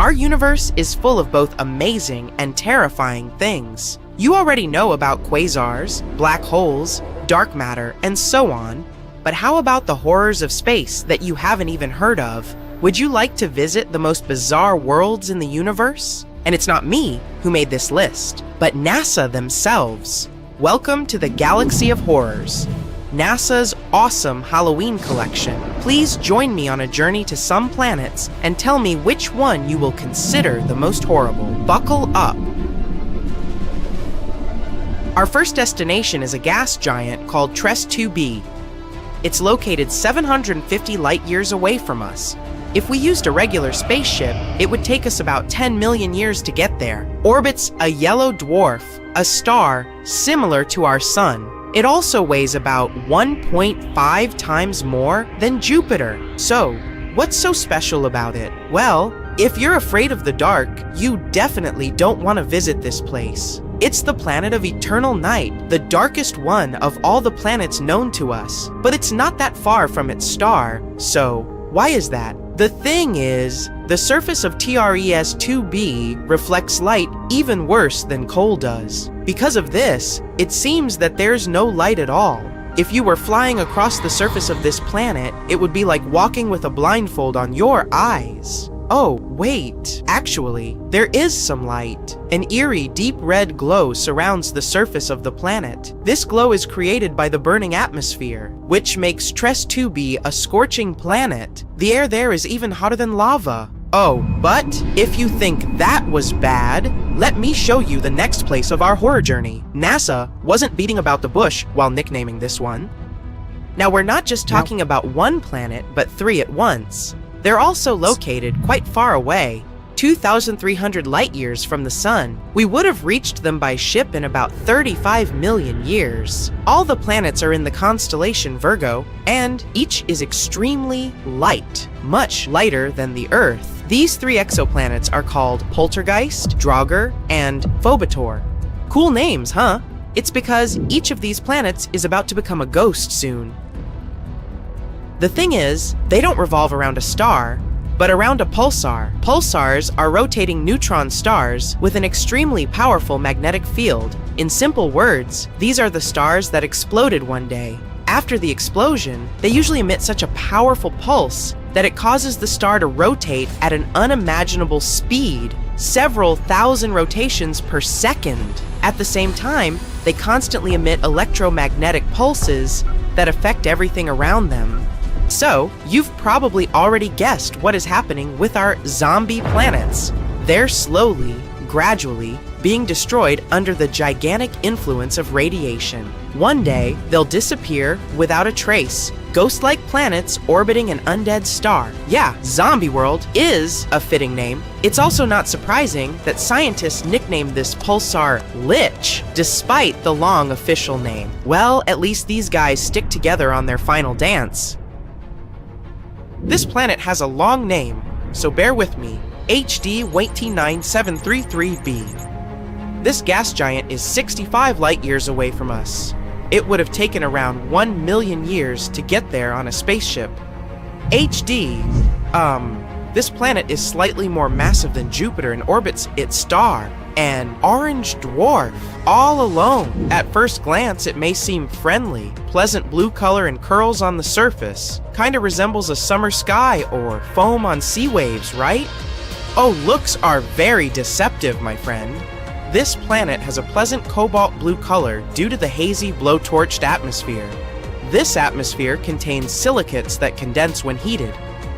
Our universe is full of both amazing and terrifying things. You already know about quasars, black holes, dark matter, and so on. But how about the horrors of space that you haven't even heard of? Would you like to visit the most bizarre worlds in the universe? And it's not me who made this list, but NASA themselves. Welcome to the Galaxy of Horrors, NASA's awesome Halloween collection. Please join me on a journey to some planets and tell me which one you will consider the most horrible. Buckle up. Our first destination is a gas giant called TRES 2b. It's located 750 light-years away from us. If we used a regular spaceship, it would take us about 10 million years to get there. Orbits a yellow dwarf, a star similar to our Sun. It also weighs about 1.5 times more than Jupiter. So, what's so special about it? Well, if you're afraid of the dark, you definitely don't want to visit this place. It's the planet of eternal night, the darkest one of all the planets known to us. But it's not that far from its star, so why is that? The thing is, the surface of TRES 2b reflects light even worse than coal does. Because of this, it seems that there's no light at all. If you were flying across the surface of this planet, it would be like walking with a blindfold on your eyes. Oh, wait. Actually, there is some light. An eerie, deep red glow surrounds the surface of the planet. This glow is created by the burning atmosphere, which makes TRES 2b a scorching planet. The air there is even hotter than lava. Oh, but if you think that was bad, let me show you the next place of our horror journey. NASA wasn't beating about the bush while nicknaming this one. Now, we're not just talking about one planet, but three at once. They're also located quite far away, 2,300 light-years from the Sun. We would have reached them by ship in about 35 million years. All the planets are in the constellation Virgo, and each is extremely light, much lighter than the Earth. These three exoplanets are called Poltergeist, Draugr, and Phobator. Cool names, huh? It's because each of these planets is about to become a ghost soon. The thing is, they don't revolve around a star, but around a pulsar. Pulsars are rotating neutron stars with an extremely powerful magnetic field. In simple words, these are the stars that exploded one day. After the explosion, they usually emit such a powerful pulse that it causes the star to rotate at an unimaginable speed, several thousand rotations per second. At the same time, they constantly emit electromagnetic pulses that affect everything around them. So, you've probably already guessed what is happening with our zombie planets. They're slowly, gradually, being destroyed under the gigantic influence of radiation. One day, they'll disappear without a trace, ghost-like planets orbiting an undead star. Yeah, Zombie World is a fitting name. It's also not surprising that scientists nicknamed this pulsar Lich, despite the long official name. Well, at least these guys stick together on their final dance. This planet has a long name, so bear with me. HD 18733b. This gas giant is 65 light-years away from us. It would have taken around 1 million years to get there on a spaceship. HD, this planet is slightly more massive than Jupiter and orbits its star, an orange dwarf, all alone. At first glance, it may seem friendly. Pleasant blue color and curls on the surface. Kinda resembles a summer sky or foam on sea waves, right? Oh, looks are very deceptive, my friend. This planet has a pleasant cobalt blue color due to the hazy blowtorched atmosphere. This atmosphere contains silicates that condense when heated.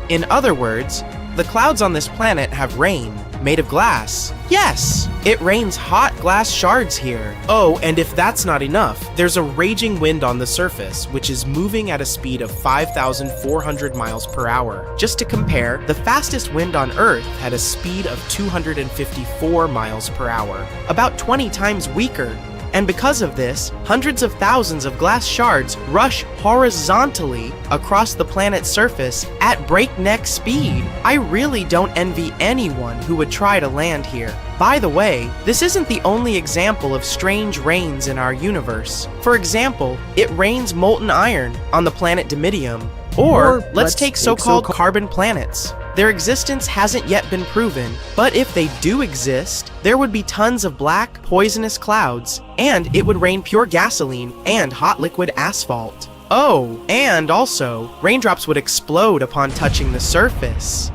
In other words, the clouds on this planet have rain, made of glass. Yes, it rains hot glass shards here. Oh, and if that's not enough, there's a raging wind on the surface, which is moving at a speed of 5,400 miles per hour. Just to compare, the fastest wind on Earth had a speed of 254 miles per hour, about 20 times weaker. And because of this, hundreds of thousands of glass shards rush horizontally across the planet's surface at breakneck speed. I really don't envy anyone who would try to land here. By the way, this isn't the only example of strange rains in our universe. For example, it rains molten iron on the planet Dimidium. Or let's take so-called carbon planets. Their existence hasn't yet been proven, but if they do exist, there would be tons of black, poisonous clouds, and it would rain pure gasoline and hot liquid asphalt. Oh, and also, raindrops would explode upon touching the surface.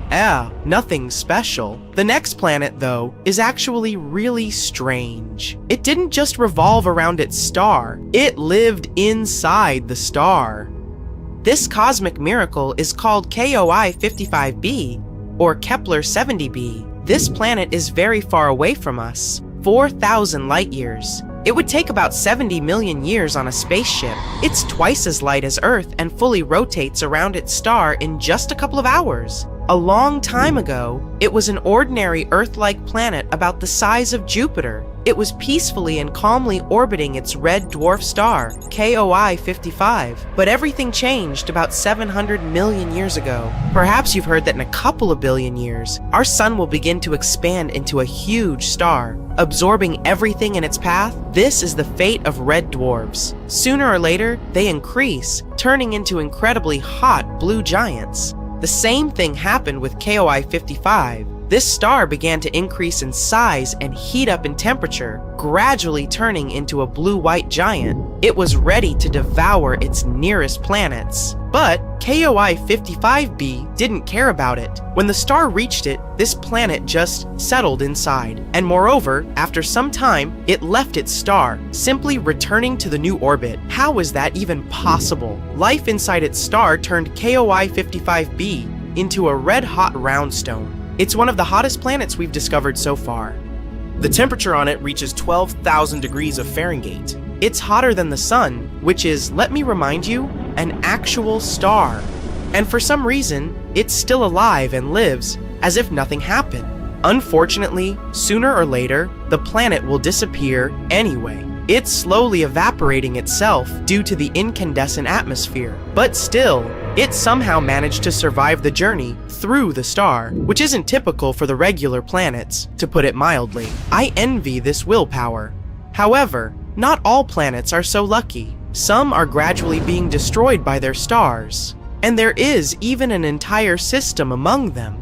Nothing special. The next planet, though, is actually really strange. It didn't just revolve around its star, it lived inside the star. This cosmic miracle is called KOI 55b, or Kepler 70b. This planet is very far away from us, 4,000 light years. It would take about 70 million years on a spaceship. It's twice as light as Earth and fully rotates around its star in just a couple of hours. A long time ago, it was an ordinary Earth-like planet about the size of Jupiter. It was peacefully and calmly orbiting its red dwarf star, KOI 55. But everything changed about 700 million years ago. Perhaps you've heard that in a couple of billion years, our sun will begin to expand into a huge star, absorbing everything in its path. This is the fate of red dwarfs. Sooner or later, they increase, turning into incredibly hot blue giants. The same thing happened with KOI 55. This star began to increase in size and heat up in temperature, gradually turning into a blue-white giant. It was ready to devour its nearest planets. But KOI 55b didn't care about it. When the star reached it, this planet just settled inside. And moreover, after some time, it left its star, simply returning to the new orbit. How is that even possible? Life inside its star turned KOI 55b into a red-hot roundstone. It's one of the hottest planets we've discovered so far. The temperature on it reaches 12,000 degrees of Fahrenheit. It's hotter than the sun, which is, let me remind you, an actual star. And for some reason, it's still alive and lives as if nothing happened. Unfortunately, sooner or later, the planet will disappear anyway. It's slowly evaporating itself due to the incandescent atmosphere. But still, it somehow managed to survive the journey through the star, which isn't typical for the regular planets, to put it mildly. I envy this willpower. However, not all planets are so lucky. Some are gradually being destroyed by their stars, and there is even an entire system among them.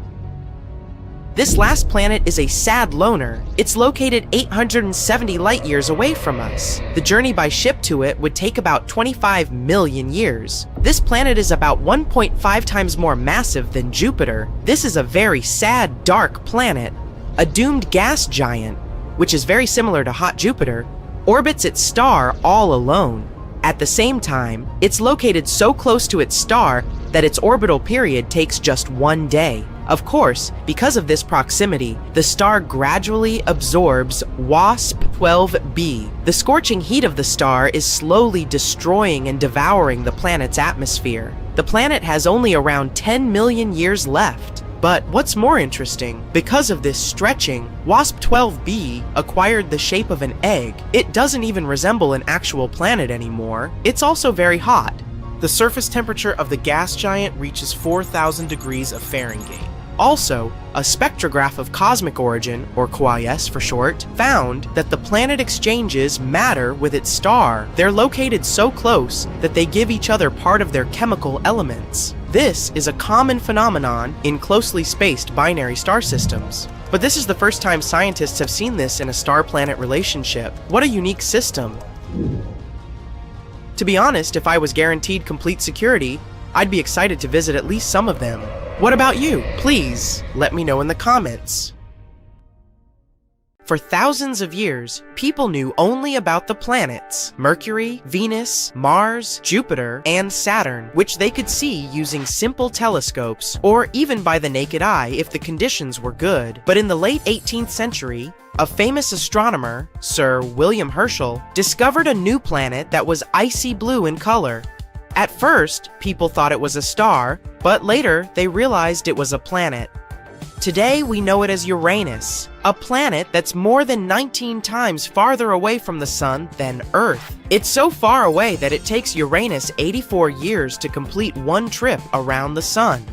This last planet is a sad loner. It's located 870 light years away from us. The journey by ship to it would take about 25 million years. This planet is about 1.5 times more massive than Jupiter. This is a very sad, dark planet. A doomed gas giant, which is very similar to hot Jupiter, orbits its star all alone. At the same time, it's located so close to its star that its orbital period takes just 1 day. Of course, because of this proximity, the star gradually absorbs WASP-12b. The scorching heat of the star is slowly destroying and devouring the planet's atmosphere. The planet has only around 10 million years left. But what's more interesting, because of this stretching, WASP-12b acquired the shape of an egg. It doesn't even resemble an actual planet anymore. It's also very hot. The surface temperature of the gas giant reaches 4,000 degrees of Fahrenheit. Also, a spectrograph of cosmic origin, or QIS for short, found that the planet exchanges matter with its star. They're located so close that they give each other part of their chemical elements. This is a common phenomenon in closely spaced binary star systems. But this is the first time scientists have seen this in a star-planet relationship. What a unique system. To be honest, if I was guaranteed complete security, I'd be excited to visit at least some of them. What about you? Please let me know in the comments. For thousands of years, people knew only about the planets, Mercury, Venus, Mars, Jupiter, and Saturn, which they could see using simple telescopes, or even by the naked eye if the conditions were good. But in the late 18th century, a famous astronomer, Sir William Herschel, discovered a new planet that was icy blue in color. At first, people thought it was a star, but later they realized it was a planet. Today we know it as Uranus, a planet that's more than 19 times farther away from the Sun than Earth. It's so far away that it takes Uranus 84 years to complete one trip around the Sun.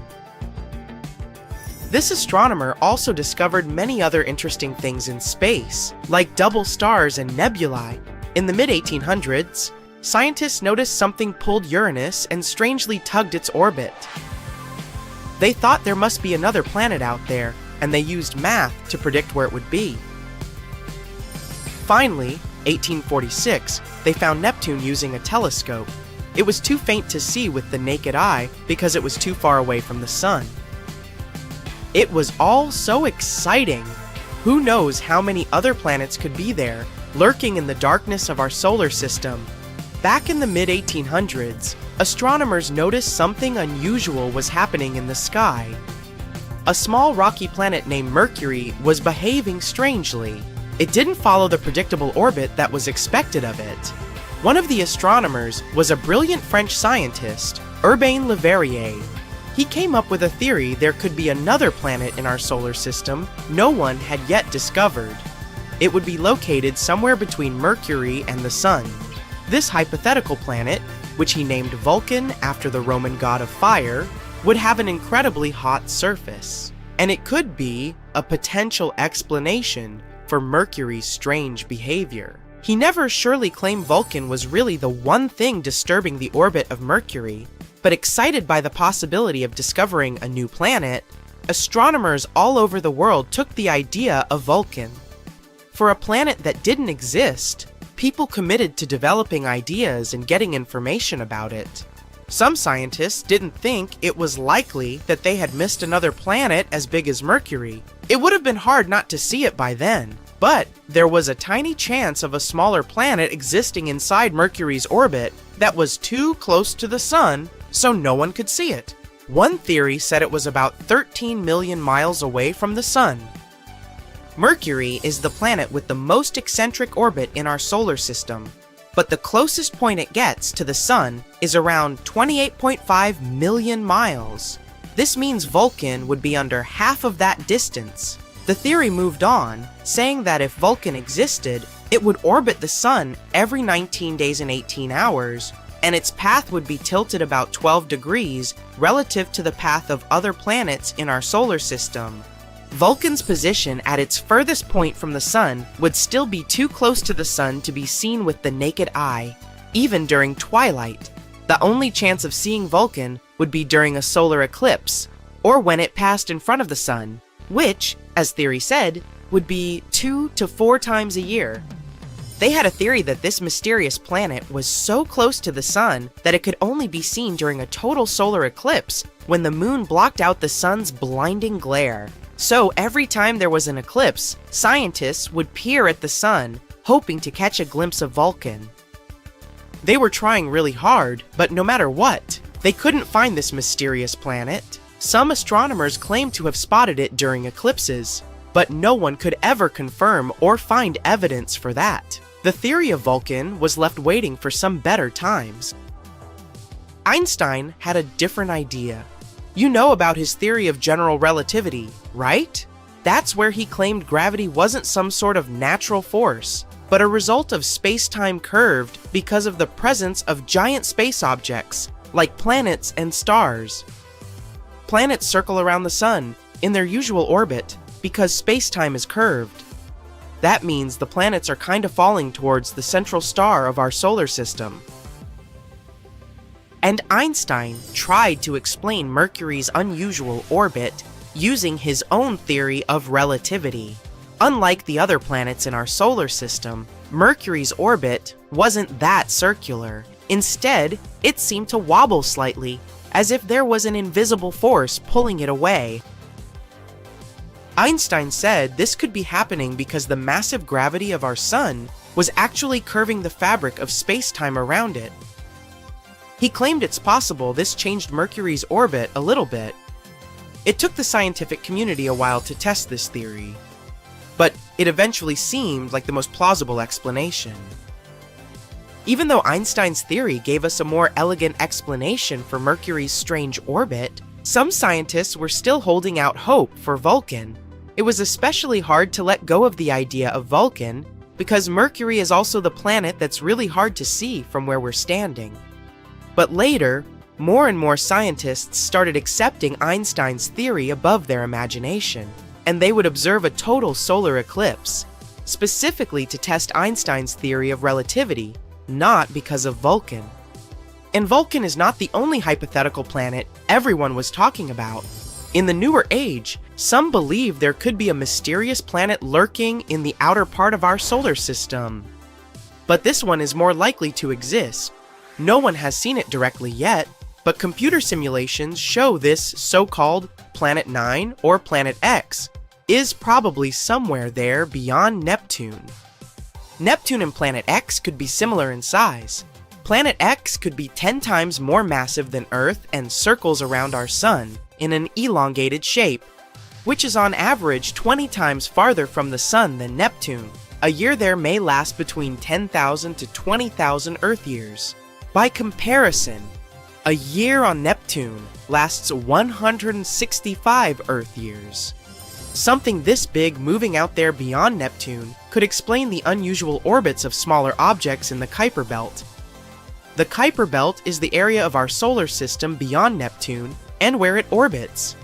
This astronomer also discovered many other interesting things in space, like double stars and nebulae. In the mid-1800s, scientists noticed something pulled Uranus and strangely tugged its orbit. They thought there must be another planet out there, and they used math to predict where it would be. Finally, 1846, they found Neptune using a telescope. It was too faint to see with the naked eye because it was too far away from the sun. It was all so exciting! Who knows how many other planets could be there, lurking in the darkness of our solar system? Back in the mid-1800s, astronomers noticed something unusual was happening in the sky. A small rocky planet named Mercury was behaving strangely. It didn't follow the predictable orbit that was expected of it. One of the astronomers was a brilliant French scientist, Urbain Le Verrier. He came up with a theory there could be another planet in our solar system no one had yet discovered. It would be located somewhere between Mercury and the Sun. This hypothetical planet, which he named Vulcan after the Roman god of fire, would have an incredibly hot surface. And it could be a potential explanation for Mercury's strange behavior. He never surely claimed Vulcan was really the one thing disturbing the orbit of Mercury, but excited by the possibility of discovering a new planet, astronomers all over the world took the idea of Vulcan. For a planet that didn't exist, people committed to developing ideas and getting information about it. Some scientists didn't think it was likely that they had missed another planet as big as Mercury. It would have been hard not to see it by then, but there was a tiny chance of a smaller planet existing inside Mercury's orbit that was too close to the Sun so no one could see it. One theory said it was about 13 million miles away from the Sun. Mercury is the planet with the most eccentric orbit in our solar system, but the closest point it gets to the Sun is around 28.5 million miles. This means Vulcan would be under half of that distance. The theory moved on, saying that if Vulcan existed, it would orbit the Sun every 19 days and 18 hours, and its path would be tilted about 12 degrees relative to the path of other planets in our solar system. Vulcan's position at its furthest point from the Sun would still be too close to the Sun to be seen with the naked eye, even during twilight. The only chance of seeing Vulcan would be during a solar eclipse, or when it passed in front of the Sun, which, as theory said, would be 2 to 4 times a year. They had a theory that this mysterious planet was so close to the Sun that it could only be seen during a total solar eclipse when the moon blocked out the Sun's blinding glare. So every time there was an eclipse, scientists would peer at the Sun, hoping to catch a glimpse of Vulcan. They were trying really hard, but no matter what, they couldn't find this mysterious planet. Some astronomers claimed to have spotted it during eclipses, but no one could ever confirm or find evidence for that. The theory of Vulcan was left waiting for some better times. Einstein had a different idea. You know about his theory of general relativity, right? That's where he claimed gravity wasn't some sort of natural force, but a result of space-time curved because of the presence of giant space objects, like planets and stars. Planets circle around the Sun in their usual orbit because space-time is curved. That means the planets are kind of falling towards the central star of our solar system. And Einstein tried to explain Mercury's unusual orbit using his own theory of relativity. Unlike the other planets in our solar system, Mercury's orbit wasn't that circular. Instead, it seemed to wobble slightly, as if there was an invisible force pulling it away. Einstein said this could be happening because the massive gravity of our Sun was actually curving the fabric of space-time around it. He claimed it's possible this changed Mercury's orbit a little bit. It took the scientific community a while to test this theory, but it eventually seemed like the most plausible explanation. Even though Einstein's theory gave us a more elegant explanation for Mercury's strange orbit, some scientists were still holding out hope for Vulcan. It was especially hard to let go of the idea of Vulcan because Mercury is also the planet that's really hard to see from where we're standing. But later, more and more scientists started accepting Einstein's theory above their imagination, and they would observe a total solar eclipse, specifically to test Einstein's theory of relativity, not because of Vulcan. And Vulcan is not the only hypothetical planet everyone was talking about. In the newer age, some believe there could be a mysterious planet lurking in the outer part of our solar system. But this one is more likely to exist. No one has seen it directly yet, but computer simulations show this so-called Planet 9 or Planet X is probably somewhere there beyond Neptune. Neptune and Planet X could be similar in size. Planet X could be 10 times more massive than Earth and circles around our Sun in an elongated shape, which is on average 20 times farther from the Sun than Neptune. A year there may last between 10,000 to 20,000 Earth years. By comparison, a year on Neptune lasts 165 Earth years. Something this big moving out there beyond Neptune could explain the unusual orbits of smaller objects in the Kuiper Belt. The Kuiper Belt is the area of our solar system beyond Neptune and where it orbits.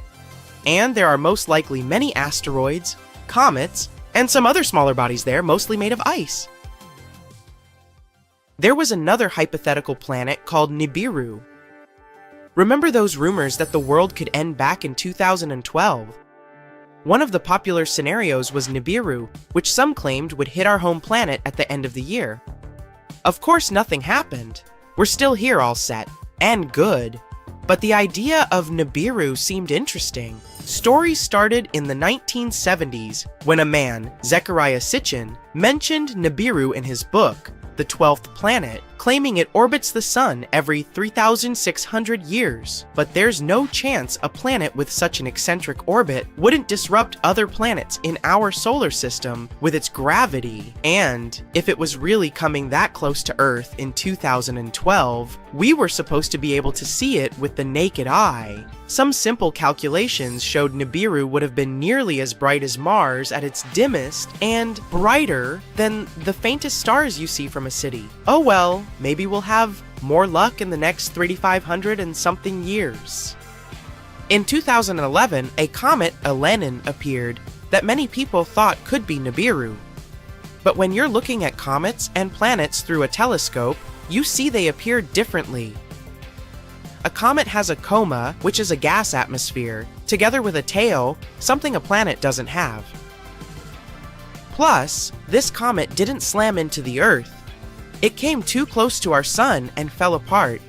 And there are most likely many asteroids, comets, and some other smaller bodies there, mostly made of ice. There was another hypothetical planet called Nibiru. Remember those rumors that the world could end back in 2012? One of the popular scenarios was Nibiru, which some claimed would hit our home planet at the end of the year. Of course, nothing happened. We're still here all set, and good. But the idea of Nibiru seemed interesting. Stories started in the 1970s when a man, Zecharia Sitchin, mentioned Nibiru in his book, The 12th Planet, claiming it orbits the Sun every 3,600 years. But there's no chance a planet with such an eccentric orbit wouldn't disrupt other planets in our solar system with its gravity. And if it was really coming that close to Earth in 2012, we were supposed to be able to see it with the naked eye. Some simple calculations showed Nibiru would have been nearly as bright as Mars at its dimmest and brighter than the faintest stars you see from a city. Oh well, maybe we'll have more luck in the next 3,500 and something years. In 2011, a comet, Elenin, appeared that many people thought could be Nibiru. But when you're looking at comets and planets through a telescope, you see they appear differently. A comet has a coma, which is a gas atmosphere, together with a tail, something a planet doesn't have. Plus, this comet didn't slam into the Earth. It came too close to our Sun and fell apart.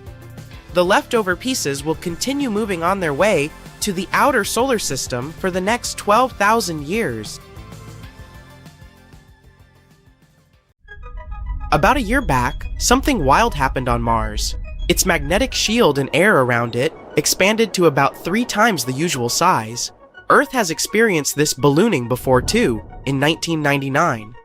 The leftover pieces will continue moving on their way to the outer solar system for the next 12,000 years. About a year back, something wild happened on Mars. Its magnetic shield and air around it expanded to about 3 times the usual size. Earth has experienced this ballooning before too, in 1999.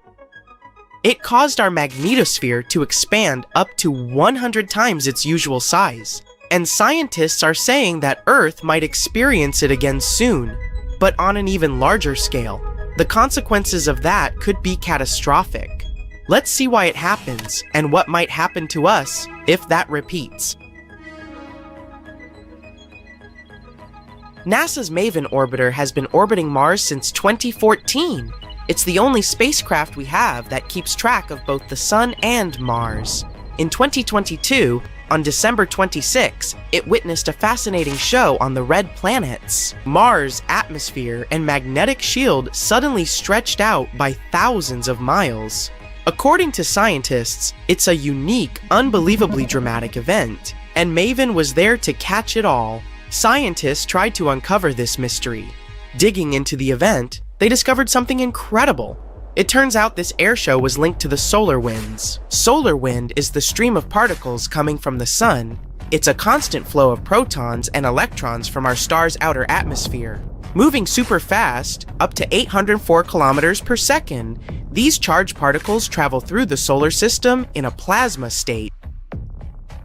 It caused our magnetosphere to expand up to 100 times its usual size, and scientists are saying that Earth might experience it again soon, but on an even larger scale. The consequences of that could be catastrophic. Let's see why it happens, and what might happen to us if that repeats. NASA's MAVEN orbiter has been orbiting Mars since 2014. It's the only spacecraft we have that keeps track of both the Sun and Mars. In 2022, on December 26, it witnessed a fascinating show on the red planets. Mars' atmosphere and magnetic shield suddenly stretched out by thousands of miles. According to scientists, it's a unique, unbelievably dramatic event, and MAVEN was there to catch it all. Scientists tried to uncover this mystery. Digging into the event, they discovered something incredible. It turns out this airshow was linked to the solar winds. Solar wind is the stream of particles coming from the Sun. It's a constant flow of protons and electrons from our star's outer atmosphere. Moving super fast, up to 804 kilometers per second, these charged particles travel through the solar system in a plasma state.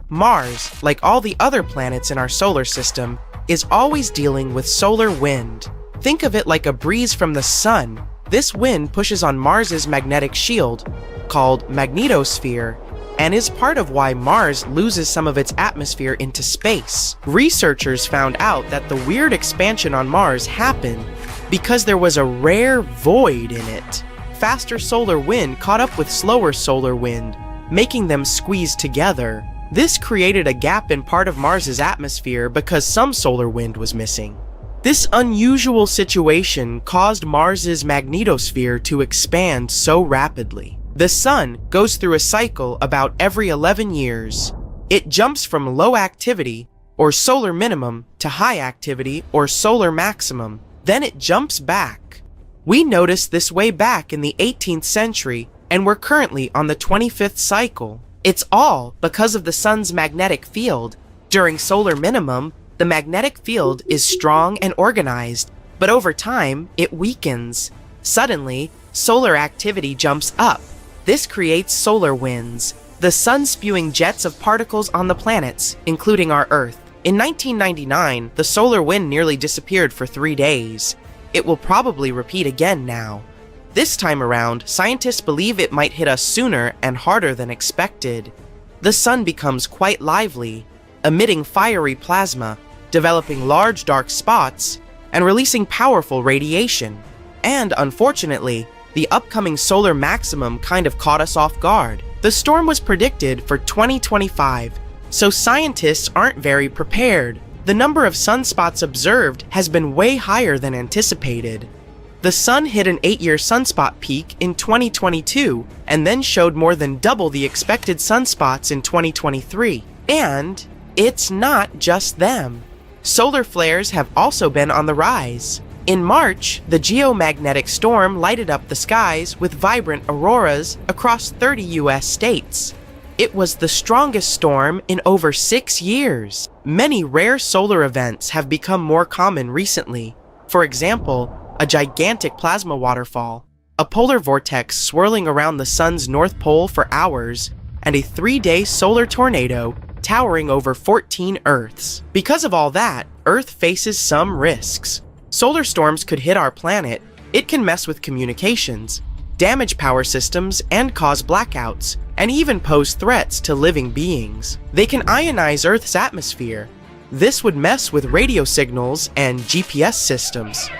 Mars, like all the other planets in our solar system, is always dealing with solar wind. Think of it like a breeze from the Sun. This wind pushes on Mars's magnetic shield, called magnetosphere, and is part of why Mars loses some of its atmosphere into space. Researchers found out that the weird expansion on Mars happened because there was a rare void in it. Faster solar wind caught up with slower solar wind, making them squeeze together. This created a gap in part of Mars's atmosphere because some solar wind was missing. This unusual situation caused Mars's magnetosphere to expand so rapidly. The Sun goes through a cycle about every 11 years. It jumps from low activity, or solar minimum, to high activity, or solar maximum. Then it jumps back. We noticed this way back in the 18th century, and we're currently on the 25th cycle. It's all because of the Sun's magnetic field. During solar minimum, the magnetic field is strong and organized, but over time, it weakens. Suddenly, solar activity jumps up. This creates solar winds, the Sun spewing jets of particles on the planets, including our Earth. In 1999, the solar wind nearly disappeared for 3 days. It will probably repeat again now. This time around, scientists believe it might hit us sooner and harder than expected. The Sun becomes quite lively, emitting fiery plasma, developing large dark spots, and releasing powerful radiation. And unfortunately, the upcoming solar maximum kind of caught us off guard. The storm was predicted for 2025, so scientists aren't very prepared. The number of sunspots observed has been way higher than anticipated. The Sun hit an 8-year sunspot peak in 2022, and then showed more than double the expected sunspots in 2023. And it's not just them. Solar flares have also been on the rise. In March, the geomagnetic storm lighted up the skies with vibrant auroras across 30 US states. It was the strongest storm in over 6 years. Many rare solar events have become more common recently. For example, a gigantic plasma waterfall, a polar vortex swirling around the Sun's North Pole for hours, and a 3-day solar tornado towering over 14 Earths. Because of all that, Earth faces some risks. Solar storms could hit our planet. It can mess with communications, damage power systems, and cause blackouts, and even pose threats to living beings. They can ionize Earth's atmosphere. This would mess with radio signals and GPS systems.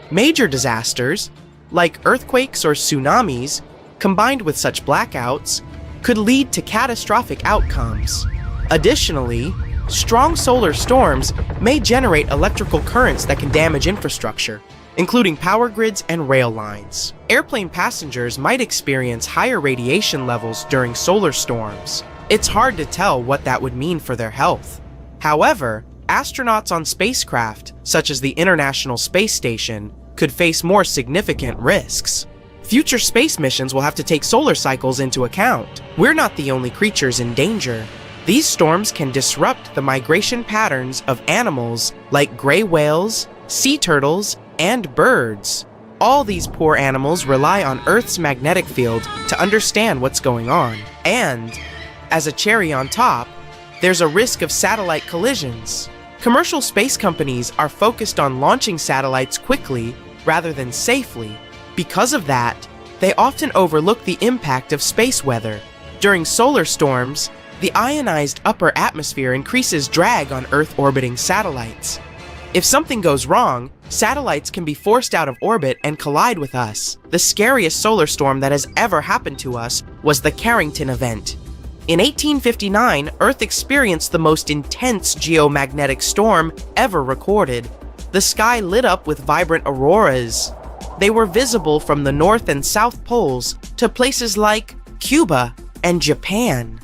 Major disasters, like earthquakes or tsunamis, combined with such blackouts, could lead to catastrophic outcomes. Additionally, strong solar storms may generate electrical currents that can damage infrastructure, including power grids and rail lines. Airplane passengers might experience higher radiation levels during solar storms. It's hard to tell what that would mean for their health. However, astronauts on spacecraft, such as the International Space Station, could face more significant risks. Future space missions will have to take solar cycles into account. We're not the only creatures in danger. These storms can disrupt the migration patterns of animals like gray whales, sea turtles, and birds. All these poor animals rely on Earth's magnetic field to understand what's going on. And, as a cherry on top, there's a risk of satellite collisions. Commercial space companies are focused on launching satellites quickly rather than safely. Because of that, they often overlook the impact of space weather. During solar storms, the ionized upper atmosphere increases drag on Earth-orbiting satellites. If something goes wrong, satellites can be forced out of orbit and collide with us. The scariest solar storm that has ever happened to us was the Carrington event. In 1859, Earth experienced the most intense geomagnetic storm ever recorded. The sky lit up with vibrant auroras. They were visible from the North and South Poles to places like Cuba and Japan.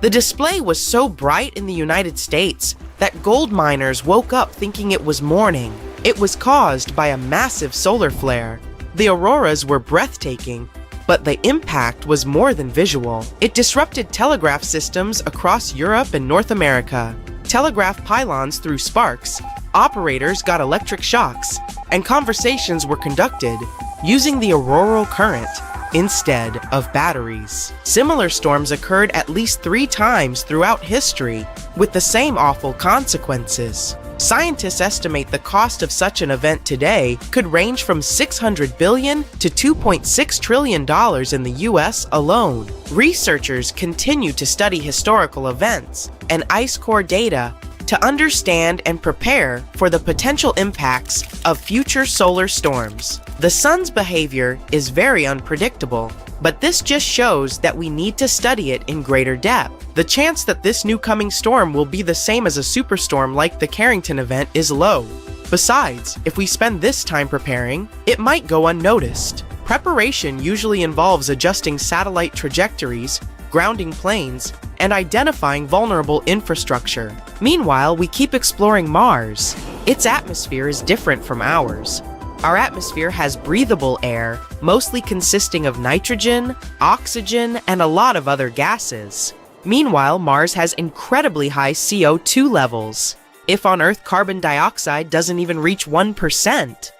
The display was so bright in the United States that gold miners woke up thinking it was morning. It was caused by a massive solar flare. The auroras were breathtaking, but the impact was more than visual. It disrupted telegraph systems across Europe and North America. Telegraph pylons threw sparks, operators got electric shocks, and conversations were conducted using the auroral current instead of batteries. Similar storms occurred at least 3 times throughout history, with the same awful consequences. Scientists estimate the cost of such an event today could range from $600 billion to $2.6 trillion in the US alone. Researchers continue to study historical events and ice core data to understand and prepare for the potential impacts of future solar storms. The Sun's behavior is very unpredictable, but this just shows that we need to study it in greater depth. The chance that this new coming storm will be the same as a superstorm like the Carrington event is low, Besides, if we spend this time preparing, it might go unnoticed. Preparation usually involves adjusting satellite trajectories, grounding planes, and identifying vulnerable infrastructure. Meanwhile, we keep exploring Mars. Its atmosphere is different from ours. Our atmosphere has breathable air, mostly consisting of nitrogen, oxygen, and a lot of other gases. Meanwhile, Mars has incredibly high CO2 levels. If on Earth carbon dioxide doesn't even reach 1%.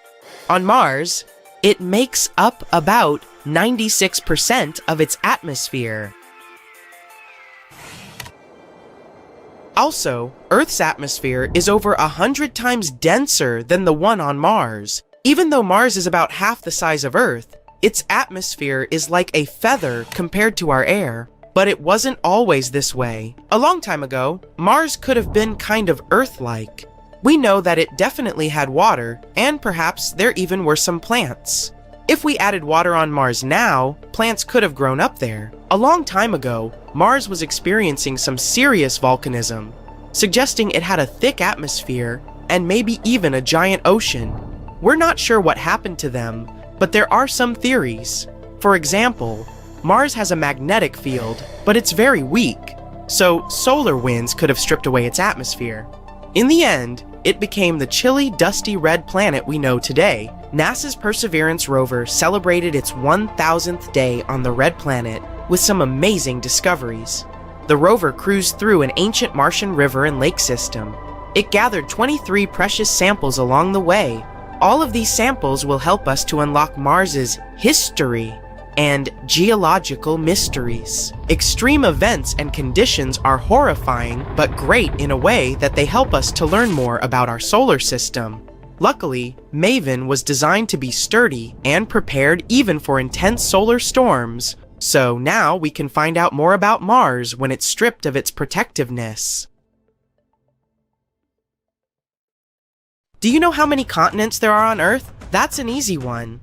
On Mars, it makes up about 96% of its atmosphere. Also, Earth's atmosphere is over 100 times denser than the one on Mars. Even though Mars is about half the size of Earth, its atmosphere is like a feather compared to our air. But it wasn't always this way. A long time ago, Mars could have been kind of Earth-like. We know that it definitely had water, and perhaps there even were some plants. If we added water on Mars now, plants could have grown up there. A long time ago, Mars was experiencing some serious volcanism, suggesting it had a thick atmosphere and maybe even a giant ocean. We're not sure what happened to them, but there are some theories. For example, Mars has a magnetic field, but it's very weak, so solar winds could have stripped away its atmosphere. In the end, it became the chilly, dusty red planet we know today. NASA's Perseverance rover celebrated its 1,000th day on the red planet with some amazing discoveries. The rover cruised through an ancient Martian river and lake system. It gathered 23 precious samples along the way. All of these samples will help us to unlock Mars's history and geological mysteries. Extreme events and conditions are horrifying, but great in a way that they help us to learn more about our solar system. Luckily, MAVEN was designed to be sturdy and prepared even for intense solar storms, so now we can find out more about Mars when it's stripped of its protectiveness. Do you know how many continents there are on Earth? That's an easy one.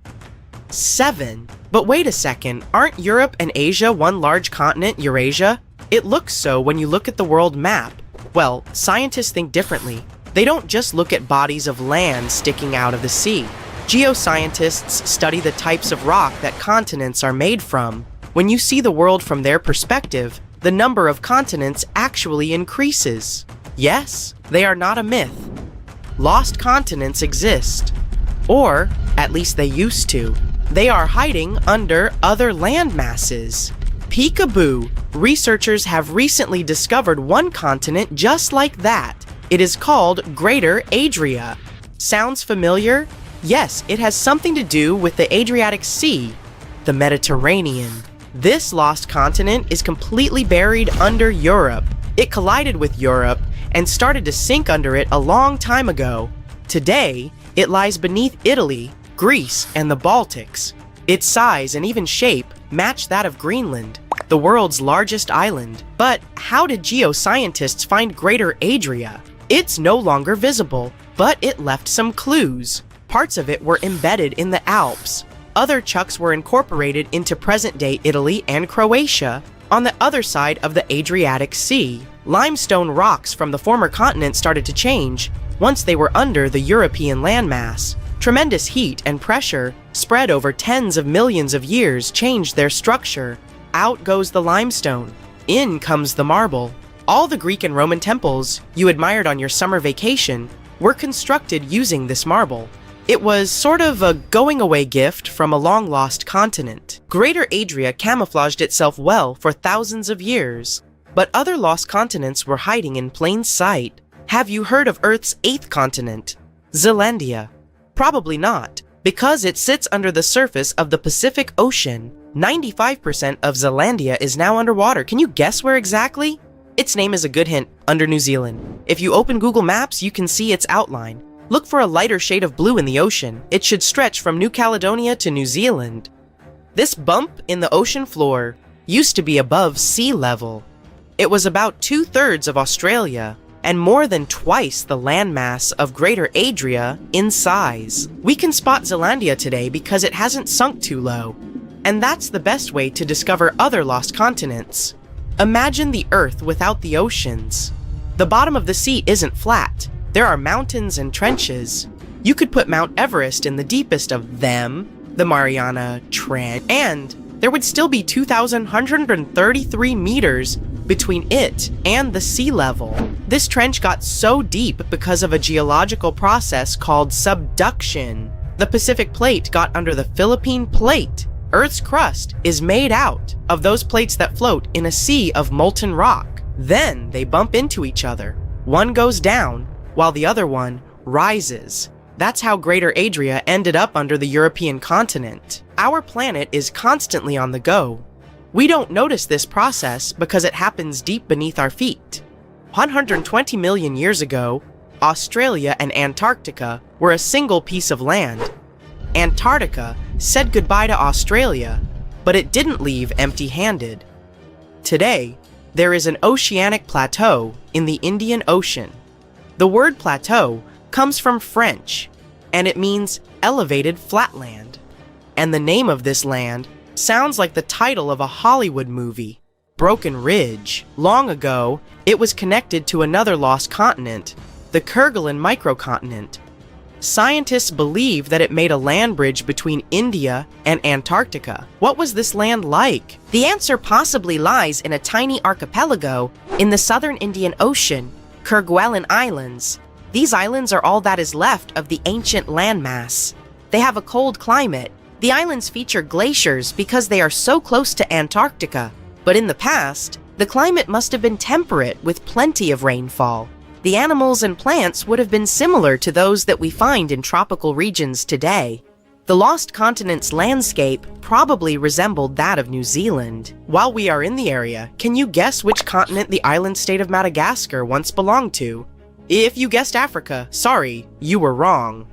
7. But wait a second, aren't Europe and Asia one large continent, Eurasia? It looks so when you look at the world map. Well, scientists think differently. They don't just look at bodies of land sticking out of the sea. Geoscientists study the types of rock that continents are made from. When you see the world from their perspective, the number of continents actually increases. Yes, they are not a myth. Lost continents exist. Or, at least they used to. They are hiding under other land masses. Peekaboo! Researchers have recently discovered one continent just like that. It is called Greater Adria. Sounds familiar? Yes, it has something to do with the Adriatic Sea, the Mediterranean. This lost continent is completely buried under Europe. It collided with Europe and started to sink under it a long time ago. Today, it lies beneath Italy, Greece, and the Baltics. Its size and even shape match that of Greenland, the world's largest island. But how did geoscientists find Greater Adria? It's no longer visible, but it left some clues. Parts of it were embedded in the Alps. Other chunks were incorporated into present-day Italy and Croatia. On the other side of the Adriatic Sea, limestone rocks from the former continent started to change once they were under the European landmass. Tremendous heat and pressure spread over tens of millions of years changed their structure. Out goes the limestone. In comes the marble. All the Greek and Roman temples you admired on your summer vacation were constructed using this marble. It was sort of a going-away gift from a long-lost continent. Greater Adria camouflaged itself well for thousands of years, but other lost continents were hiding in plain sight. Have you heard of Earth's 8th continent, Zealandia? Probably not, because it sits under the surface of the Pacific Ocean. 95% of Zealandia is now underwater. Can you guess where exactly? Its name is a good hint, under New Zealand. If you open Google Maps, you can see its outline. Look for a lighter shade of blue in the ocean. It should stretch from New Caledonia to New Zealand. This bump in the ocean floor used to be above sea level. It was about 2/3 of Australia, and more than twice the landmass of Greater Adria in size. We can spot Zealandia today because it hasn't sunk too low, and that's the best way to discover other lost continents. Imagine the Earth without the oceans. The bottom of the sea isn't flat. There are mountains and trenches. You could put Mount Everest in the deepest of them, the Mariana Trench, and there would still be 2,133 meters between it and the sea level. This trench got so deep because of a geological process called subduction. The Pacific Plate got under the Philippine Plate. Earth's crust is made out of those plates that float in a sea of molten rock. Then they bump into each other. One goes down, while the other one rises. That's how Greater Adria ended up under the European continent. Our planet is constantly on the go. We don't notice this process because it happens deep beneath our feet. 120 million years ago, Australia and Antarctica were a single piece of land. Antarctica said goodbye to Australia, but it didn't leave empty-handed. Today, there is an oceanic plateau in the Indian Ocean. The word plateau comes from French, and it means elevated flatland. And the name of this land sounds like the title of a Hollywood movie, Broken Ridge. Long ago, it was connected to another lost continent, the Kerguelen microcontinent. Scientists believe that it made a land bridge between India and Antarctica. What was this land like? The answer possibly lies in a tiny archipelago in the southern Indian Ocean, Kerguelen Islands. These islands are all that is left of the ancient landmass. They have a cold climate. The islands feature glaciers because they are so close to Antarctica. But in the past, the climate must have been temperate with plenty of rainfall. The animals and plants would have been similar to those that we find in tropical regions today. The lost continent's landscape probably resembled that of New Zealand. While we are in the area, can you guess which continent the island state of Madagascar once belonged to? If you guessed Africa, sorry, you were wrong.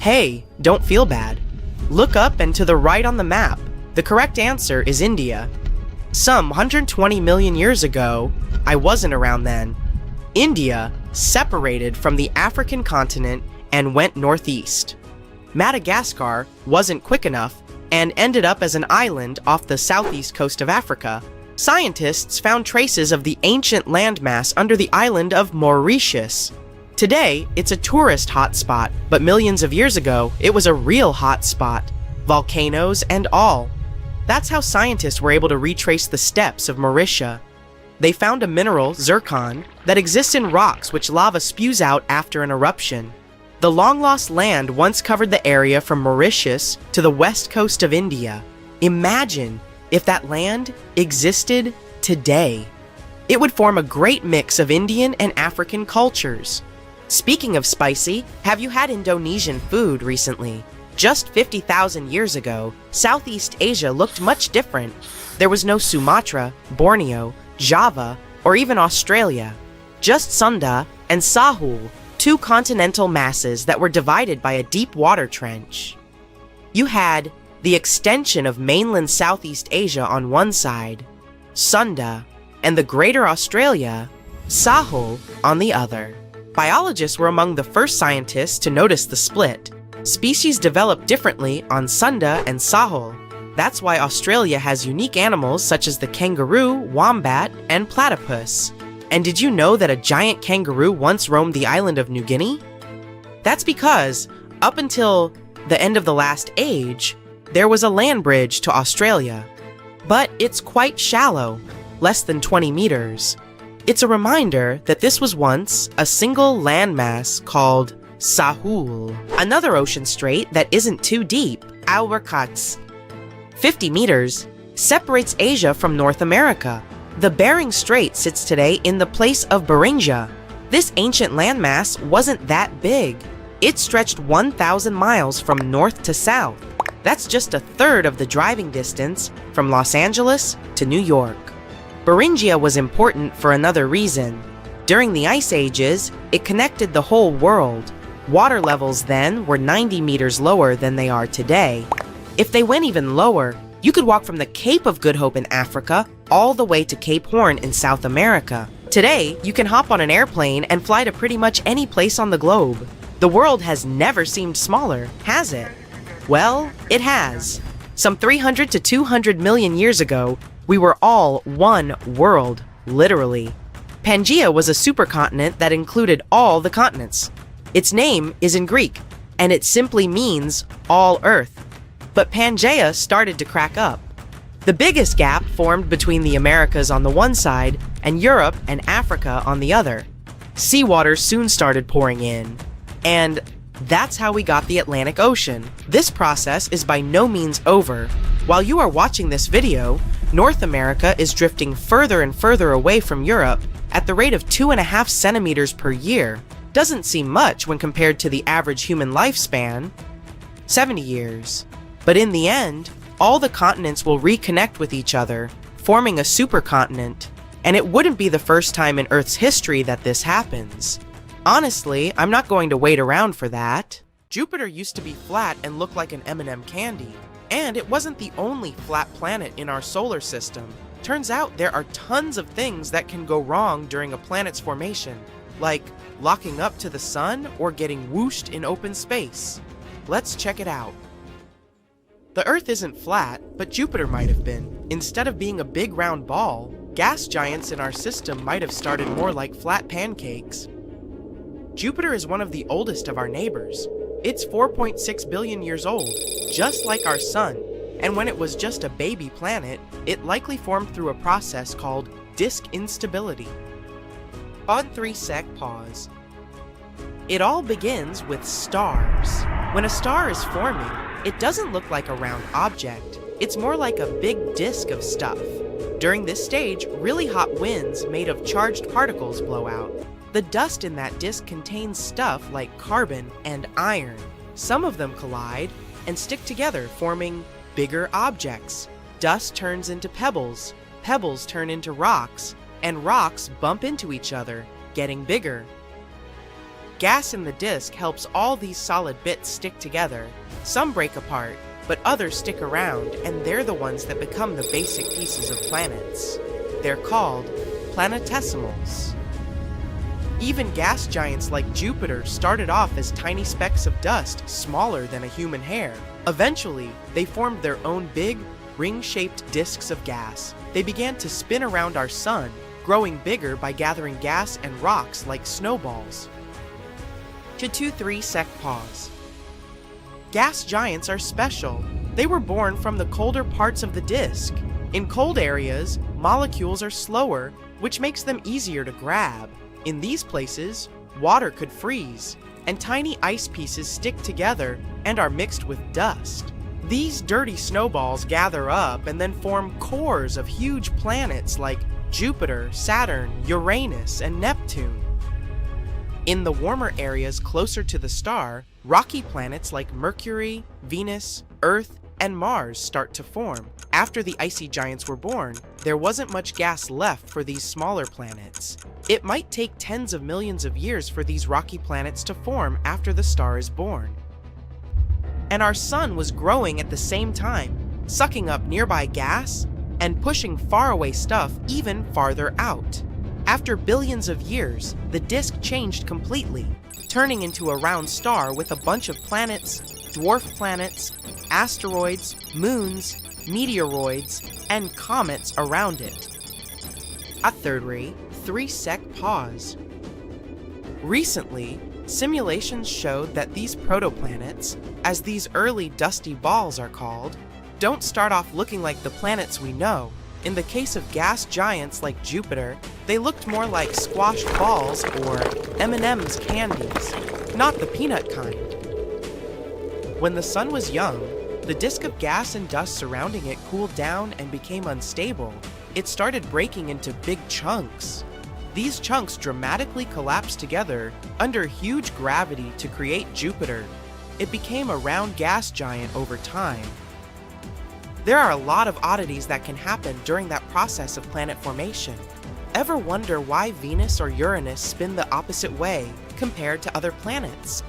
Hey, don't feel bad. Look up and to the right on the map. The correct answer is India. Some 120 million years ago, I wasn't around then, India separated from the African continent and went northeast. Madagascar wasn't quick enough and ended up as an island off the southeast coast of Africa. Scientists found traces of the ancient landmass under the island of Mauritius. Today, it's a tourist hotspot, but millions of years ago, it was a real hotspot, volcanoes and all. That's how scientists were able to retrace the steppes of Mauritius. They found a mineral, zircon, that exists in rocks which lava spews out after an eruption. The long-lost land once covered the area from Mauritius to the west coast of India. Imagine if that land existed today. It would form a great mix of Indian and African cultures. Speaking of spicy, have you had Indonesian food recently? Just 50,000 years ago, Southeast Asia looked much different. There was no Sumatra, Borneo, Java, or even Australia. Just Sunda and Sahul, two continental masses that were divided by a deep water trench. You had the extension of mainland Southeast Asia on one side, Sunda, and the Greater Australia, Sahul, on the other. Biologists were among the first scientists to notice the split. Species developed differently on Sunda and Sahul. That's why Australia has unique animals such as the kangaroo, wombat, and platypus. And did you know that a giant kangaroo once roamed the island of New Guinea? That's because, up until the end of the last age, there was a land bridge to Australia. But it's quite shallow, less than 20 meters. It's a reminder that this was once a single landmass called Sahul. Another ocean strait that isn't too deep, Alberkats, 50 meters, separates Asia from North America. The Bering Strait sits today in the place of Beringia. This ancient landmass wasn't that big. It stretched 1,000 miles from north to south. That's just a third of the driving distance from Los Angeles to New York. Beringia was important for another reason. During the ice ages, it connected the whole world. Water levels then were 90 meters lower than they are today. If they went even lower, you could walk from the Cape of Good Hope in Africa all the way to Cape Horn in South America. Today, you can hop on an airplane and fly to pretty much any place on the globe. The world has never seemed smaller, has it? Well, it has. Some 300 to 200 million years ago, we were all one world, literally. Pangaea was a supercontinent that included all the continents. Its name is in Greek, and it simply means all Earth. But Pangaea started to crack up. The biggest gap formed between the Americas on the one side and Europe and Africa on the other. Seawater soon started pouring in, and that's how we got the Atlantic Ocean. This process is by no means over. While you are watching this video, North America is drifting further and further away from Europe at the rate of 2.5 centimeters per year. Doesn't seem much when compared to the average human lifespan, 70 years. But in the end, all the continents will reconnect with each other, forming a supercontinent, and it wouldn't be the first time in Earth's history that this happens. Honestly, I'm not going to wait around for that. Jupiter used to be flat and look like an M&M candy, and it wasn't the only flat planet in our solar system. Turns out there are tons of things that can go wrong during a planet's formation, like locking up to the sun or getting whooshed in open space. Let's check it out. The Earth isn't flat, but Jupiter might have been. Instead of being a big round ball, gas giants in our system might have started more like flat pancakes. Jupiter is one of the oldest of our neighbors. It's 4.6 billion years old, just like our Sun, and when it was just a baby planet, it likely formed through a process called disk instability. On 3-sec pause. It all begins with stars. When a star is forming, it doesn't look like a round object. It's more like a big disk of stuff. During this stage, really hot winds made of charged particles blow out. The dust in that disk contains stuff like carbon and iron. Some of them collide and stick together, forming bigger objects. Dust turns into pebbles, pebbles turn into rocks, and rocks bump into each other, getting bigger. Gas in the disk helps all these solid bits stick together. Some break apart, but others stick around, and they're the ones that become the basic pieces of planets. They're called planetesimals. Even gas giants like Jupiter started off as tiny specks of dust smaller than a human hair. Eventually, they formed their own big, ring-shaped disks of gas. They began to spin around our sun, growing bigger by gathering gas and rocks like snowballs. To 2-3-sec pause. Gas giants are special. They were born from the colder parts of the disk. In cold areas, molecules are slower, which makes them easier to grab. In these places, water could freeze, and tiny ice pieces stick together and are mixed with dust. These dirty snowballs gather up and then form cores of huge planets like Jupiter, Saturn, Uranus, and Neptune. In the warmer areas closer to the star, rocky planets like Mercury, Venus, Earth, and Mars start to form. After the icy giants were born, there wasn't much gas left for these smaller planets. It might take tens of millions of years for these rocky planets to form after the star is born. And our sun was growing at the same time, sucking up nearby gas and pushing faraway stuff even farther out. After billions of years, the disk changed completely, turning into a round star with a bunch of planets, dwarf planets, asteroids, moons, meteoroids, and comets around it. A 3-sec pause. Recently, simulations showed that these protoplanets, as these early dusty balls are called, don't start off looking like the planets we know. In the case of gas giants like Jupiter, they looked more like squashed balls or M&M's candies, not the peanut kind. When the sun was young, the disk of gas and dust surrounding it cooled down and became unstable. It started breaking into big chunks. These chunks dramatically collapsed together under huge gravity to create Jupiter. It became a round gas giant over time. There are a lot of oddities that can happen during that process of planet formation. Ever wonder why Venus or Uranus spin the opposite way compared to other planets?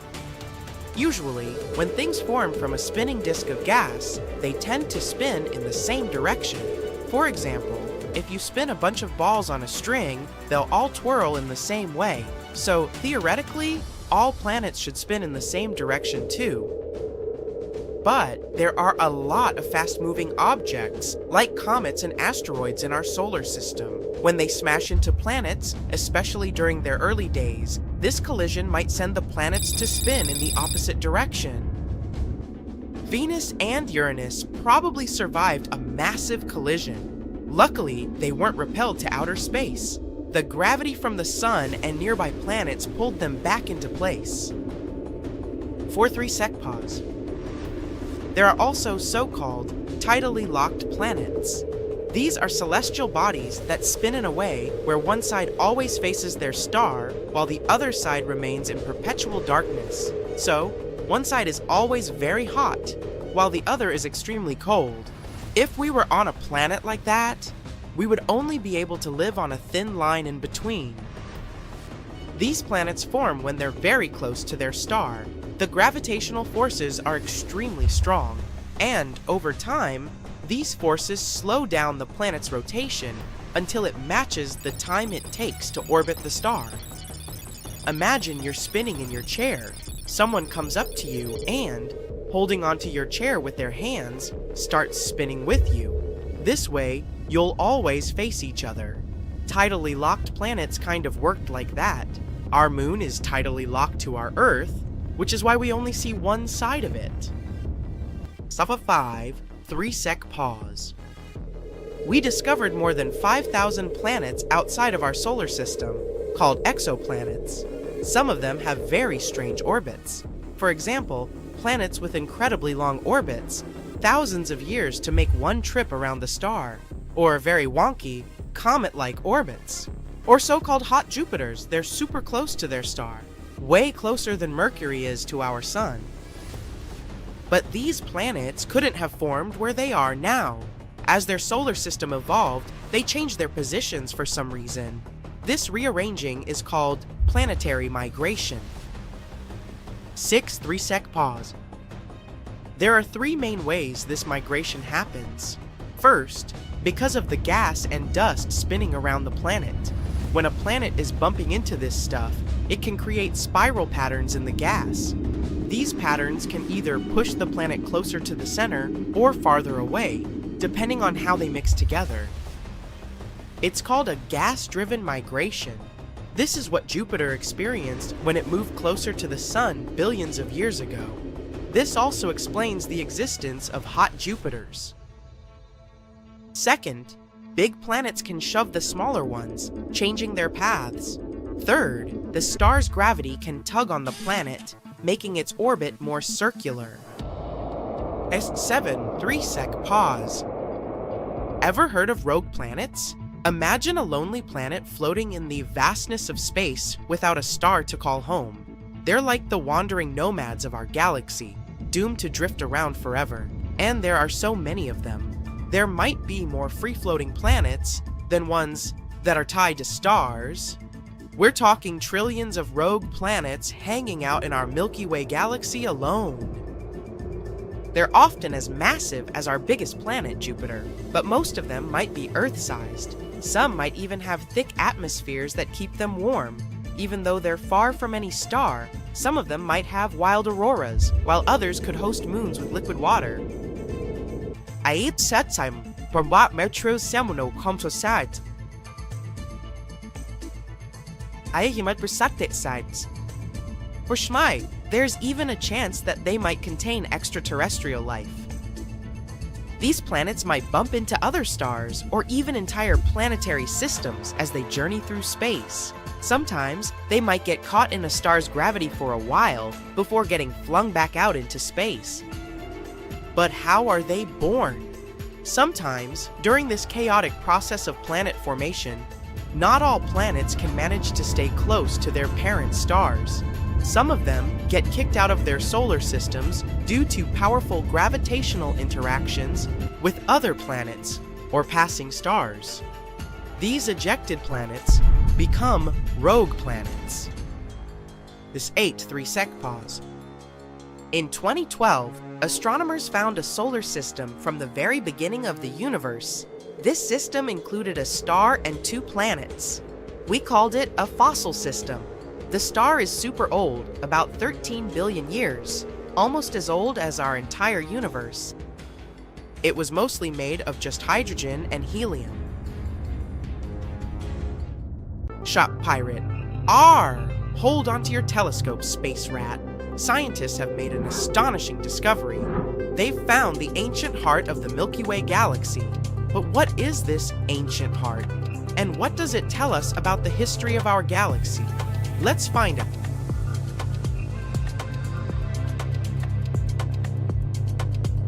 Usually, when things form from a spinning disk of gas, they tend to spin in the same direction. For example, if you spin a bunch of balls on a string, they'll all twirl in the same way. So theoretically, all planets should spin in the same direction too. But there are a lot of fast-moving objects, like comets and asteroids in our solar system. When they smash into planets, especially during their early days, this collision might send the planets to spin in the opposite direction. Venus and Uranus probably survived a massive collision. Luckily, they weren't repelled to outer space. The gravity from the sun and nearby planets pulled them back into place. 4-3-sec pause. There are also so-called tidally locked planets. These are celestial bodies that spin in a way where one side always faces their star while the other side remains in perpetual darkness. So, one side is always very hot while the other is extremely cold. If we were on a planet like that, we would only be able to live on a thin line in between. These planets form when they're very close to their star. The gravitational forces are extremely strong, and over time, these forces slow down the planet's rotation until it matches the time it takes to orbit the star. Imagine you're spinning in your chair. Someone comes up to you and, holding onto your chair with their hands, starts spinning with you. This way, you'll always face each other. Tidally locked planets kind of worked like that. Our moon is tidally locked to our Earth, which is why we only see one side of it. Suffer 5, 3-sec pause. We discovered more than 5,000 planets outside of our solar system, called exoplanets. Some of them have very strange orbits. For example, planets with incredibly long orbits, thousands of years to make one trip around the star, or very wonky, comet-like orbits. Or so-called hot Jupiters, they're super close to their star. Way closer than Mercury is to our sun. But these planets couldn't have formed where they are now. As their solar system evolved, they changed their positions for some reason. This rearranging is called planetary migration. 6 3-sec pause. There are 3 main ways this migration happens. First, because of the gas and dust spinning around the planet. When a planet is bumping into this stuff, it can create spiral patterns in the gas. These patterns can either push the planet closer to the center or farther away, depending on how they mix together. It's called a gas-driven migration. This is what Jupiter experienced when it moved closer to the sun billions of years ago. This also explains the existence of hot Jupiters. Second, big planets can shove the smaller ones, changing their paths. Third, the star's gravity can tug on the planet, making its orbit more circular. S7 3-sec pause. Ever heard of rogue planets? Imagine a lonely planet floating in the vastness of space without a star to call home. They're like the wandering nomads of our galaxy, doomed to drift around forever. And there are so many of them. There might be more free-floating planets than ones that are tied to stars. We're talking trillions of rogue planets hanging out in our Milky Way galaxy alone. They're often as massive as our biggest planet, Jupiter, but most of them might be Earth-sized. Some might even have thick atmospheres that keep them warm. Even though they're far from any star, some of them might have wild auroras, while others could host moons with liquid water. Ait satsam from what metro seminal composite. He might persistent sites. For Shmai, there's even a chance that they might contain extraterrestrial life. These planets might bump into other stars or even entire planetary systems as they journey through space. Sometimes, they might get caught in a star's gravity for a while before getting flung back out into space. But how are they born? Sometimes, during this chaotic process of planet formation, not all planets can manage to stay close to their parent stars. Some of them get kicked out of their solar systems due to powerful gravitational interactions with other planets or passing stars. These ejected planets become rogue planets. This 8 3-sec pause. In 2012, astronomers found a solar system from the very beginning of the universe. This system included a star and 2 planets. We called it a fossil system. The star is super old, about 13 billion years. almost as old as our entire universe. It was mostly made of just hydrogen and helium. Shop pirate. R! Hold onto your telescope, space rat. Scientists have made an astonishing discovery. They've found the ancient heart of the Milky Way galaxy. But what is this ancient heart? And what does it tell us about the history of our galaxy? Let's find out.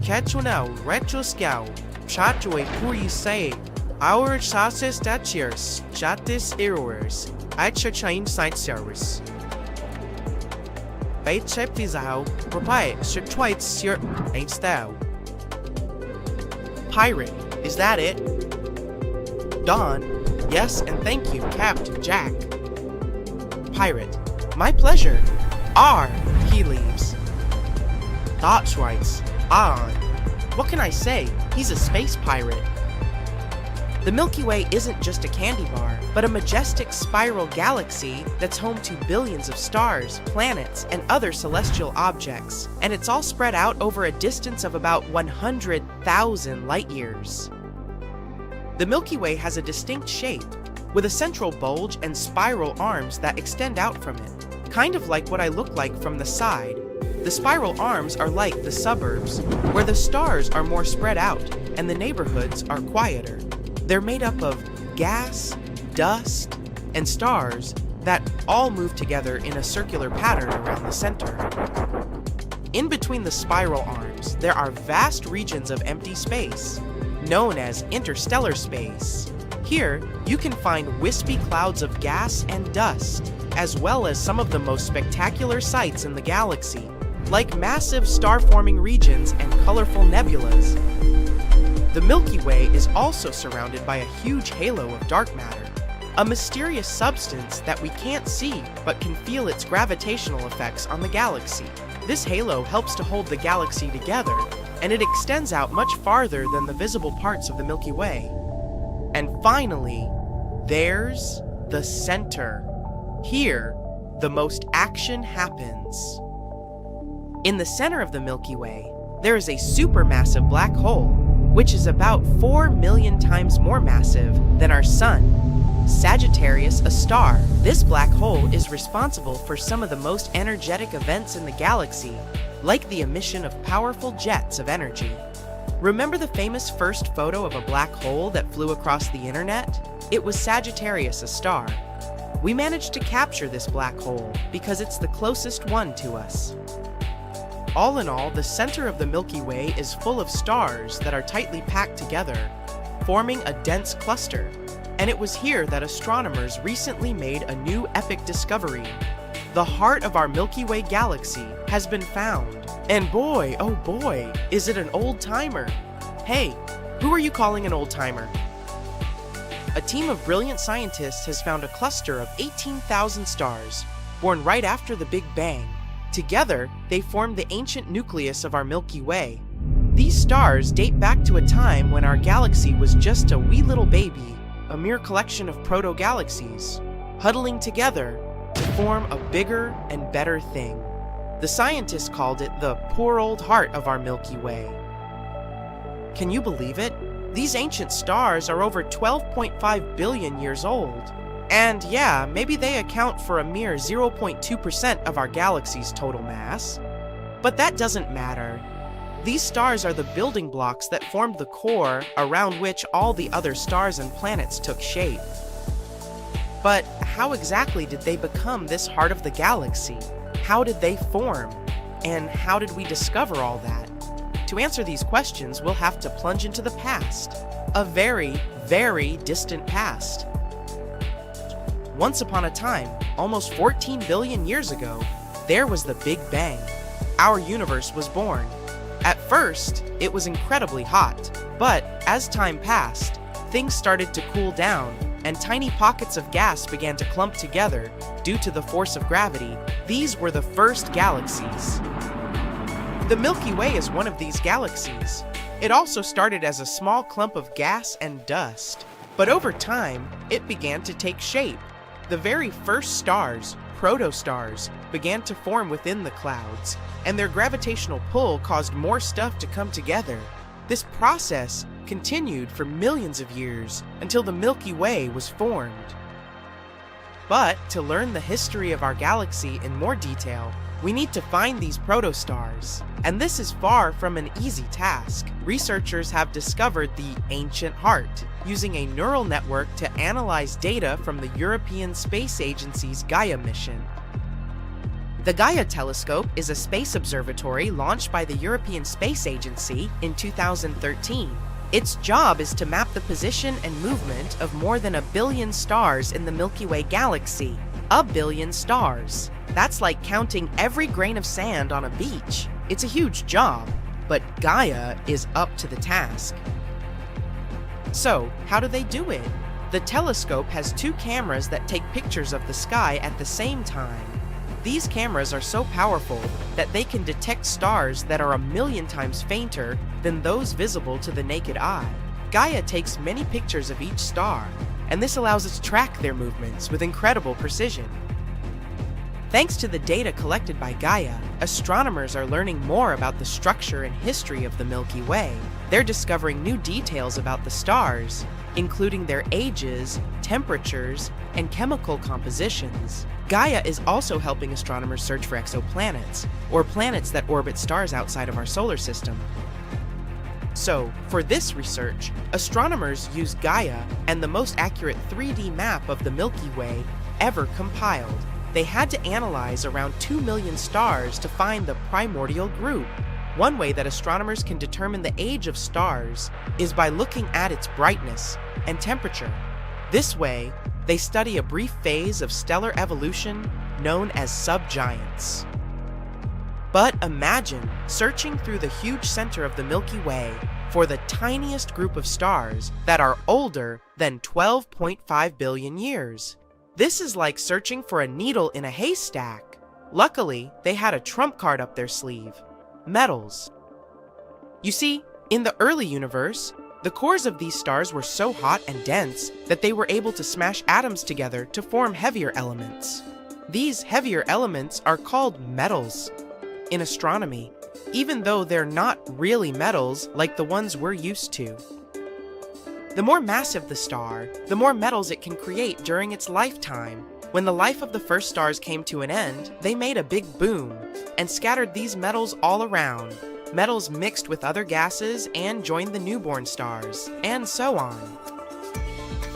Catchunau retroscow, chatjoy puri say, our chassis datchers, chatis errors, I change site service. Bait cheptizao, propay, shitwites your ain't style. Pirate, is that it? Don, yes, and thank you, Captain Jack. Pirate, my pleasure. R, he leaves. That's right. On. What can I say? He's a space pirate. The Milky Way isn't just a candy bar, but a majestic spiral galaxy that's home to billions of stars, planets, and other celestial objects, and it's all spread out over a distance of about 100,000 light-years. The Milky Way has a distinct shape, with a central bulge and spiral arms that extend out from it, kind of like what I look like from the side. The spiral arms are like the suburbs, where the stars are more spread out and the neighborhoods are quieter. They're made up of gas, dust, and stars that all move together in a circular pattern around the center. In between the spiral arms, there are vast regions of empty space, known as interstellar space. Here, you can find wispy clouds of gas and dust, as well as some of the most spectacular sights in the galaxy, like massive star-forming regions and colorful nebulas. The Milky Way is also surrounded by a huge halo of dark matter, a mysterious substance that we can't see but can feel its gravitational effects on the galaxy. This halo helps to hold the galaxy together, and it extends out much farther than the visible parts of the Milky Way. And finally, there's the center. Here, the most action happens. In the center of the Milky Way, there is a supermassive black hole, which is about 4 million times more massive than our Sun. Sagittarius, a star. This black hole is responsible for some of the most energetic events in the galaxy, like the emission of powerful jets of energy. Remember the famous first photo of a black hole that flew across the internet? It was Sagittarius, a star. We managed to capture this black hole because it's the closest one to us. All in all, the center of the Milky Way is full of stars that are tightly packed together, forming a dense cluster. And it was here that astronomers recently made a new epic discovery. The heart of our Milky Way galaxy has been found. And boy, oh boy, is it an old-timer. Hey, who are you calling an old-timer? A team of brilliant scientists has found a cluster of 18,000 stars, born right after the Big Bang. Together, they form the ancient nucleus of our Milky Way. These stars date back to a time when our galaxy was just a wee little baby, a mere collection of proto-galaxies, huddling together to form a bigger and better thing. The scientists called it the poor old heart of our Milky Way. Can you believe it? These ancient stars are over 12.5 billion years old. And yeah, maybe they account for a mere 0.2% of our galaxy's total mass. But that doesn't matter. These stars are the building blocks that formed the core around which all the other stars and planets took shape. But how exactly did they become this heart of the galaxy? How did they form? And how did we discover all that? To answer these questions, we'll have to plunge into the past. A very, very distant past. Once upon a time, almost 14 billion years ago, there was the Big Bang. Our universe was born. At first, it was incredibly hot, but as time passed, things started to cool down, and tiny pockets of gas began to clump together due to the force of gravity. These were the first galaxies. The Milky Way is one of these galaxies. It also started as a small clump of gas and dust, but over time, it began to take shape. The very first stars, protostars, began to form within the clouds, and their gravitational pull caused more stuff to come together. This process continued for millions of years until the Milky Way was formed. But to learn the history of our galaxy in more detail, we need to find these protostars. And this is far from an easy task. Researchers have discovered the ancient heart, using a neural network to analyze data from the European Space Agency's Gaia mission. The Gaia telescope is a space observatory launched by the European Space Agency in 2013. Its job is to map the position and movement of more than 1 billion stars in the Milky Way galaxy. 1 billion stars. That's like counting every grain of sand on a beach. It's a huge job, but Gaia is up to the task. So, how do they do it? The telescope has 2 cameras that take pictures of the sky at the same time. These cameras are so powerful that they can detect stars that are 1 million times fainter than those visible to the naked eye. Gaia takes many pictures of each star, and this allows us to track their movements with incredible precision. Thanks to the data collected by Gaia, astronomers are learning more about the structure and history of the Milky Way. They're discovering new details about the stars, including their ages, temperatures, and chemical compositions. Gaia is also helping astronomers search for exoplanets, or planets that orbit stars outside of our solar system. So, for this research, astronomers use Gaia and the most accurate 3D map of the Milky Way ever compiled. They had to analyze around 2 million stars to find the primordial group. One way that astronomers can determine the age of stars is by looking at its brightness and temperature. This way, they study a brief phase of stellar evolution known as subgiants. But imagine searching through the huge center of the Milky Way for the tiniest group of stars that are older than 12.5 billion years. This is like searching for a needle in a haystack. Luckily, they had a trump card up their sleeve: metals. You see, in the early universe, the cores of these stars were so hot and dense that they were able to smash atoms together to form heavier elements. These heavier elements are called metals in astronomy, even though they're not really metals like the ones we're used to. The more massive the star, the more metals it can create during its lifetime. When the life of the first stars came to an end, they made a big boom and scattered these metals all around. Metals mixed with other gases and joined the newborn stars, and so on.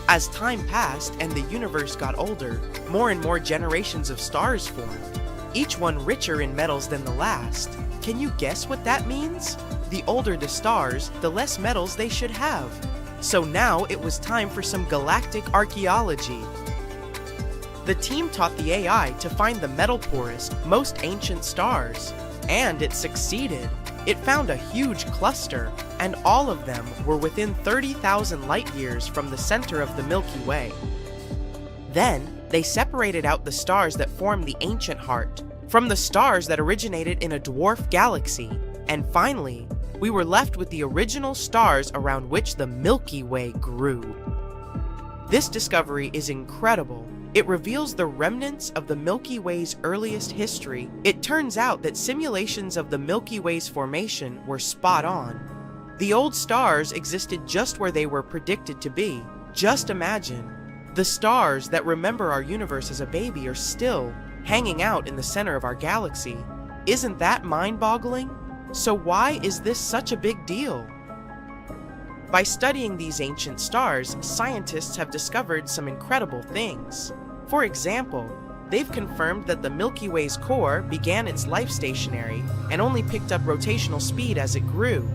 As time passed and the universe got older, more and more generations of stars formed, each one richer in metals than the last. Can you guess what that means? The older the stars, the less metals they should have. So now it was time for some galactic archaeology. The team taught the AI to find the metal-poorest, most ancient stars, and it succeeded. It found a huge cluster, and all of them were within 30,000 light-years from the center of the Milky Way. Then, they separated out the stars that formed the ancient heart from the stars that originated in a dwarf galaxy, and finally, we were left with the original stars around which the Milky Way grew. This discovery is incredible. It reveals the remnants of the Milky Way's earliest history. It turns out that simulations of the Milky Way's formation were spot on. The old stars existed just where they were predicted to be. Just imagine, the stars that remember our universe as a baby are still hanging out in the center of our galaxy. Isn't that mind-boggling? So why is this such a big deal? By studying these ancient stars, scientists have discovered some incredible things. For example, they've confirmed that the Milky Way's core began its life stationary and only picked up rotational speed as it grew.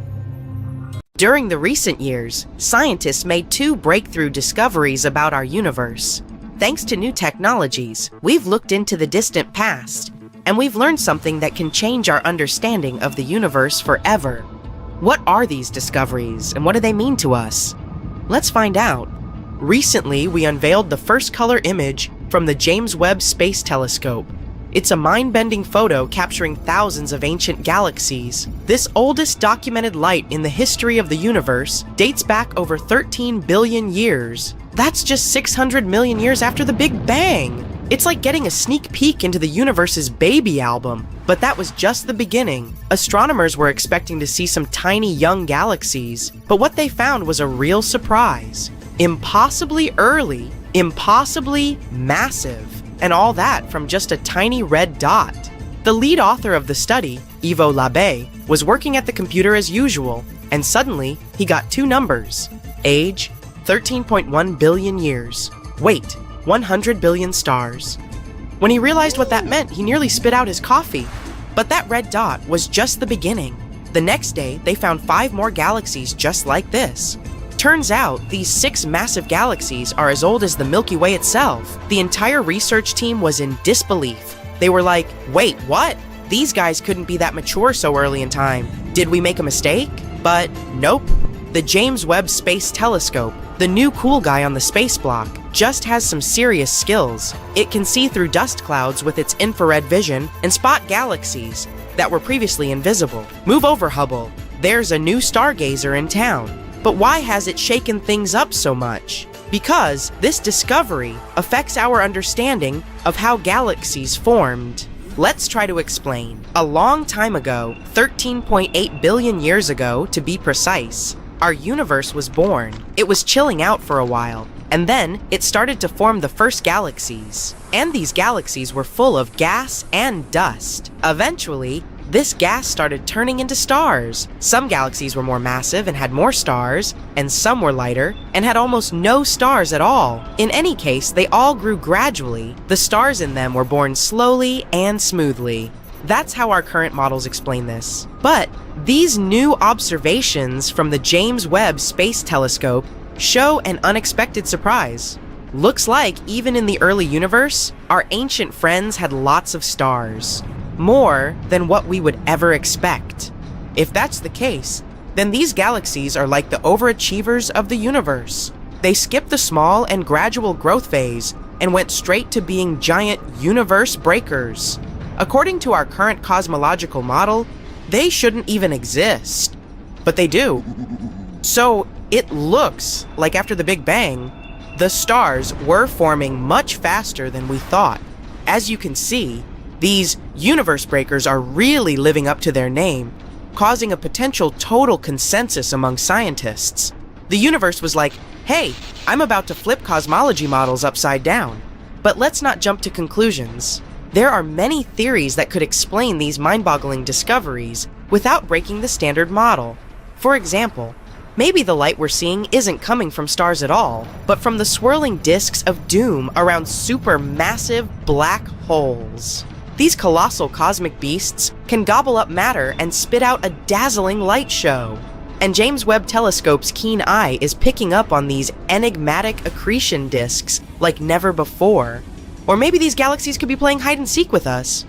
During the recent years, scientists made 2 breakthrough discoveries about our universe. Thanks to new technologies, we've looked into the distant past, and we've learned something that can change our understanding of the universe forever. What are these discoveries, and what do they mean to us? Let's find out. Recently, we unveiled the first color image from the James Webb Space Telescope. It's a mind-bending photo capturing thousands of ancient galaxies. This oldest documented light in the history of the universe dates back over 13 billion years. That's just 600 million years after the Big Bang. It's like getting a sneak peek into the universe's baby album. But that was just the beginning. Astronomers were expecting to see some tiny young galaxies, but what they found was a real surprise. Impossibly early, impossibly massive, and all that from just a tiny red dot. The lead author of the study, Ivo Labbé, was working at the computer as usual, and suddenly he got two numbers. Age, 13.1 billion years. Weight, 100 billion stars. When he realized what that meant, he nearly spit out his coffee. But that red dot was just the beginning. The next day, they found 5 more galaxies just like this. Turns out, these 6 massive galaxies are as old as the Milky Way itself. The entire research team was in disbelief. They were like, wait, what? These guys couldn't be that mature so early in time. Did we make a mistake? But nope. The James Webb Space Telescope, the new cool guy on the space block, just has some serious skills. It can see through dust clouds with its infrared vision and spot galaxies that were previously invisible. Move over, Hubble. There's a new stargazer in town. But why has it shaken things up so much? Because this discovery affects our understanding of how galaxies formed. Let's try to explain. A long time ago, 13.8 billion years ago to be precise, our universe was born. It was chilling out for a while, and then it started to form the first galaxies. And these galaxies were full of gas and dust. Eventually, this gas started turning into stars. Some galaxies were more massive and had more stars, and some were lighter and had almost no stars at all. In any case, they all grew gradually. The stars in them were born slowly and smoothly. That's how our current models explain this. But these new observations from the James Webb Space Telescope show an unexpected surprise. Looks like even in the early universe, our ancient friends had lots of stars. More than what we would ever expect. If that's the case, then these galaxies are like the overachievers of the universe. They skipped the small and gradual growth phase and went straight to being giant universe breakers. According to our current cosmological model, they shouldn't even exist. But they do. So it looks like after the Big Bang, the stars were forming much faster than we thought. As you can see, these universe breakers are really living up to their name, causing a potential total consensus among scientists. The universe was like, hey, I'm about to flip cosmology models upside down. But let's not jump to conclusions. There are many theories that could explain these mind-boggling discoveries without breaking the standard model. For example, maybe the light we're seeing isn't coming from stars at all, but from the swirling disks of doom around supermassive black holes. These colossal cosmic beasts can gobble up matter and spit out a dazzling light show. And James Webb Telescope's keen eye is picking up on these enigmatic accretion disks like never before. Or maybe these galaxies could be playing hide and seek with us.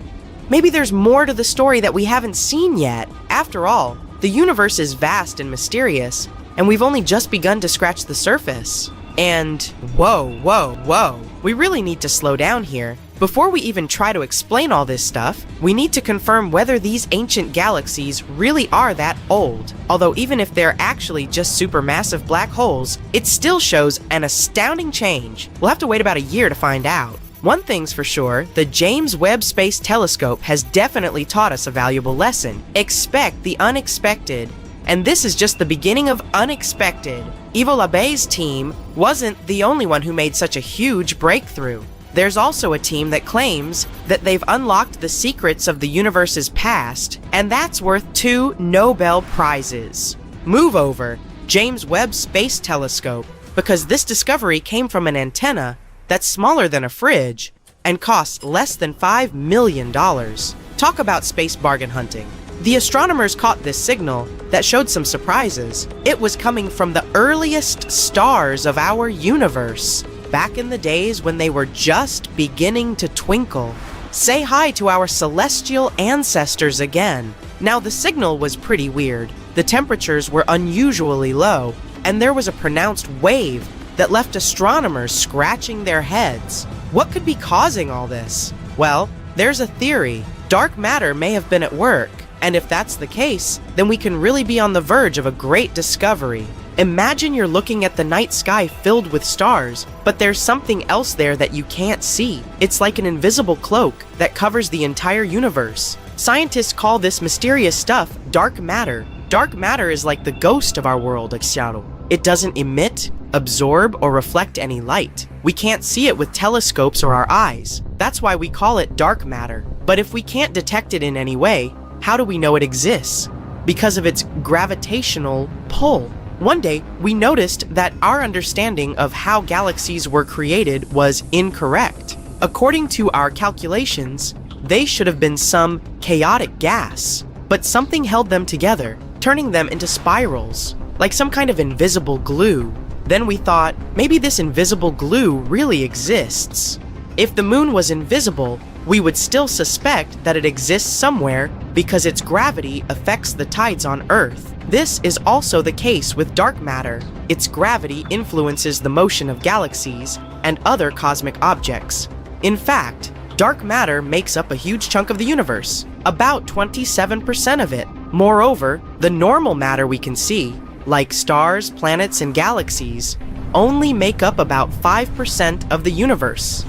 Maybe there's more to the story that we haven't seen yet. After all, the universe is vast and mysterious, and we've only just begun to scratch the surface. And whoa, we really need to slow down here. Before we even try to explain all this stuff, we need to confirm whether these ancient galaxies really are that old. Although even if they're actually just supermassive black holes, it still shows an astounding change. We'll have to wait about a year to find out. One thing's for sure, the James Webb Space Telescope has definitely taught us a valuable lesson. Expect the unexpected. And this is just the beginning of unexpected. Ivo Labbé's team wasn't the only one who made such a huge breakthrough. There's also a team that claims that they've unlocked the secrets of the universe's past, and that's worth 2 Nobel Prizes. Move over, James Webb Space Telescope, because this discovery came from an antenna that's smaller than a fridge and costs less than $5 million. Talk about space bargain hunting. The astronomers caught this signal that showed some surprises. It was coming from the earliest stars of our universe, back in the days when they were just beginning to twinkle. Say hi to our celestial ancestors again. Now, the signal was pretty weird. The temperatures were unusually low, and there was a pronounced wave that left astronomers scratching their heads. What could be causing all this? Well, there's a theory. Dark matter may have been at work, and if that's the case, then we can really be on the verge of a great discovery. Imagine you're looking at the night sky filled with stars, but there's something else there that you can't see. It's like an invisible cloak that covers the entire universe. Scientists call this mysterious stuff dark matter. Dark matter is like the ghost of our world, Xiaoru. It doesn't emit, absorb, or reflect any light. We can't see it with telescopes or our eyes. That's why we call it dark matter. But if we can't detect it in any way, how do we know it exists? Because of its gravitational pull. One day, we noticed that our understanding of how galaxies were created was incorrect. According to our calculations, they should have been some chaotic gas, but something held them together, turning them into spirals, like some kind of invisible glue. Then we thought, maybe this invisible glue really exists. If the moon was invisible, we would still suspect that it exists somewhere because its gravity affects the tides on Earth. This is also the case with dark matter. Its gravity influences the motion of galaxies and other cosmic objects. In fact, dark matter makes up a huge chunk of the universe, about 27% of it. Moreover, the normal matter we can see, like stars, planets, and galaxies, only make up about 5% of the universe.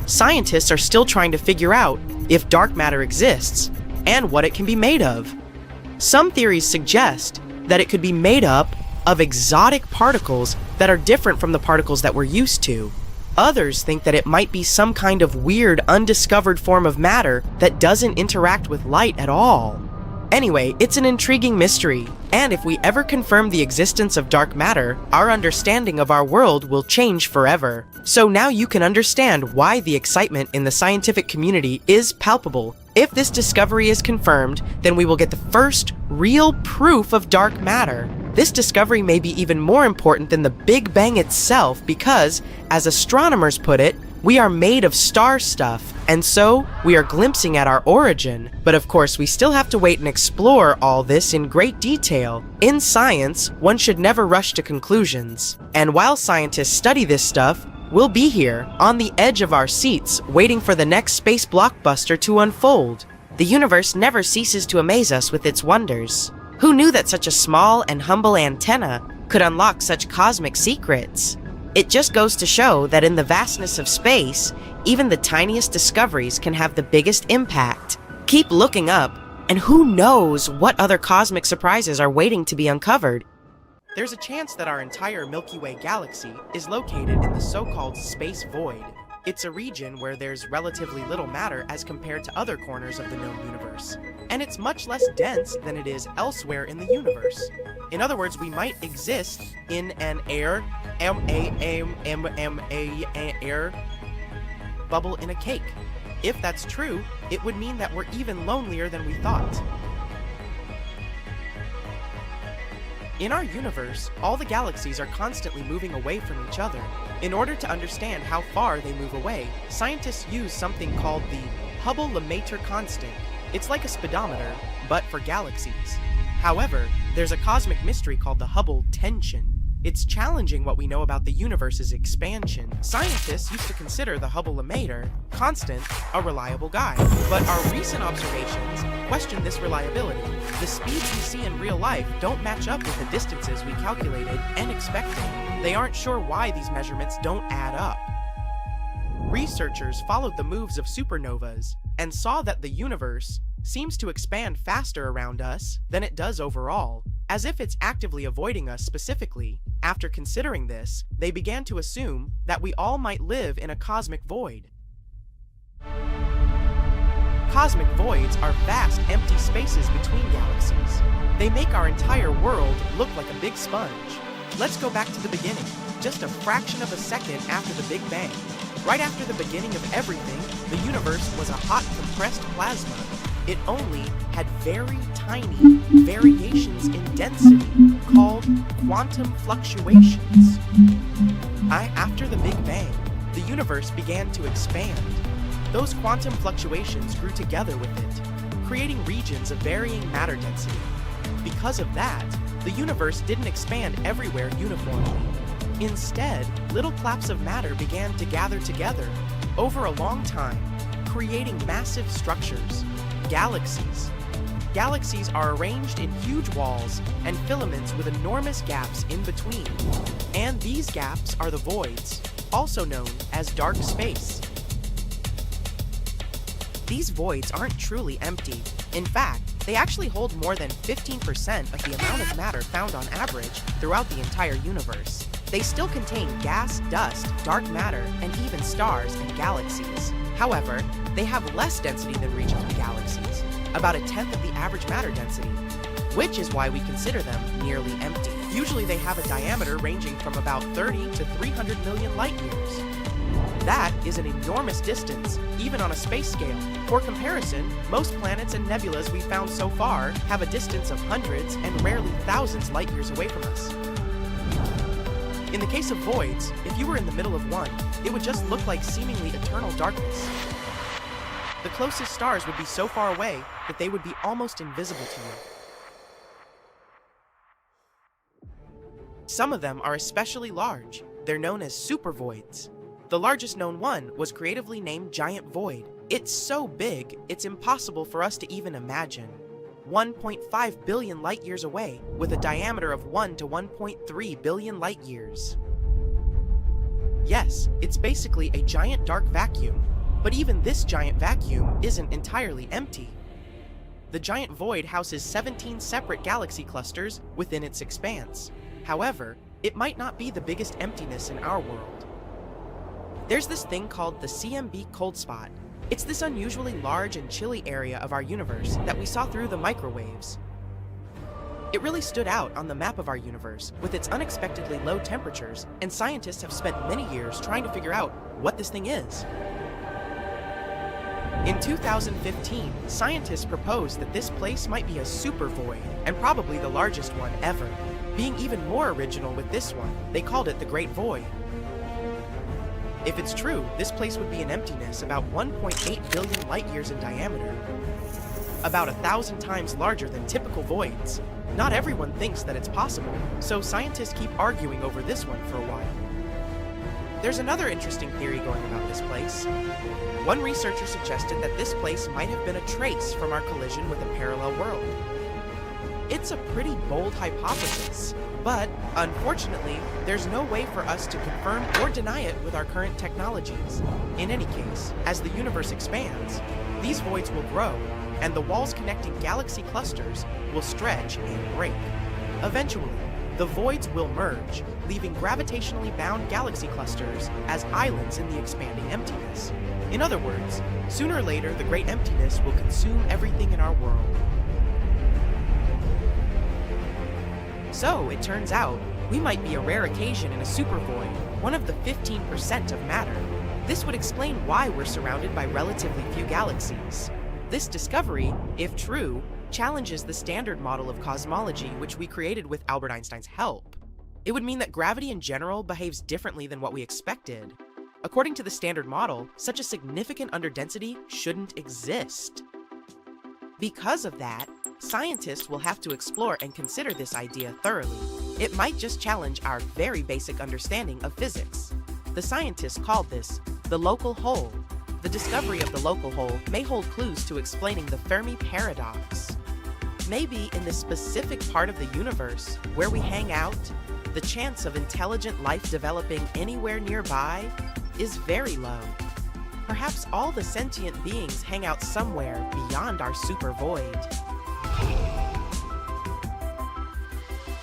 Scientists are still trying to figure out if dark matter exists and what it can be made of. Some theories suggest that it could be made up of exotic particles that are different from the particles that we're used to. Others think that it might be some kind of weird, undiscovered form of matter that doesn't interact with light at all. Anyway, it's an intriguing mystery, and if we ever confirm the existence of dark matter, our understanding of our world will change forever. So now you can understand why the excitement in the scientific community is palpable. If this discovery is confirmed, then we will get the first real proof of dark matter. This discovery may be even more important than the Big Bang itself because, as astronomers put it, we are made of star stuff, and so we are glimpsing at our origin. But of course, we still have to wait and explore all this in great detail. In science, one should never rush to conclusions. And while scientists study this stuff, we'll be here, on the edge of our seats, waiting for the next space blockbuster to unfold. The universe never ceases to amaze us with its wonders. Who knew that such a small and humble antenna could unlock such cosmic secrets? It just goes to show that in the vastness of space, even the tiniest discoveries can have the biggest impact. Keep looking up, and who knows what other cosmic surprises are waiting to be uncovered. There's a chance that our entire Milky Way galaxy is located in the so-called space void. It's a region where there's relatively little matter as compared to other corners of the known universe, and it's much less dense than it is elsewhere in the universe. In other words, we might exist in an air bubble in a cake. If that's true, it would mean that we're even lonelier than we thought. In our universe, all the galaxies are constantly moving away from each other. In order to understand how far they move away, scientists use something called the Hubble-Lemaître constant. It's like a speedometer, but for galaxies. However, there's a cosmic mystery called the Hubble tension. It's challenging what we know about the universe's expansion. Scientists used to consider the Hubble-Lemaître constant a reliable guide, but our recent observations question this reliability. The speeds we see in real life don't match up with the distances we calculated and expected. They aren't sure why these measurements don't add up. Researchers followed the moves of supernovas and saw that the universe seems to expand faster around us than it does overall, as if it's actively avoiding us specifically. After considering this, they began to assume that we all might live in a cosmic void. Cosmic voids are vast, empty spaces between galaxies. They make our entire world look like a big sponge. Let's go back to the beginning, just a fraction of a second after the Big Bang. Right after the beginning of everything, the universe was a hot, compressed plasma. It only had very tiny variations in density called quantum fluctuations. After the Big Bang, the universe began to expand. Those quantum fluctuations grew together with it, creating regions of varying matter density. Because of that, the universe didn't expand everywhere uniformly. Instead, little claps of matter began to gather together over a long time, creating massive structures, galaxies. Galaxies are arranged in huge walls and filaments with enormous gaps in between. And these gaps are the voids, also known as dark space. These voids aren't truly empty. In fact, they actually hold more than 15% of the amount of matter found on average throughout the entire universe. They still contain gas, dust, dark matter, and even stars and galaxies. However, they have less density than regions with galaxies, about a tenth of the average matter density, which is why we consider them nearly empty. Usually they have a diameter ranging from about 30 to 300 million light years. That is an enormous distance, even on a space scale. For comparison, most planets and nebulas we've found so far have a distance of hundreds and rarely thousands light years away from us. In the case of voids, if you were in the middle of one, it would just look like seemingly eternal darkness. The closest stars would be so far away that they would be almost invisible to you. Some of them are especially large. They're known as supervoids. The largest known one was creatively named Giant Void. It's so big, it's impossible for us to even imagine. 1.5 billion light years away, with a diameter of 1 to 1.3 billion light years. Yes, it's basically a giant dark vacuum, but even this giant vacuum isn't entirely empty. The giant void houses 17 separate galaxy clusters within its expanse. However, it might not be the biggest emptiness in our world. There's this thing called the CMB cold spot. It's this unusually large and chilly area of our universe that we saw through the microwaves. It really stood out on the map of our universe with its unexpectedly low temperatures, and scientists have spent many years trying to figure out what this thing is. In 2015, scientists proposed that this place might be a supervoid, and probably the largest one ever. Being even more original with this one, they called it the Great Void. If it's true, this place would be an emptiness about 1.8 billion light years in diameter, about 1,000 times larger than typical voids. Not everyone thinks that it's possible, so scientists keep arguing over this one for a while. There's another interesting theory going about this place. One researcher suggested that this place might have been a trace from our collision with a parallel world. It's a pretty bold hypothesis, but unfortunately, there's no way for us to confirm or deny it with our current technologies. In any case, as the universe expands, these voids will grow, and the walls connecting galaxy clusters will stretch and break. Eventually, the voids will merge, leaving gravitationally bound galaxy clusters as islands in the expanding emptiness. In other words, sooner or later, the great emptiness will consume everything in our world. So, it turns out, we might be a rare occasion in a supervoid, one of the 15% of matter. This would explain why we're surrounded by relatively few galaxies. This discovery, if true, challenges the standard model of cosmology which we created with Albert Einstein's help. It would mean that gravity in general behaves differently than what we expected. According to the standard model, such a significant underdensity shouldn't exist. Because of that, scientists will have to explore and consider this idea thoroughly. It might just challenge our very basic understanding of physics. The scientists called this the local hole. The discovery of the local hole may hold clues to explaining the Fermi paradox. Maybe in this specific part of the universe where we hang out, the chance of intelligent life developing anywhere nearby is very low. Perhaps all the sentient beings hang out somewhere beyond our supervoid.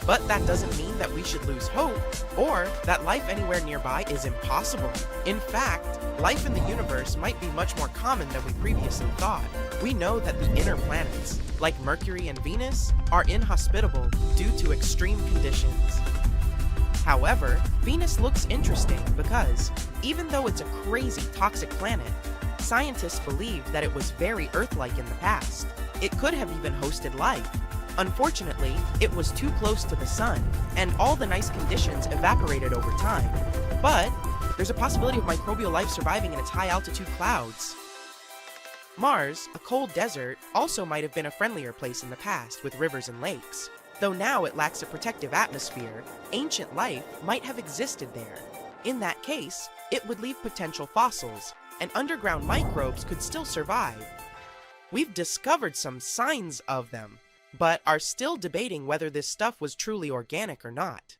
But that doesn't mean that we should lose hope, or that life anywhere nearby is impossible. In fact, life in the universe might be much more common than we previously thought. We know that the inner planets, like Mercury and Venus, are inhospitable due to extreme conditions. However, Venus looks interesting because, even though it's a crazy toxic planet, scientists believe that it was very Earth-like in the past. It could have even hosted life. Unfortunately, it was too close to the sun, and all the nice conditions evaporated over time. But there's a possibility of microbial life surviving in its high-altitude clouds. Mars, a cold desert, also might have been a friendlier place in the past with rivers and lakes. Though now it lacks a protective atmosphere, ancient life might have existed there. In that case, it would leave potential fossils, and underground microbes could still survive. we've discovered some signs of them, but are still debating whether this stuff was truly organic or not.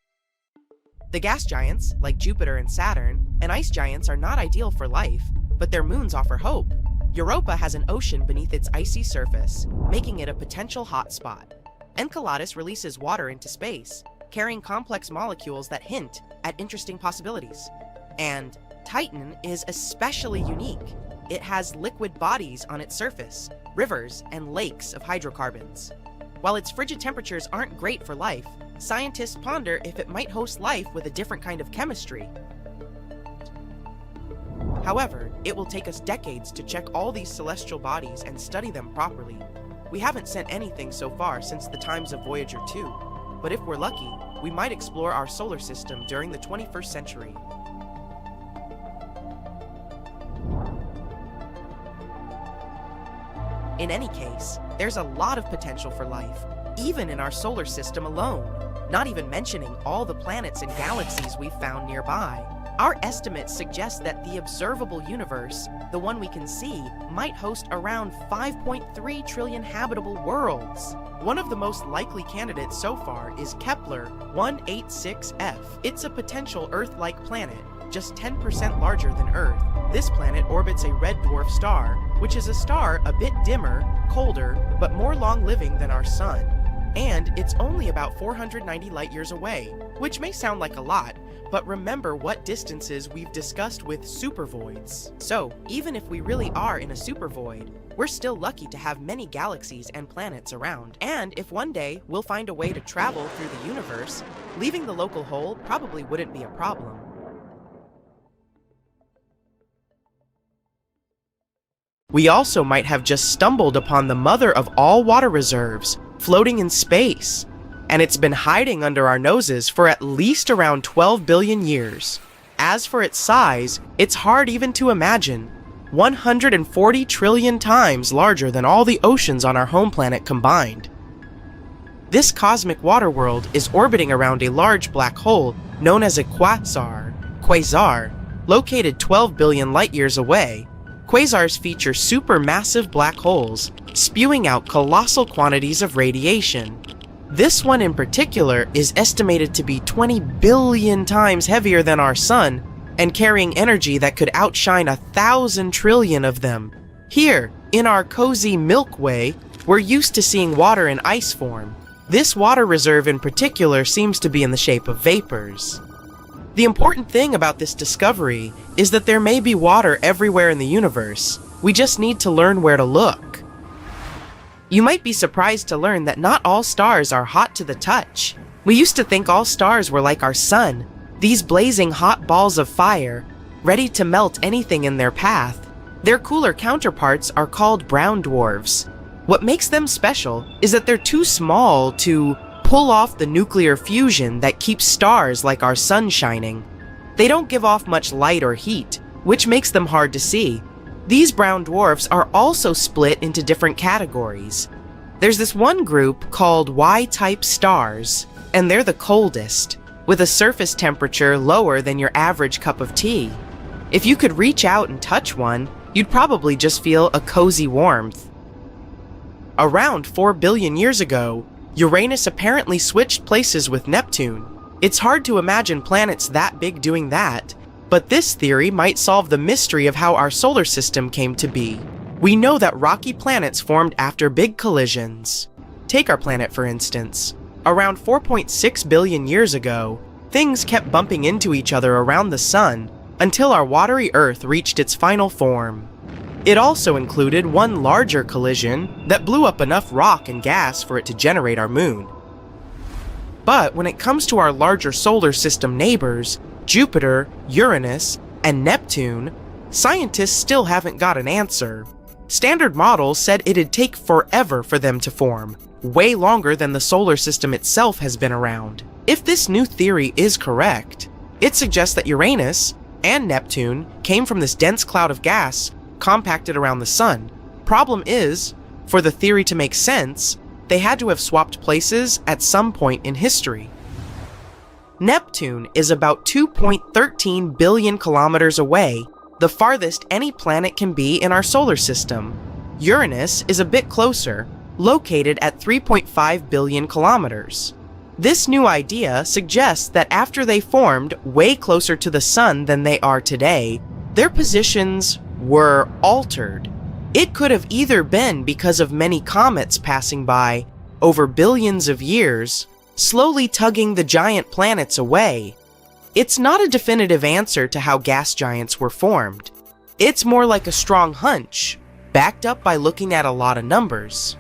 The gas giants, like Jupiter and Saturn, and ice giants are not ideal for life, but their moons offer hope. Europa has an ocean beneath its icy surface, making it a potential hotspot. Enceladus releases water into space, carrying complex molecules that hint at interesting possibilities. And Titan is especially unique. It has liquid bodies on its surface, rivers and lakes of hydrocarbons. While its frigid temperatures aren't great for life, scientists ponder if it might host life with a different kind of chemistry. However, it will take us decades to check all these celestial bodies and study them properly. We haven't sent anything so far since the times of Voyager 2, but if we're lucky, we might explore our solar system during the 21st century. In any case, there's a lot of potential for life, even in our solar system alone, not even mentioning all the planets and galaxies we've found nearby. Our estimates suggest that the observable universe, the one we can see, might host around 5.3 trillion habitable worlds. One of the most likely candidates so far is Kepler 186f. It's a potential Earth-like planet, just 10% larger than Earth. This planet orbits a red dwarf star, which is a star a bit dimmer, colder, but more long-living than our Sun. And it's only about 490 light-years away, which may sound like a lot, but remember what distances we've discussed with supervoids. So, even if we really are in a supervoid, we're still lucky to have many galaxies and planets around. And if one day we'll find a way to travel through the universe, leaving the local hole probably wouldn't be a problem. We also might have just stumbled upon the mother of all water reserves, floating in space. And it's been hiding under our noses for at least around 12 billion years. As for its size, it's hard even to imagine. 140 trillion times larger than all the oceans on our home planet combined. This cosmic water world is orbiting around a large black hole known as a quasar, located 12 billion light-years away. Quasars feature supermassive black holes, spewing out colossal quantities of radiation. This one in particular is estimated to be 20 billion times heavier than our Sun, and carrying energy that could outshine 1,000 trillion of them. Here, in our cozy Milky Way, we're used to seeing water in ice form. This water reserve in particular seems to be in the shape of vapors. The important thing about this discovery is that there may be water everywhere in the universe. We just need to learn where to look. You might be surprised to learn that not all stars are hot to the touch. We used to think all stars were like our Sun, these blazing hot balls of fire, ready to melt anything in their path. Their cooler counterparts are called brown dwarfs. What makes them special is that they're too small to pull off the nuclear fusion that keeps stars like our Sun shining. They don't give off much light or heat, which makes them hard to see. These brown dwarfs are also split into different categories. There's this one group called Y-type stars, and they're the coldest, with a surface temperature lower than your average cup of tea. If you could reach out and touch one, you'd probably just feel a cozy warmth. Around 4 billion years ago, Uranus apparently switched places with Neptune. It's hard to imagine planets that big doing that, but this theory might solve the mystery of how our solar system came to be. We know that rocky planets formed after big collisions. Take our planet for instance. Around 4.6 billion years ago, things kept bumping into each other around the Sun until our watery Earth reached its final form. It also included one larger collision that blew up enough rock and gas for it to generate our moon. But when it comes to our larger solar system neighbors, Jupiter, Uranus, and Neptune, scientists still haven't got an answer. Standard models said it'd take forever for them to form, way longer than the solar system itself has been around. If this new theory is correct, it suggests that Uranus and Neptune came from this dense cloud of gas compacted around the Sun. Problem is, for the theory to make sense, they had to have swapped places at some point in history. Neptune is about 2.13 billion kilometers away, the farthest any planet can be in our solar system. Uranus is a bit closer, located at 3.5 billion kilometers. This new idea suggests that after they formed way closer to the Sun than they are today, their positions were altered. It could have either been because of many comets passing by over billions of years, slowly tugging the giant planets away. It's not a definitive answer to how gas giants were formed. It's more like a strong hunch, backed up by looking at a lot of numbers.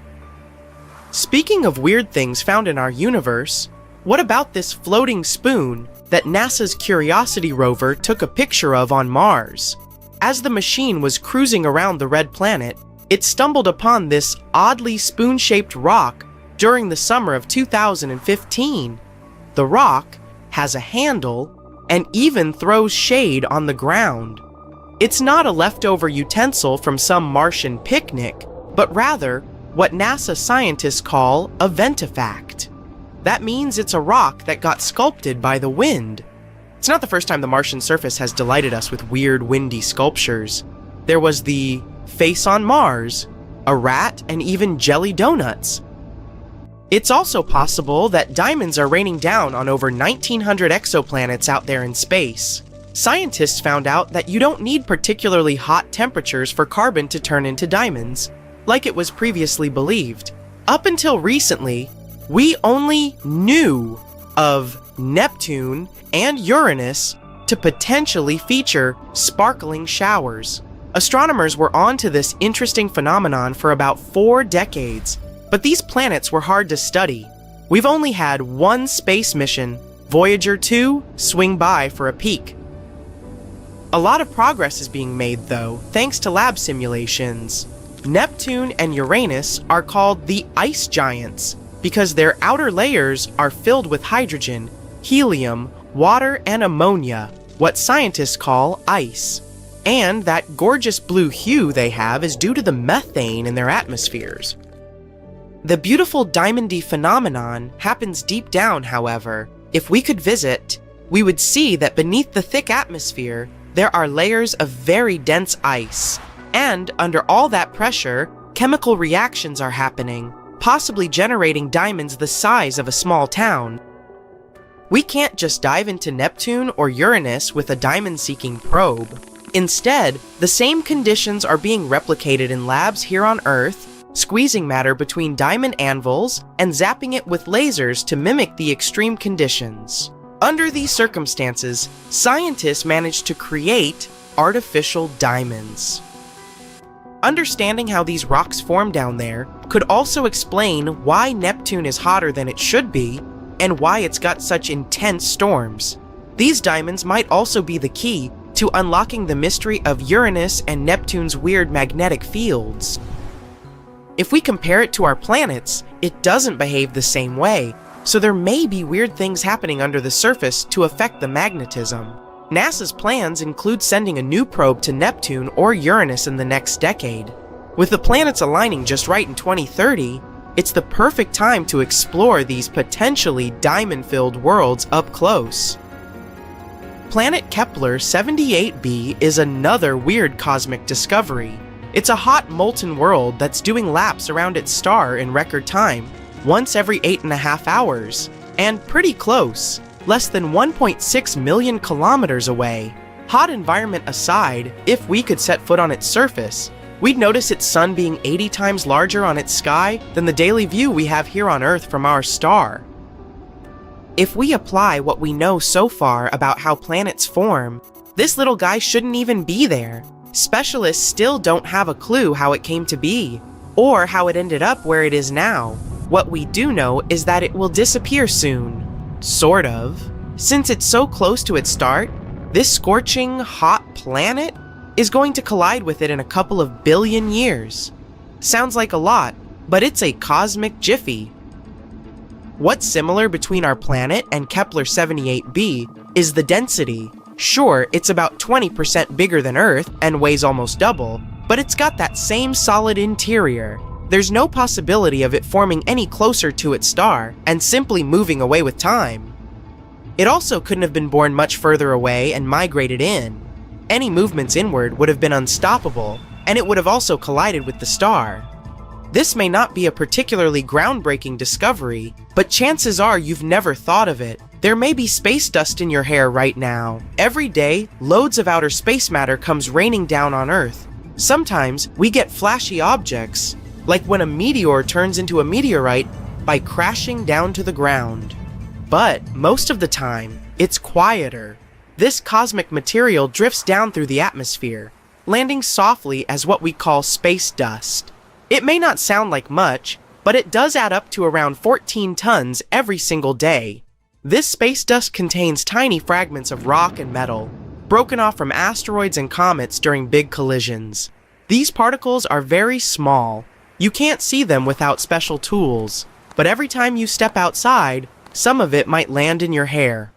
Speaking of weird things found in our universe, what about this floating spoon that NASA's Curiosity rover took a picture of on Mars? As the machine was cruising around the red planet, it stumbled upon this oddly spoon-shaped rock during the summer of 2015. The rock has a handle and even throws shade on the ground. It's not a leftover utensil from some Martian picnic, but rather what NASA scientists call a ventifact. That means it's a rock that got sculpted by the wind. It's not the first time the Martian surface has delighted us with weird, windy sculptures. There was the face on Mars, a rat, and even jelly donuts. It's also possible that diamonds are raining down on over 1,900 exoplanets out there in space. Scientists found out that you don't need particularly hot temperatures for carbon to turn into diamonds, like it was previously believed. Up until recently, we only knew of Neptune and Uranus to potentially feature sparkling showers. Astronomers were onto this interesting phenomenon for about 4 decades, but these planets were hard to study. We've only had one space mission, Voyager 2, swing by for a peek. A lot of progress is being made, though, thanks to lab simulations. Neptune and Uranus are called the ice giants because their outer layers are filled with hydrogen, helium, water, and ammonia, what scientists call ice. And that gorgeous blue hue they have is due to the methane in their atmospheres. The beautiful diamondy phenomenon happens deep down, however. If we could visit, we would see that beneath the thick atmosphere, there are layers of very dense ice. And under all that pressure, chemical reactions are happening, possibly generating diamonds the size of a small town. We can't just dive into Neptune or Uranus with a diamond-seeking probe. Instead, the same conditions are being replicated in labs here on Earth, squeezing matter between diamond anvils and zapping it with lasers to mimic the extreme conditions. Under these circumstances, scientists managed to create artificial diamonds. Understanding how these rocks form down there could also explain why Neptune is hotter than it should be and why it's got such intense storms. These diamonds might also be the key to unlocking the mystery of Uranus and Neptune's weird magnetic fields. If we compare it to our planets, it doesn't behave the same way, so there may be weird things happening under the surface to affect the magnetism. NASA's plans include sending a new probe to Neptune or Uranus in the next decade. With the planets aligning just right in 2030, it's the perfect time to explore these potentially diamond-filled worlds up close. Planet Kepler 78b is another weird cosmic discovery. It's a hot, molten world that's doing laps around its star in record time, once every 8.5 hours, and pretty close, less than 1.6 million kilometers away. Hot environment aside, if we could set foot on its surface, we'd notice its sun being 80 times larger on its sky than the daily view we have here on Earth from our star. If we apply what we know so far about how planets form, this little guy shouldn't even be there. Specialists still don't have a clue how it came to be, or how it ended up where it is now. What we do know is that it will disappear soon. Sort of. Since it's so close to its start, this scorching, hot planet is going to collide with it in a couple of billion years. Sounds like a lot, but it's a cosmic jiffy. What's similar between our planet and Kepler 78b is the density. Sure, it's about 20% bigger than Earth and weighs almost double, but it's got that same solid interior. There's no possibility of it forming any closer to its star and simply moving away with time. It also couldn't have been born much further away and migrated in. Any movements inward would have been unstoppable, and it would have also collided with the star. This may not be a particularly groundbreaking discovery, but chances are you've never thought of it. There may be space dust in your hair right now. Every day, loads of outer space matter comes raining down on Earth. Sometimes we get flashy objects, like when a meteor turns into a meteorite by crashing down to the ground. But most of the time, it's quieter. This cosmic material drifts down through the atmosphere, landing softly as what we call space dust. It may not sound like much, but it does add up to around 14 tons every single day. This space dust contains tiny fragments of rock and metal, broken off from asteroids and comets during big collisions. These particles are very small. You can't see them without special tools, but every time you step outside, some of it might land in your hair.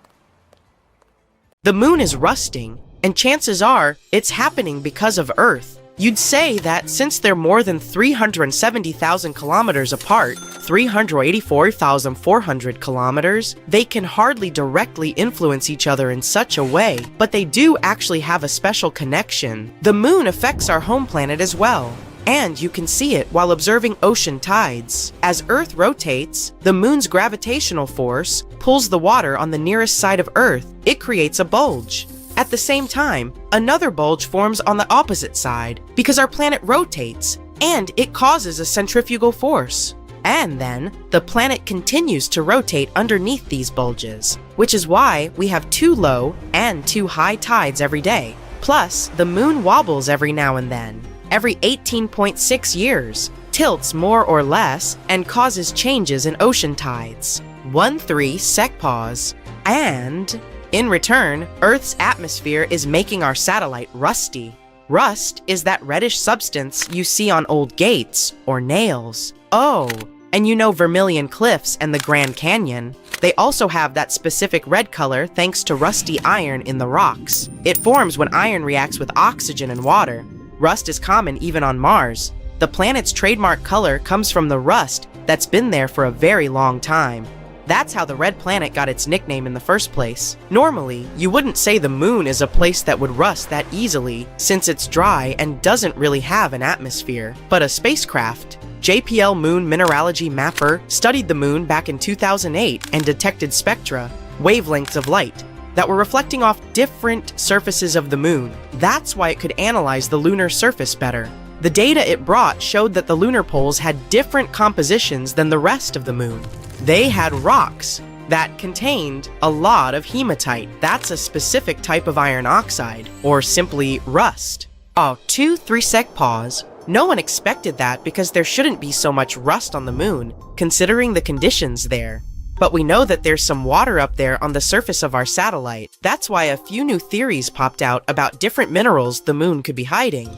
The moon is rusting, and chances are it's happening because of Earth. You'd say that since they're more than 370,000 kilometers apart, 384,400 kilometers, they can hardly directly influence each other in such a way, but they do actually have a special connection. The moon affects our home planet as well, and you can see it while observing ocean tides. As Earth rotates, the moon's gravitational force pulls the water on the nearest side of Earth. It creates a bulge. At the same time, another bulge forms on the opposite side because our planet rotates, and it causes a centrifugal force. And then, the planet continues to rotate underneath these bulges, which is why we have 2 low and 2 high tides every day. Plus, the moon wobbles every now and then, every 18.6 years, tilts more or less, and causes changes in ocean tides. 1-3 seconds. And in return, Earth's atmosphere is making our satellite rusty. Rust is that reddish substance you see on old gates or nails. Oh, and you know Vermilion Cliffs and the Grand Canyon. They also have that specific red color thanks to rusty iron in the rocks. It forms when iron reacts with oxygen and water. Rust is common even on Mars. The planet's trademark color comes from the rust that's been there for a very long time. That's how the red planet got its nickname in the first place. Normally, you wouldn't say the moon is a place that would rust that easily since it's dry and doesn't really have an atmosphere. But a spacecraft, JPL Moon Mineralogy Mapper, studied the moon back in 2008 and detected spectra, wavelengths of light, that were reflecting off different surfaces of the moon. That's why it could analyze the lunar surface better. The data it brought showed that the lunar poles had different compositions than the rest of the moon. They had rocks that contained a lot of hematite. That's a specific type of iron oxide, or simply rust. Oh, 2-3 sec pause. No one expected that because there shouldn't be so much rust on the moon, considering the conditions there. But we know that there's some water up there on the surface of our satellite. That's why a few new theories popped out about different minerals the moon could be hiding.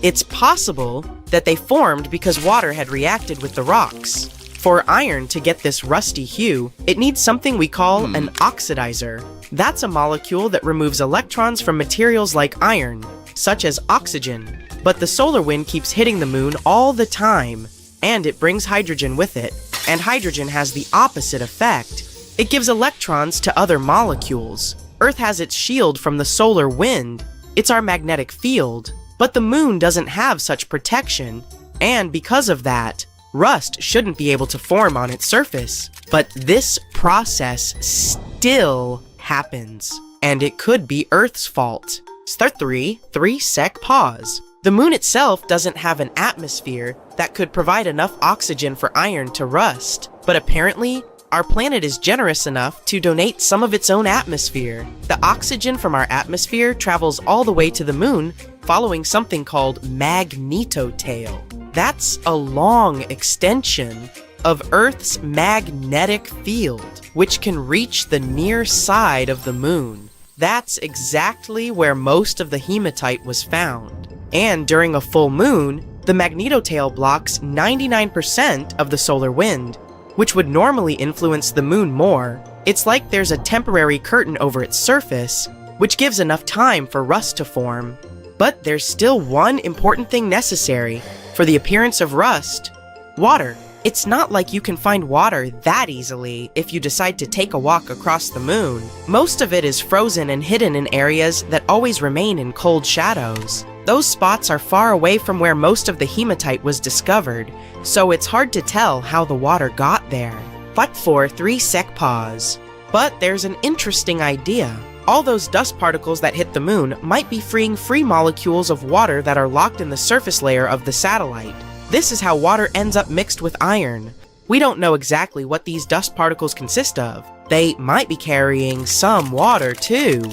It's possible that they formed because water had reacted with the rocks. For iron to get this rusty hue, it needs something we call an oxidizer. That's a molecule that removes electrons from materials like iron, such as oxygen. But the solar wind keeps hitting the moon all the time, and it brings hydrogen with it. And hydrogen has the opposite effect. It gives electrons to other molecules. Earth has its shield from the solar wind. It's our magnetic field. But the moon doesn't have such protection, and because of that, rust shouldn't be able to form on its surface. But this process still happens, and it could be Earth's fault. Start 3 sec pause. The moon itself doesn't have an atmosphere that could provide enough oxygen for iron to rust, but apparently, our planet is generous enough to donate some of its own atmosphere. The oxygen from our atmosphere travels all the way to the moon, following something called magnetotail. That's a long extension of Earth's magnetic field, which can reach the near side of the moon. That's exactly where most of the hematite was found. And during a full moon, the magnetotail blocks 99% of the solar wind, which would normally influence the moon more. It's like there's a temporary curtain over its surface, which gives enough time for rust to form. But there's still one important thing necessary for the appearance of rust: water. It's not like you can find water that easily if you decide to take a walk across the moon. Most of it is frozen and hidden in areas that always remain in cold shadows. Those spots are far away from where most of the hematite was discovered, so it's hard to tell how the water got there. But for 3-sec pause. But there's an interesting idea. All those dust particles that hit the moon might be freeing free molecules of water that are locked in the surface layer of the satellite. This is how water ends up mixed with iron. We don't know exactly what these dust particles consist of. They might be carrying some water too.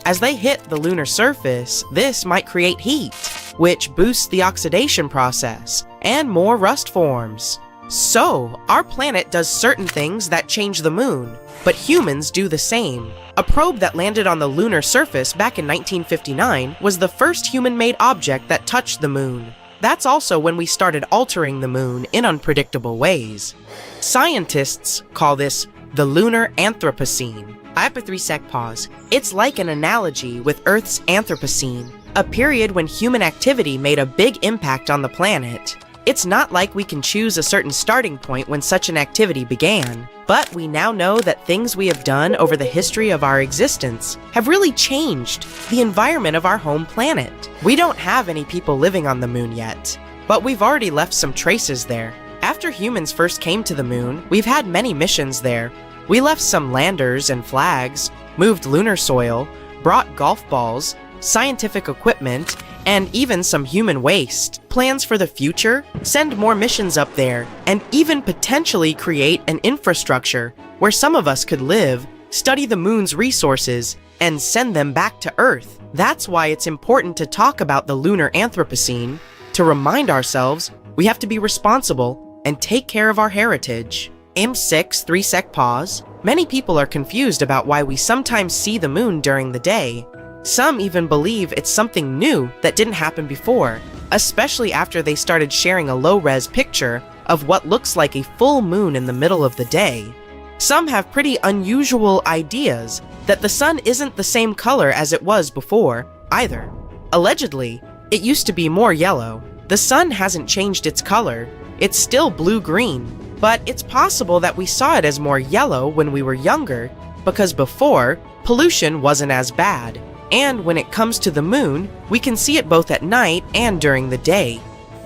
As they hit the lunar surface, this might create heat, which boosts the oxidation process, and more rust forms. So, our planet does certain things that change the moon, but humans do the same. A probe that landed on the lunar surface back in 1959 was the first human-made object that touched the moon. That's also when we started altering the moon in unpredictable ways. Scientists call this the lunar Anthropocene. I have a 3-sec pause. It's like an analogy with Earth's Anthropocene, a period when human activity made a big impact on the planet. It's not like we can choose a certain starting point when such an activity began, but we now know that things we have done over the history of our existence have really changed the environment of our home planet. We don't have any people living on the moon yet, but we've already left some traces there. After humans first came to the moon, we've had many missions there. We left some landers and flags, moved lunar soil, brought golf balls, scientific equipment, and even some human waste. Plans for the future? Send more missions up there, and even potentially create an infrastructure where some of us could live, study the moon's resources, and send them back to Earth. That's why it's important to talk about the lunar Anthropocene, to remind ourselves we have to be responsible and take care of our heritage. M6 3-sec pause. Many people are confused about why we sometimes see the moon during the day. Some even believe it's something new that didn't happen before, especially after they started sharing a low-res picture of what looks like a full moon in the middle of the day. Some have pretty unusual ideas that the sun isn't the same color as it was before, either. Allegedly, it used to be more yellow. The sun hasn't changed its color. It's still blue-green, but it's possible that we saw it as more yellow when we were younger, because before, pollution wasn't as bad. And when it comes to the moon, we can see it both at night and during the day.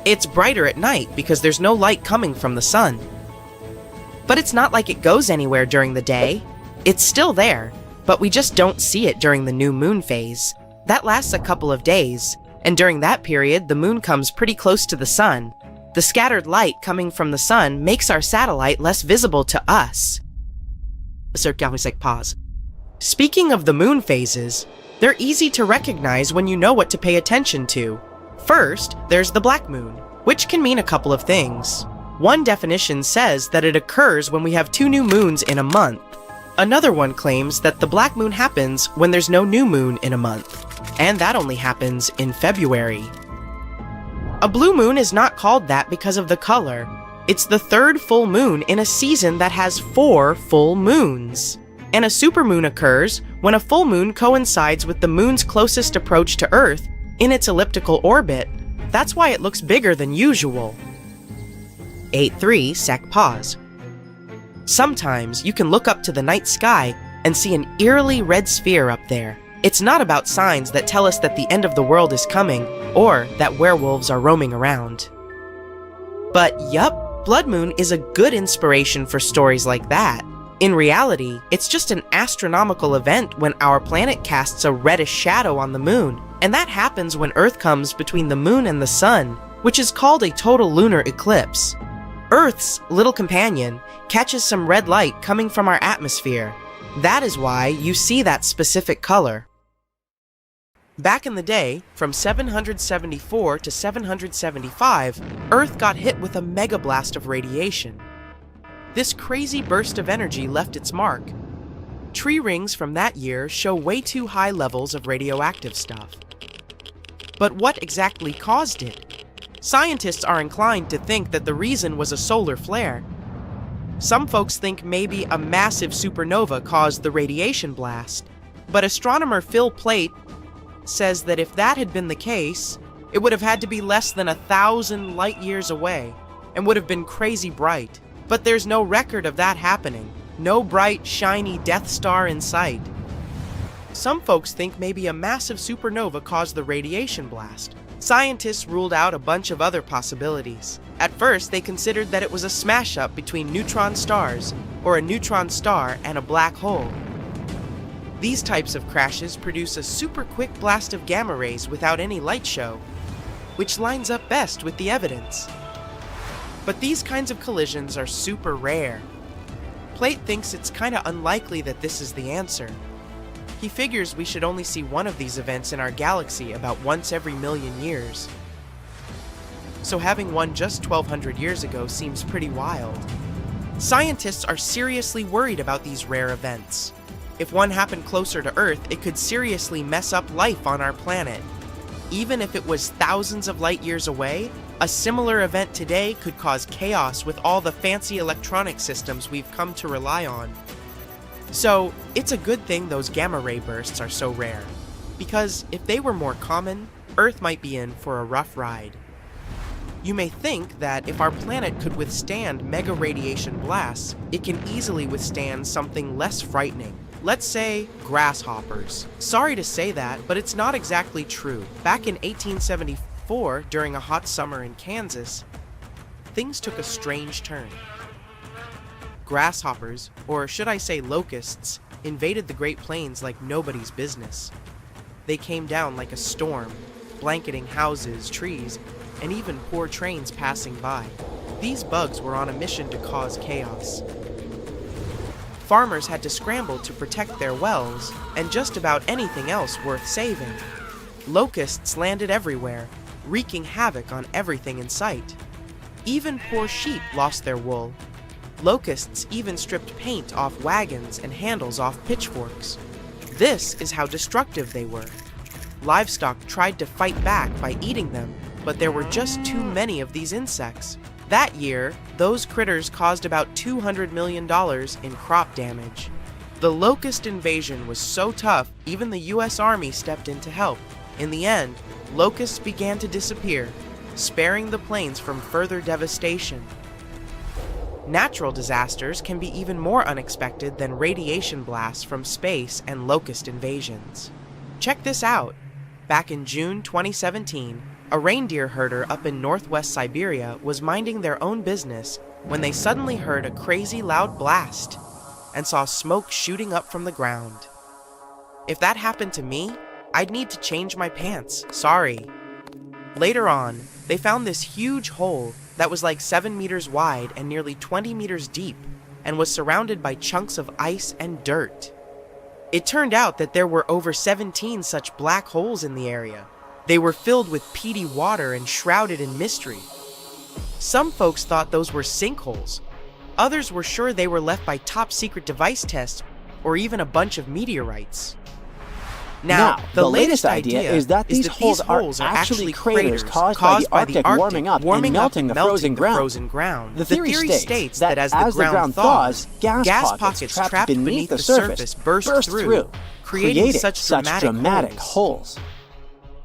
It's brighter at night because there's no light coming from the sun. But it's not like it goes anywhere during the day. It's still there, but we just don't see it during the new moon phase. That lasts a couple of days, and during that period, the moon comes pretty close to the sun. The scattered light coming from the sun makes our satellite less visible to us. Pause. Speaking of the moon phases, they're easy to recognize when you know what to pay attention to. First, there's the black moon, which can mean a couple of things. One definition says that it occurs when we have 2 new moons in a month. Another one claims that the black moon happens when there's no new moon in a month, and that only happens in February. A blue moon is not called that because of the color. It's the 3rd full moon in a season that has 4 full moons. And a supermoon occurs when a full moon coincides with the moon's closest approach to Earth in its elliptical orbit. That's why it looks bigger than usual. 3-sec pause. Sometimes you can look up to the night sky and see an eerily red sphere up there. It's not about signs that tell us that the end of the world is coming or that werewolves are roaming around. But yup, blood moon is a good inspiration for stories like that. In reality, it's just an astronomical event when our planet casts a reddish shadow on the moon, and that happens when Earth comes between the moon and the sun, which is called a total lunar eclipse. Earth's little companion catches some red light coming from our atmosphere. That is why you see that specific color. Back in the day, from 774 to 775, Earth got hit with a megablast of radiation. This crazy burst of energy left its mark. Tree rings from that year show way too high levels of radioactive stuff. But what exactly caused it? Scientists are inclined to think that the reason was a solar flare. Some folks think maybe a massive supernova caused the radiation blast, but astronomer Phil Plait says that if that had been the case, it would have had to be less than 1,000 light years away and would have been crazy bright. But there's no record of that happening. No bright, shiny Death Star in sight. Some folks think maybe a massive supernova caused the radiation blast. Scientists ruled out a bunch of other possibilities. At first, they considered that it was a smash-up between neutron stars, or a neutron star and a black hole. These types of crashes produce a super quick blast of gamma rays without any light show, which lines up best with the evidence. But these kinds of collisions are super rare. Plate thinks it's kinda unlikely that this is the answer. He figures we should only see one of these events in our galaxy about once every million years. So having one just 1200 years ago seems pretty wild. Scientists are seriously worried about these rare events. If one happened closer to Earth, it could seriously mess up life on our planet. Even if it was thousands of light years away, a similar event today could cause chaos with all the fancy electronic systems we've come to rely on. So, it's a good thing those gamma ray bursts are so rare, because if they were more common, Earth might be in for a rough ride. You may think that if our planet could withstand mega radiation blasts, it can easily withstand something less frightening. Let's say grasshoppers. Sorry to say that, but it's not exactly true. Back in 1874, during a hot summer in Kansas, things took a strange turn. Grasshoppers, or should I say locusts, invaded the Great Plains like nobody's business. They came down like a storm, blanketing houses, trees, and even poor trains passing by. These bugs were on a mission to cause chaos. Farmers had to scramble to protect their wells, and just about anything else worth saving. Locusts landed everywhere, wreaking havoc on everything in sight. Even poor sheep lost their wool. Locusts even stripped paint off wagons and handles off pitchforks. This is how destructive they were. Livestock tried to fight back by eating them, but there were just too many of these insects. That year, those critters caused about $200 million in crop damage. The locust invasion was so tough, even the US Army stepped in to help. In the end, locusts began to disappear, sparing the plains from further devastation. Natural disasters can be even more unexpected than radiation blasts from space and locust invasions. Check this out. Back in June 2017, a reindeer herder up in northwest Siberia was minding their own business when they suddenly heard a crazy loud blast and saw smoke shooting up from the ground. If that happened to me, I'd need to change my pants, sorry. Later on, they found this huge hole that was like 7 meters wide and nearly 20 meters deep, and was surrounded by chunks of ice and dirt. It turned out that there were over 17 such black holes in the area. They were filled with peaty water and shrouded in mystery. Some folks thought those were sinkholes. Others were sure they were left by top-secret device tests or even a bunch of meteorites. Now, the latest idea is that these holes are actually craters caused by the Arctic warming up and melting the frozen ground. The theory states that as the ground thaws, gas pockets trapped beneath the surface burst through, creating such dramatic holes.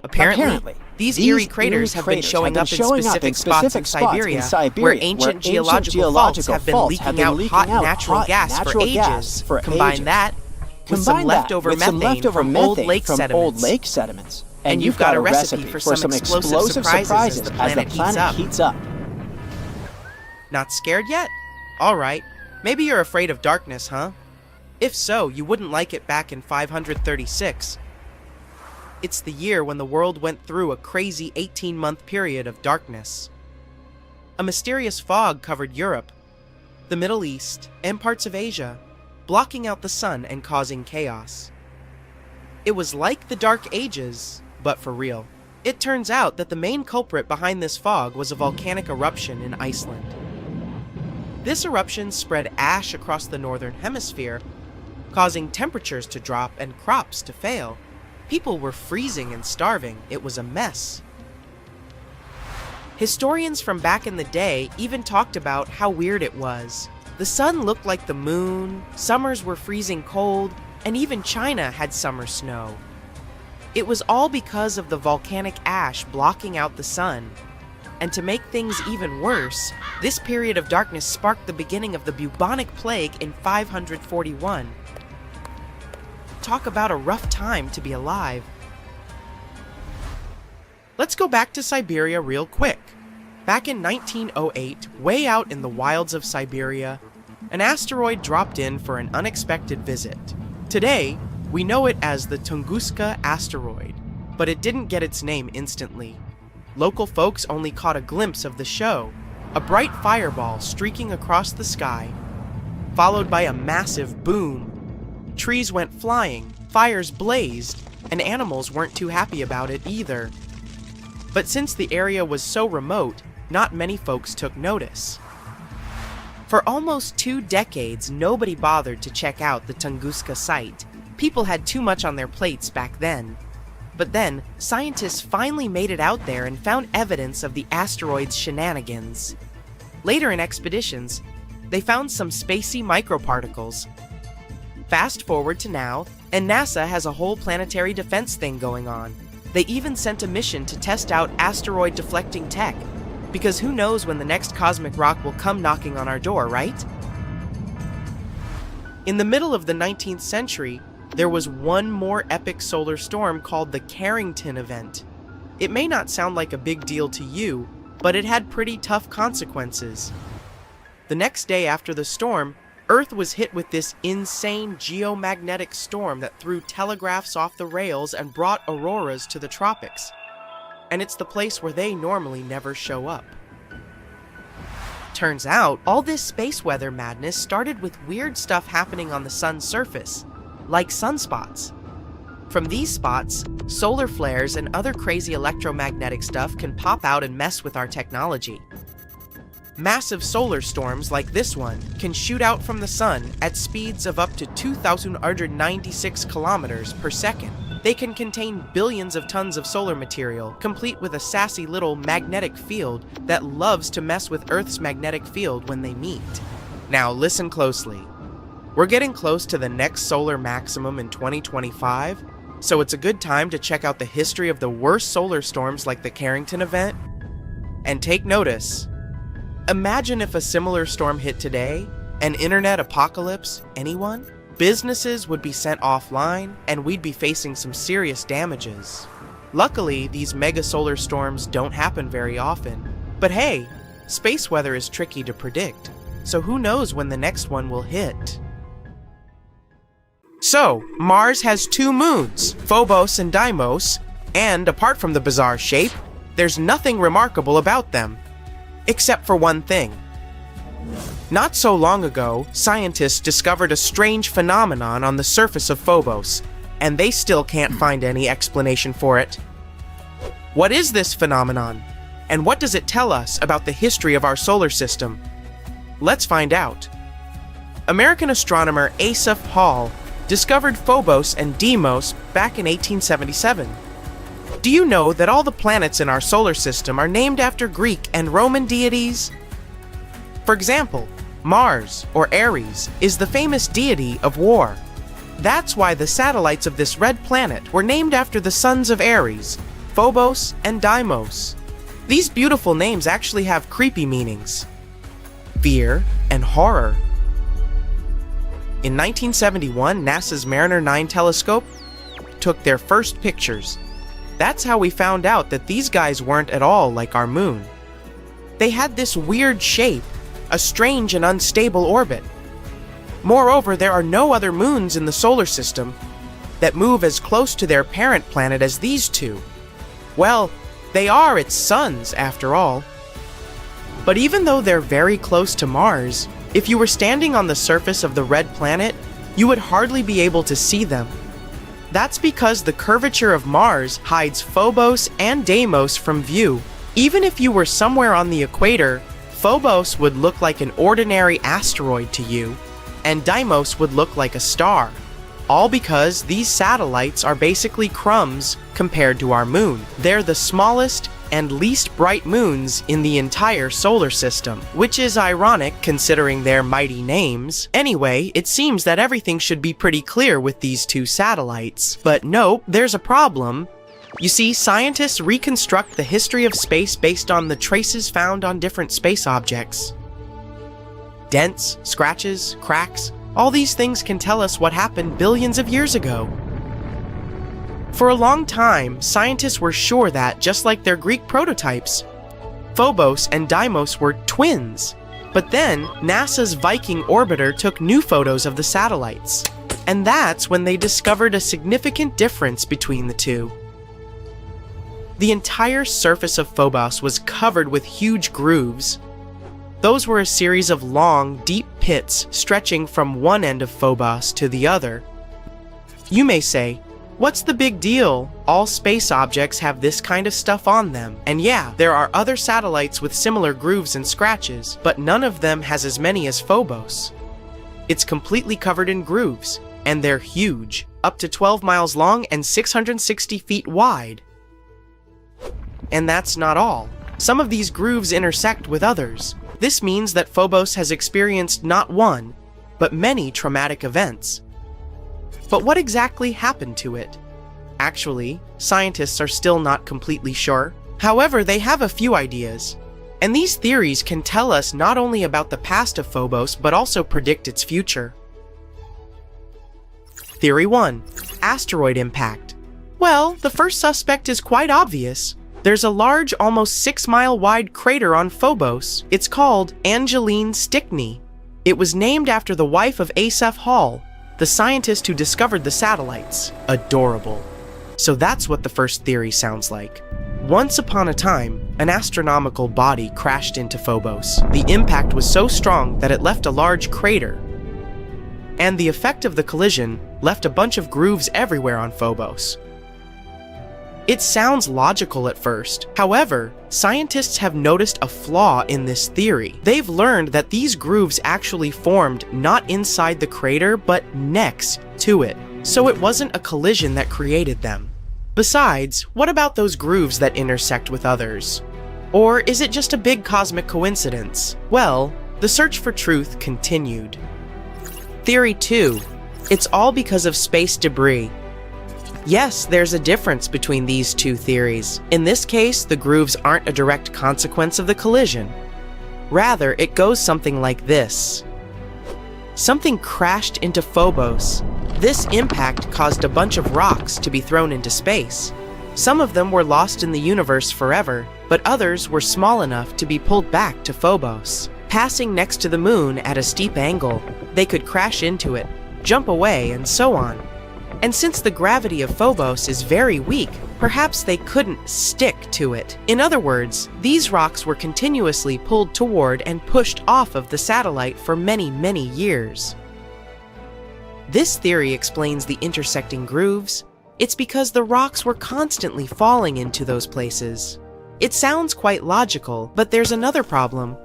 Apparently, these eerie craters have been showing up in specific spots in Siberia, where ancient geological faults have been leaking out hot natural gas for ages. Combine that with some leftover methane from old lake sediments, and you've got a recipe for some explosive surprises as the planet heats up. Not scared yet? Alright, maybe you're afraid of darkness, huh? If so, you wouldn't like it back in 536. It's the year when the world went through a crazy 18-month period of darkness. A mysterious fog covered Europe, the Middle East, and parts of Asia, blocking out the sun and causing chaos. It was like the Dark Ages, but for real. It turns out that the main culprit behind this fog was a volcanic eruption in Iceland. This eruption spread ash across the northern hemisphere, causing temperatures to drop and crops to fail. People were freezing and starving. It was a mess. Historians from back in the day even talked about how weird it was. The sun looked like the moon, summers were freezing cold, and even China had summer snow. It was all because of the volcanic ash blocking out the sun. And to make things even worse, this period of darkness sparked the beginning of the bubonic plague in 541. talk about a rough time to be alive. Let's go back to Siberia real quick. Back in 1908, way out in the wilds of Siberia, an asteroid dropped in for an unexpected visit. Today, we know it as the Tunguska asteroid, but it didn't get its name instantly. Local folks only caught a glimpse of the show, a bright fireball streaking across the sky, followed by a massive boom. Trees went flying, fires blazed, and animals weren't too happy about it either. But since the area was so remote, not many folks took notice. For almost 2 decades, nobody bothered to check out the Tunguska site. People had too much on their plates back then. But then, scientists finally made it out there and found evidence of the asteroid's shenanigans. Later in expeditions, they found some spacey microparticles. Fast forward to now, and NASA has a whole planetary defense thing going on. They even sent a mission to test out asteroid deflecting tech, because who knows when the next cosmic rock will come knocking on our door, right? In the middle of the 19th century, there was one more epic solar storm called the Carrington event. It may not sound like a big deal to you, but it had pretty tough consequences. The next day after the storm, Earth was hit with this insane geomagnetic storm that threw telegraphs off the rails and brought auroras to the tropics. And it's the place where they normally never show up. Turns out, all this space weather madness started with weird stuff happening on the sun's surface, like sunspots. From these spots, solar flares and other crazy electromagnetic stuff can pop out and mess with our technology. Massive solar storms like this one can shoot out from the sun at speeds of up to 2,196 kilometers per second. They can contain billions of tons of solar material, complete with a sassy little magnetic field that loves to mess with Earth's magnetic field when they meet. Now listen closely. We're getting close to the next solar maximum in 2025, so it's a good time to check out the history of the worst solar storms like the Carrington event. And take notice. Imagine if a similar storm hit today, an internet apocalypse, anyone? Businesses would be sent offline, and we'd be facing some serious damages. Luckily, these mega solar storms don't happen very often. But hey, space weather is tricky to predict, so who knows when the next one will hit. So, Mars has 2 moons, Phobos and Deimos, and apart from the bizarre shape, there's nothing remarkable about them. Except for one thing. Not so long ago, scientists discovered a strange phenomenon on the surface of Phobos, and they still can't find any explanation for it. What is this phenomenon? And what does it tell us about the history of our solar system? Let's find out. American astronomer Asaph Hall discovered Phobos and Deimos back in 1877. Do you know that all the planets in our solar system are named after Greek and Roman deities? For example, Mars, or Ares, is the famous deity of war. That's why the satellites of this red planet were named after the sons of Ares, Phobos and Deimos. These beautiful names actually have creepy meanings: fear and horror. In 1971, NASA's Mariner 9 telescope took their first pictures. That's how we found out that these guys weren't at all like our moon. They had this weird shape, a strange and unstable orbit. Moreover, there are no other moons in the solar system that move as close to their parent planet as these two. Well, they are its suns, after all. But even though they're very close to Mars, if you were standing on the surface of the red planet, you would hardly be able to see them. That's because the curvature of Mars hides Phobos and Deimos from view. Even if you were somewhere on the equator, Phobos would look like an ordinary asteroid to you, and Deimos would look like a star. All because these satellites are basically crumbs compared to our moon. They're the smallest and least bright moons in the entire solar system, which is ironic considering their mighty names. Anyway, it seems that everything should be pretty clear with these 2 satellites. But nope, there's a problem. You see, scientists reconstruct the history of space based on the traces found on different space objects. Dents, scratches, cracks, All these things can tell us what happened billions of years ago. For a long time, scientists were sure that, just like their Greek prototypes, Phobos and Deimos were twins. But then, NASA's Viking orbiter took new photos of the satellites. And that's when they discovered a significant difference between the two. The entire surface of Phobos was covered with huge grooves. Those were a series of long, deep pits stretching from one end of Phobos to the other. You may say, what's the big deal? All space objects have this kind of stuff on them. And yeah, there are other satellites with similar grooves and scratches, but none of them has as many as Phobos. It's completely covered in grooves, and they're huge, up to 12 miles long and 660 feet wide. And that's not all. Some of these grooves intersect with others. This means that Phobos has experienced not one, but many traumatic events. But what exactly happened to it? Actually, scientists are still not completely sure. However, they have a few ideas. And these theories can tell us not only about the past of Phobos, but also predict its future. Theory 1. Asteroid impact. Well, the first suspect is quite obvious. There's a large, almost 6-mile wide crater on Phobos. It's called Angeline Stickney. It was named after the wife of Asaph Hall, the scientist who discovered the satellites. Adorable. So that's what the first theory sounds like. Once upon a time, an astronomical body crashed into Phobos. The impact was so strong that it left a large crater. And the effect of the collision left a bunch of grooves everywhere on Phobos. It sounds logical at first. However, scientists have noticed a flaw in this theory. They've learned that these grooves actually formed not inside the crater, but next to it. So it wasn't a collision that created them. Besides, what about those grooves that intersect with others? Or is it just a big cosmic coincidence? Well, the search for truth continued. Theory 2. It's all because of space debris. Yes, there's a difference between these two theories. In this case, the grooves aren't a direct consequence of the collision. Rather, it goes something like this. Something crashed into Phobos. This impact caused a bunch of rocks to be thrown into space. Some of them were lost in the universe forever, but others were small enough to be pulled back to Phobos. Passing next to the moon at a steep angle, they could crash into it, jump away, and so on. And since the gravity of Phobos is very weak, perhaps they couldn't stick to it. In other words, these rocks were continuously pulled toward and pushed off of the satellite for many, many years. This theory explains the intersecting grooves. It's because the rocks were constantly falling into those places. It sounds quite logical, but there's another problem.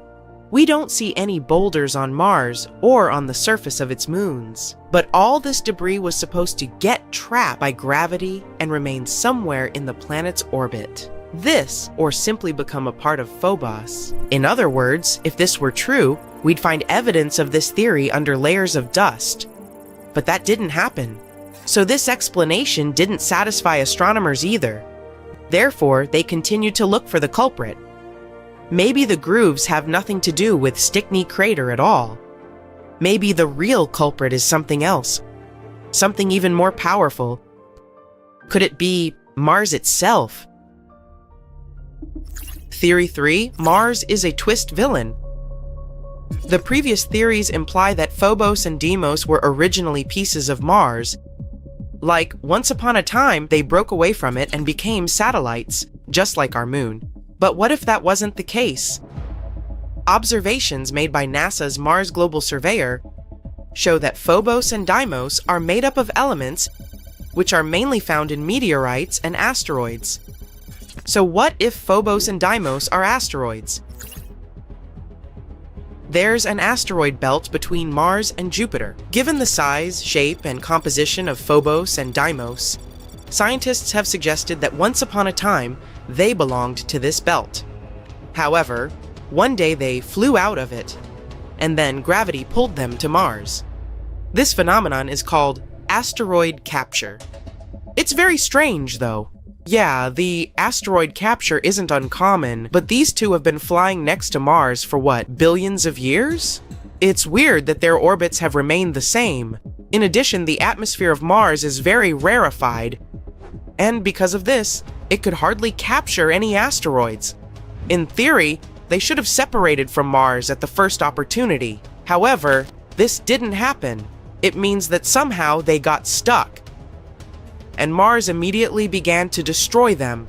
We don't see any boulders on Mars or on the surface of its moons. But all this debris was supposed to get trapped by gravity and remain somewhere in the planet's orbit. This, or simply become a part of Phobos. In other words, if this were true, we'd find evidence of this theory under layers of dust. But that didn't happen. So this explanation didn't satisfy astronomers either. Therefore, they continued to look for the culprit. Maybe the grooves have nothing to do with Stickney Crater at all. Maybe the real culprit is something else, something even more powerful. Could it be Mars itself? Theory 3. Mars is a twist villain. The previous theories imply that Phobos and Deimos were originally pieces of Mars. Like, once upon a time, they broke away from it and became satellites, just like our moon. But what if that wasn't the case? Observations made by NASA's Mars Global Surveyor show that Phobos and Deimos are made up of elements which are mainly found in meteorites and asteroids. So what if Phobos and Deimos are asteroids? There's an asteroid belt between Mars and Jupiter. Given the size, shape, and composition of Phobos and Deimos, scientists have suggested that once upon a time, they belonged to this belt. However, one day they flew out of it, and then gravity pulled them to Mars. This phenomenon is called asteroid capture. It's very strange, though. Yeah, the asteroid capture isn't uncommon, but these two have been flying next to Mars for what, billions of years? It's weird that their orbits have remained the same. In addition, the atmosphere of Mars is very rarefied, and because of this, it could hardly capture any asteroids. In theory, they should have separated from Mars at the first opportunity. However, this didn't happen. It means that somehow they got stuck, and Mars immediately began to destroy them.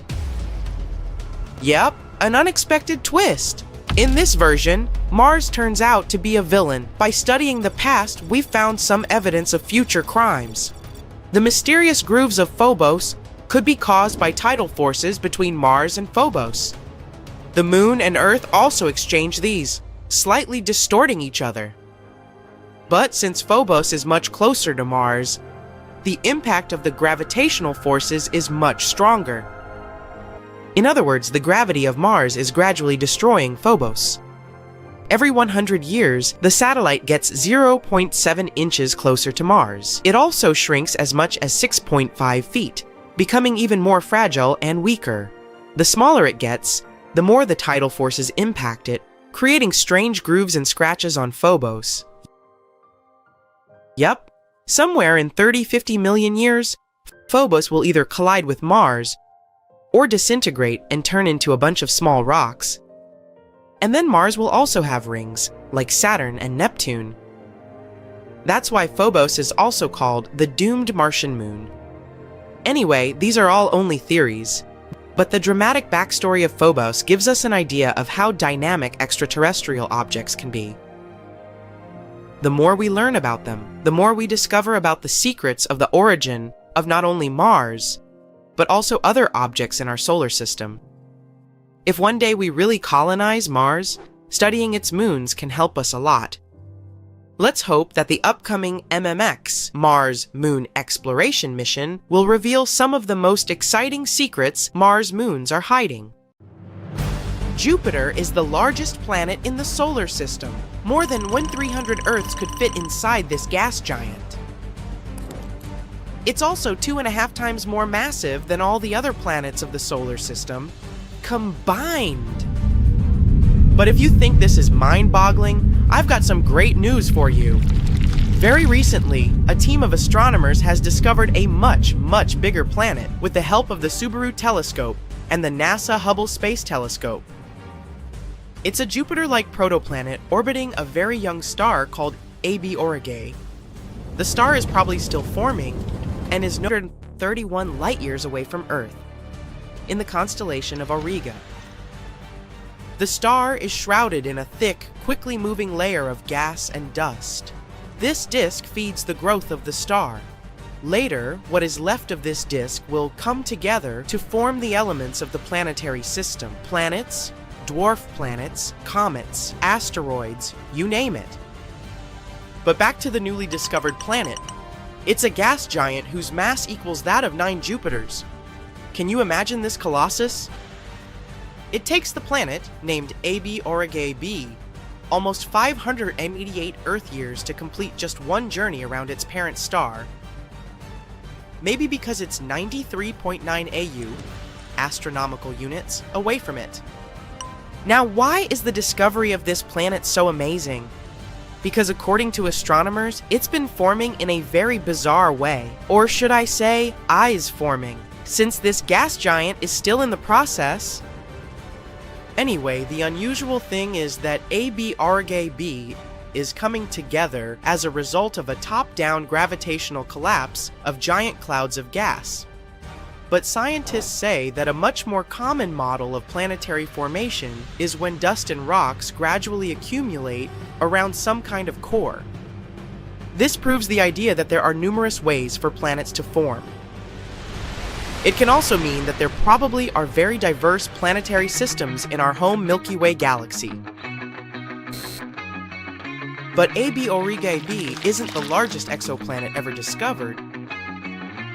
Yep, an unexpected twist. In this version, Mars turns out to be a villain. By studying the past, we've found some evidence of future crimes. The mysterious grooves of Phobos could be caused by tidal forces between Mars and Phobos. The Moon and Earth also exchange these, slightly distorting each other. But since Phobos is much closer to Mars, the impact of the gravitational forces is much stronger. In other words, the gravity of Mars is gradually destroying Phobos. Every 100 years, the satellite gets 0.7 inches closer to Mars. It also shrinks as much as 6.5 feet, becoming even more fragile and weaker. The smaller it gets, the more the tidal forces impact it, creating strange grooves and scratches on Phobos. Yep, somewhere in 30-50 million years, Phobos will either collide with Mars or disintegrate and turn into a bunch of small rocks. And then Mars will also have rings, like Saturn and Neptune. That's why Phobos is also called the doomed Martian moon. Anyway, these are all only theories, but the dramatic backstory of Phobos gives us an idea of how dynamic extraterrestrial objects can be. The more we learn about them, the more we discover about the secrets of the origin of not only Mars, but also other objects in our solar system. If one day we really colonize Mars, studying its moons can help us a lot. Let's hope that the upcoming MMX, Mars Moon Exploration mission, will reveal some of the most exciting secrets Mars moons are hiding. Jupiter is the largest planet in the solar system. More than 1,300 Earths could fit inside this gas giant. It's also 2.5 times more massive than all the other planets of the solar system combined. But if you think this is mind-boggling, I've got some great news for you. Very recently, a team of astronomers has discovered a much, much bigger planet with the help of the Subaru telescope and the NASA Hubble Space Telescope. It's a Jupiter-like protoplanet orbiting a very young star called AB Aurigae. The star is probably still forming and is 131 light-years away from Earth, in the constellation of Auriga. The star is shrouded in a thick, quickly moving layer of gas and dust. This disk feeds the growth of the star. Later, what is left of this disk will come together to form the elements of the planetary system. Planets, dwarf planets, comets, asteroids, you name it. But back to the newly discovered planet. It's a gas giant whose mass equals that of 9 Jupiters. Can you imagine this colossus? It takes the planet, named AB Aurigae b, almost 588 Earth years to complete just one journey around its parent star. Maybe because it's 93.9 AU, astronomical units, away from it. Now, why is the discovery of this planet so amazing? Because according to astronomers, it's been forming in a very bizarre way. Or should I say, eyes forming, since this gas giant is still in the process. Anyway, the unusual thing is that AB Aurigae b is coming together as a result of a top-down gravitational collapse of giant clouds of gas. But scientists say that a much more common model of planetary formation is when dust and rocks gradually accumulate around some kind of core. This proves the idea that there are numerous ways for planets to form. It can also mean that there probably are very diverse planetary systems in our home Milky Way galaxy. But AB Aurigae b isn't the largest exoplanet ever discovered.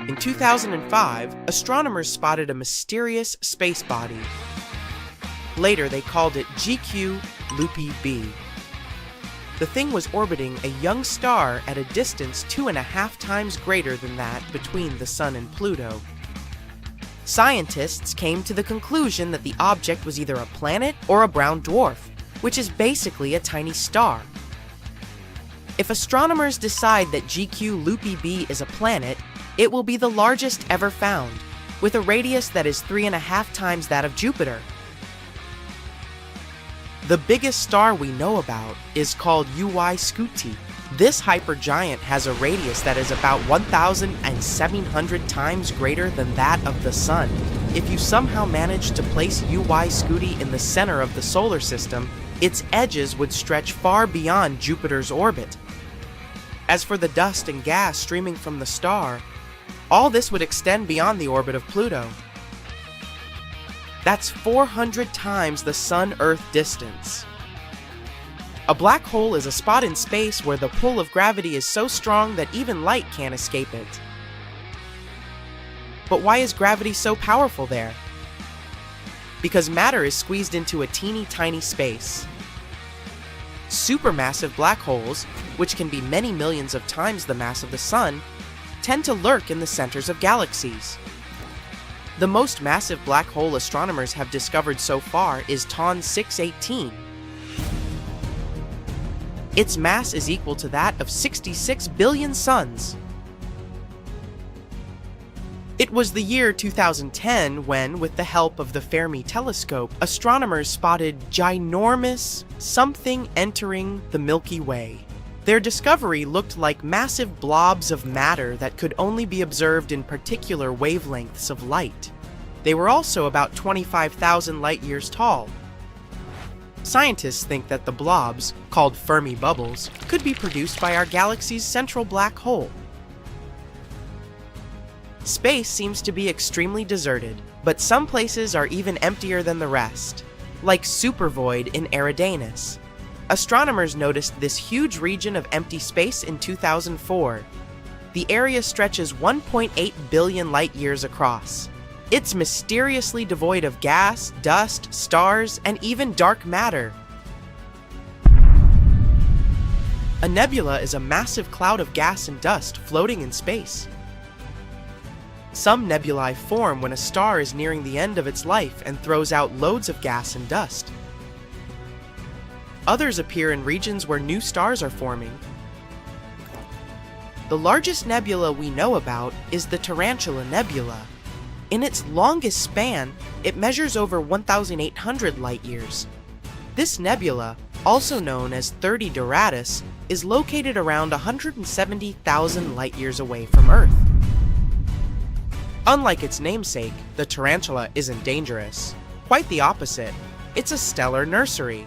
In 2005, astronomers spotted a mysterious space body. Later, they called it GQ Loopy b. The thing was orbiting a young star at a distance 2.5 times greater than that between the Sun and Pluto. Scientists came to the conclusion that the object was either a planet or a brown dwarf, which is basically a tiny star. If astronomers decide that GQ Loopy b is a planet, it will be the largest ever found, with a radius that is 3.5 times that of Jupiter. The biggest star we know about is called UY Scuti. This hypergiant has a radius that is about 1,700 times greater than that of the Sun. If you somehow managed to place UY Scuti in the center of the solar system, its edges would stretch far beyond Jupiter's orbit. As for the dust and gas streaming from the star, all this would extend beyond the orbit of Pluto. That's 400 times the Sun-Earth distance. A black hole is a spot in space where the pull of gravity is so strong that even light can't escape it. But why is gravity so powerful there? Because matter is squeezed into a teeny tiny space. Supermassive black holes, which can be many millions of times the mass of the Sun, tend to lurk in the centers of galaxies. The most massive black hole astronomers have discovered so far is TON 618. Its mass is equal to that of 66 billion suns. It was the year 2010 when, with the help of the Fermi telescope, astronomers spotted ginormous something entering the Milky Way. Their discovery looked like massive blobs of matter that could only be observed in particular wavelengths of light. They were also about 25,000 light-years tall. Scientists think that the blobs, called Fermi bubbles, could be produced by our galaxy's central black hole. Space seems to be extremely deserted, but some places are even emptier than the rest, like supervoid in Eridanus. Astronomers noticed this huge region of empty space in 2004. The area stretches 1.8 billion light-years across. It's mysteriously devoid of gas, dust, stars, and even dark matter. A nebula is a massive cloud of gas and dust floating in space. Some nebulae form when a star is nearing the end of its life and throws out loads of gas and dust. Others appear in regions where new stars are forming. The largest nebula we know about is the Tarantula Nebula. In its longest span, it measures over 1,800 light-years. This nebula, also known as 30 Doradus, is located around 170,000 light-years away from Earth. Unlike its namesake, the tarantula isn't dangerous. Quite the opposite. It's a stellar nursery,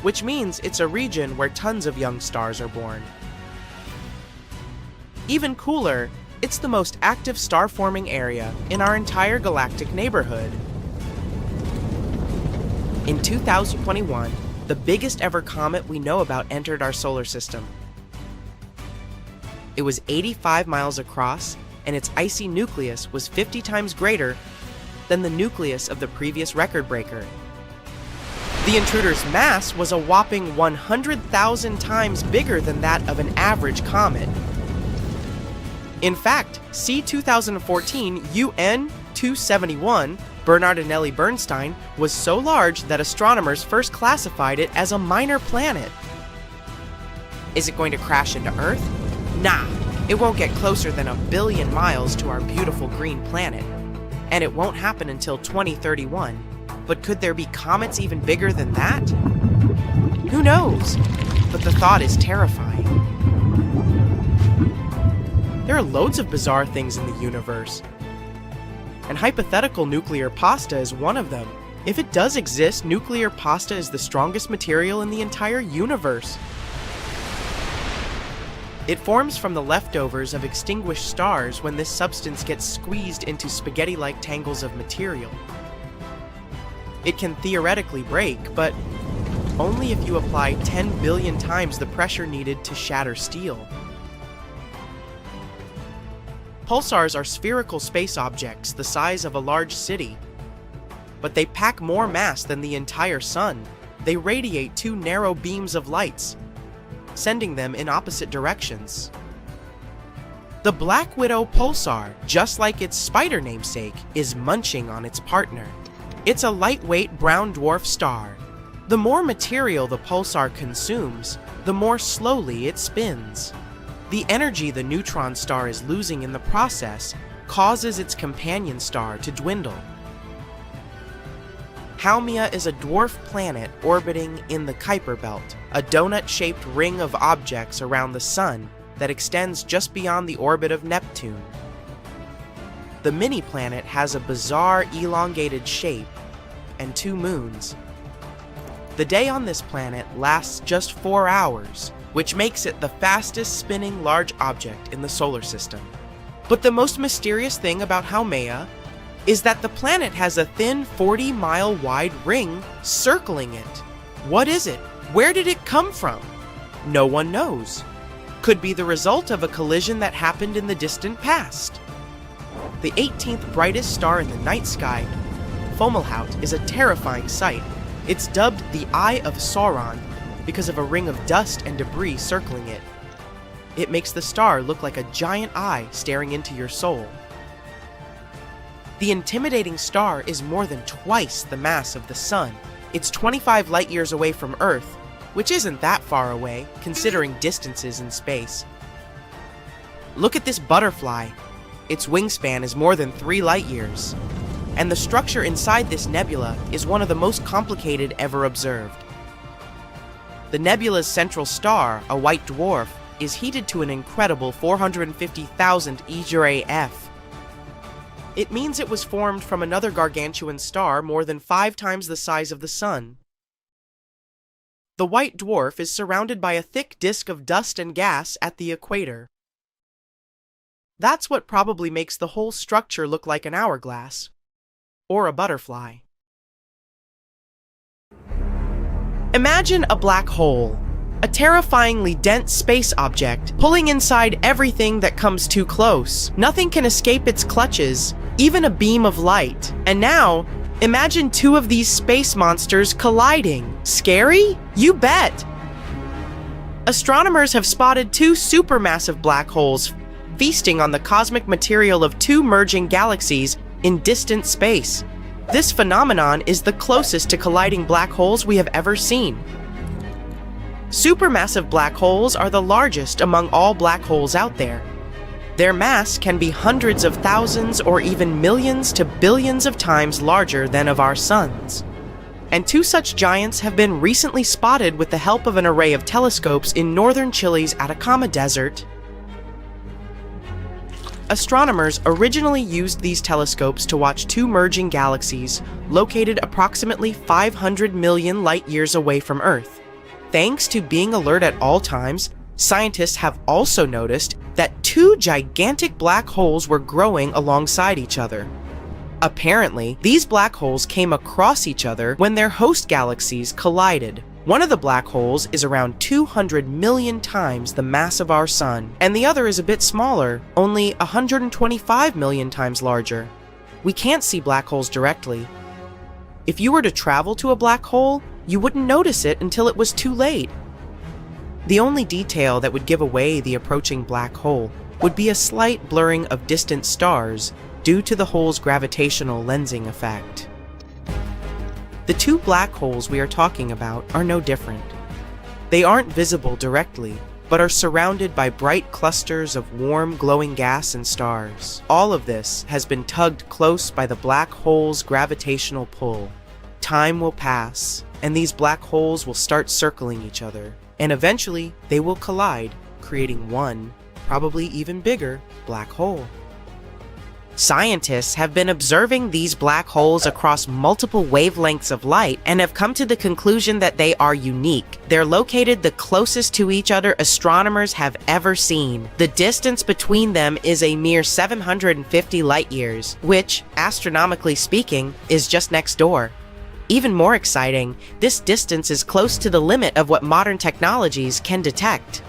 which means it's a region where tons of young stars are born. Even cooler, it's the most active star-forming area in our entire galactic neighborhood. In 2021, the biggest ever comet we know about entered our solar system. It was 85 miles across, and its icy nucleus was 50 times greater than the nucleus of the previous record breaker. The intruder's mass was a whopping 100,000 times bigger than that of an average comet. In fact, C 2014 UN 271 Bernardinelli Bernstein was so large that astronomers first classified it as a minor planet. Is it going to crash into Earth? Nah, it won't get closer than 1 billion miles to our beautiful green planet. And it won't happen until 2031. But could there be comets even bigger than that? Who knows? But the thought is terrifying. There are loads of bizarre things in the universe. And hypothetical nuclear pasta is one of them. If it does exist, nuclear pasta is the strongest material in the entire universe. It forms from the leftovers of extinguished stars when this substance gets squeezed into spaghetti-like tangles of material. It can theoretically break, but only if you apply 10 billion times the pressure needed to shatter steel. Pulsars are spherical space objects the size of a large city, but they pack more mass than the entire sun. They radiate 2 narrow beams of lights, sending them in opposite directions. The Black Widow pulsar, just like its spider namesake, is munching on its partner. It's a lightweight brown dwarf star. The more material the pulsar consumes, the more slowly it spins. The energy the neutron star is losing in the process causes its companion star to dwindle. Haumea is a dwarf planet orbiting in the Kuiper Belt, a donut-shaped ring of objects around the Sun that extends just beyond the orbit of Neptune. The mini-planet has a bizarre elongated shape and 2 moons. The day on this planet lasts just 4 hours, which makes it the fastest spinning large object in the solar system. But the most mysterious thing about Haumea is that the planet has a thin 40-mile wide ring circling it. What is it? Where did it come from? No one knows. Could be the result of a collision that happened in the distant past. The 18th brightest star in the night sky, Fomalhaut, is a terrifying sight. It's dubbed the Eye of Sauron because of a ring of dust and debris circling it. It makes the star look like a giant eye staring into your soul. The intimidating star is more than twice the mass of the Sun. It's 25 light-years away from Earth, which isn't that far away, considering distances in space. Look at this butterfly. Its wingspan is more than 3 light-years. And the structure inside this nebula is one of the most complicated ever observed. The nebula's central star, a white dwarf, is heated to an incredible 450,000 EJ/F. It means it was formed from another gargantuan star more than 5 times the size of the Sun. The white dwarf is surrounded by a thick disk of dust and gas at the equator. That's what probably makes the whole structure look like an hourglass, or a butterfly. Imagine a black hole, a terrifyingly dense space object, pulling inside everything that comes too close. Nothing can escape its clutches, even a beam of light. And now, imagine 2 of these space monsters colliding. Scary? You bet! Astronomers have spotted 2 supermassive black holes feasting on the cosmic material of 2 merging galaxies in distant space. This phenomenon is the closest to colliding black holes we have ever seen. Supermassive black holes are the largest among all black holes out there. Their mass can be hundreds of thousands or even millions to billions of times larger than of our suns. And 2 such giants have been recently spotted with the help of an array of telescopes in northern Chile's Atacama Desert. Astronomers originally used these telescopes to watch 2 merging galaxies located approximately 500 million light-years away from Earth. Thanks to being alert at all times, scientists have also noticed that 2 gigantic black holes were growing alongside each other. Apparently, these black holes came across each other when their host galaxies collided. One of the black holes is around 200 million times the mass of our Sun, and the other is a bit smaller, only 125 million times larger. We can't see black holes directly. If you were to travel to a black hole, you wouldn't notice it until it was too late. The only detail that would give away the approaching black hole would be a slight blurring of distant stars due to the hole's gravitational lensing effect. The 2 black holes we are talking about are no different. They aren't visible directly, but are surrounded by bright clusters of warm, glowing gas and stars. All of this has been tugged close by the black hole's gravitational pull. Time will pass, and these black holes will start circling each other, and eventually they will collide, creating one, probably even bigger, black hole. Scientists have been observing these black holes across multiple wavelengths of light and have come to the conclusion that they are unique. They're located the closest to each other astronomers have ever seen. The distance between them is a mere 750 light-years, which, astronomically speaking, is just next door. Even more exciting, this distance is close to the limit of what modern technologies can detect.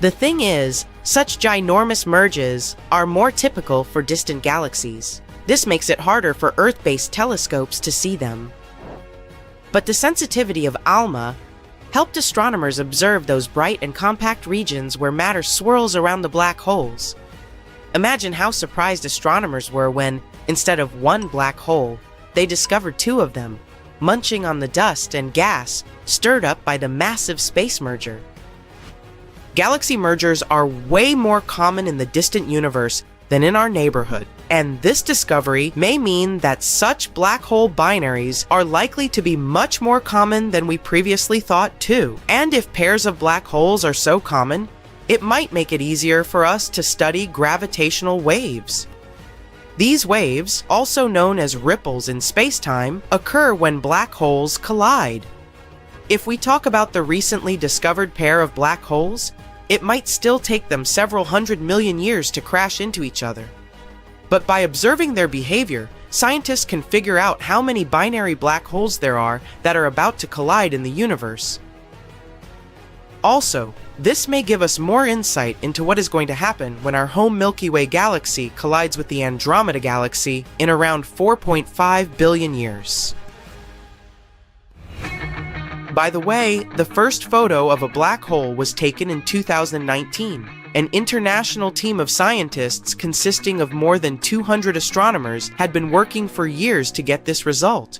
The thing is, such ginormous merges are more typical for distant galaxies. This makes it harder for Earth-based telescopes to see them. But the sensitivity of ALMA helped astronomers observe those bright and compact regions where matter swirls around the black holes. Imagine how surprised astronomers were when, instead of one black hole, they discovered 2 of them. munching on the dust and gas stirred up by the massive space merger. Galaxy mergers are way more common in the distant universe than in our neighborhood, and this discovery may mean that such black hole binaries are likely to be much more common than we previously thought too. And if pairs of black holes are so common, it might make it easier for us to study gravitational waves. These waves, also known as ripples in space-time, occur when black holes collide. If we talk about the recently discovered pair of black holes, it might still take them several 100 million years to crash into each other. But by observing their behavior, scientists can figure out how many binary black holes there are that are about to collide in the universe. Also, this may give us more insight into what is going to happen when our home Milky Way galaxy collides with the Andromeda galaxy in around 4.5 billion years. By the way, the first photo of a black hole was taken in 2019. An international team of scientists consisting of more than 200 astronomers had been working for years to get this result,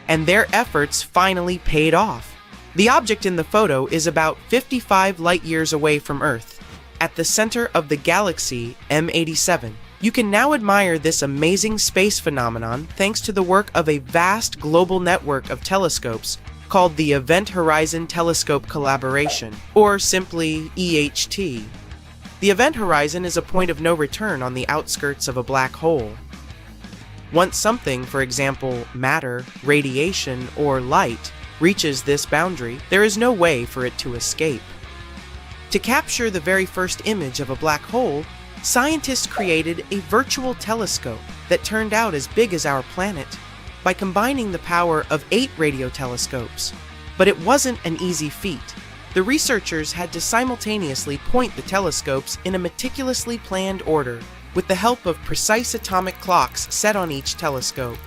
and their efforts finally paid off. The object in the photo is about 55 light-years away from Earth, at the center of the galaxy M87. You can now admire this amazing space phenomenon thanks to the work of a vast global network of telescopes called the Event Horizon Telescope Collaboration, or simply EHT. The event horizon is a point of no return on the outskirts of a black hole. Once something, for example, matter, radiation, or light, reaches this boundary, there is no way for it to escape. To capture the very first image of a black hole, scientists created a virtual telescope that turned out as big as our planet by combining the power of 8 radio telescopes. But it wasn't an easy feat. The researchers had to simultaneously point the telescopes in a meticulously planned order, with the help of precise atomic clocks set on each telescope.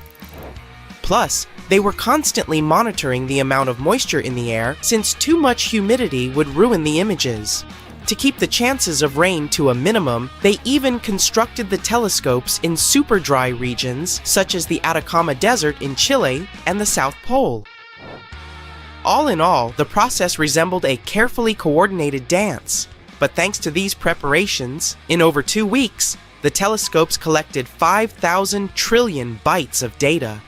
Plus, they were constantly monitoring the amount of moisture in the air, since too much humidity would ruin the images. To keep the chances of rain to a minimum, they even constructed the telescopes in super dry regions such as the Atacama Desert in Chile and the South Pole. All in all, the process resembled a carefully coordinated dance. But thanks to these preparations, in over 2 weeks, the telescopes collected 5,000 trillion bytes of data.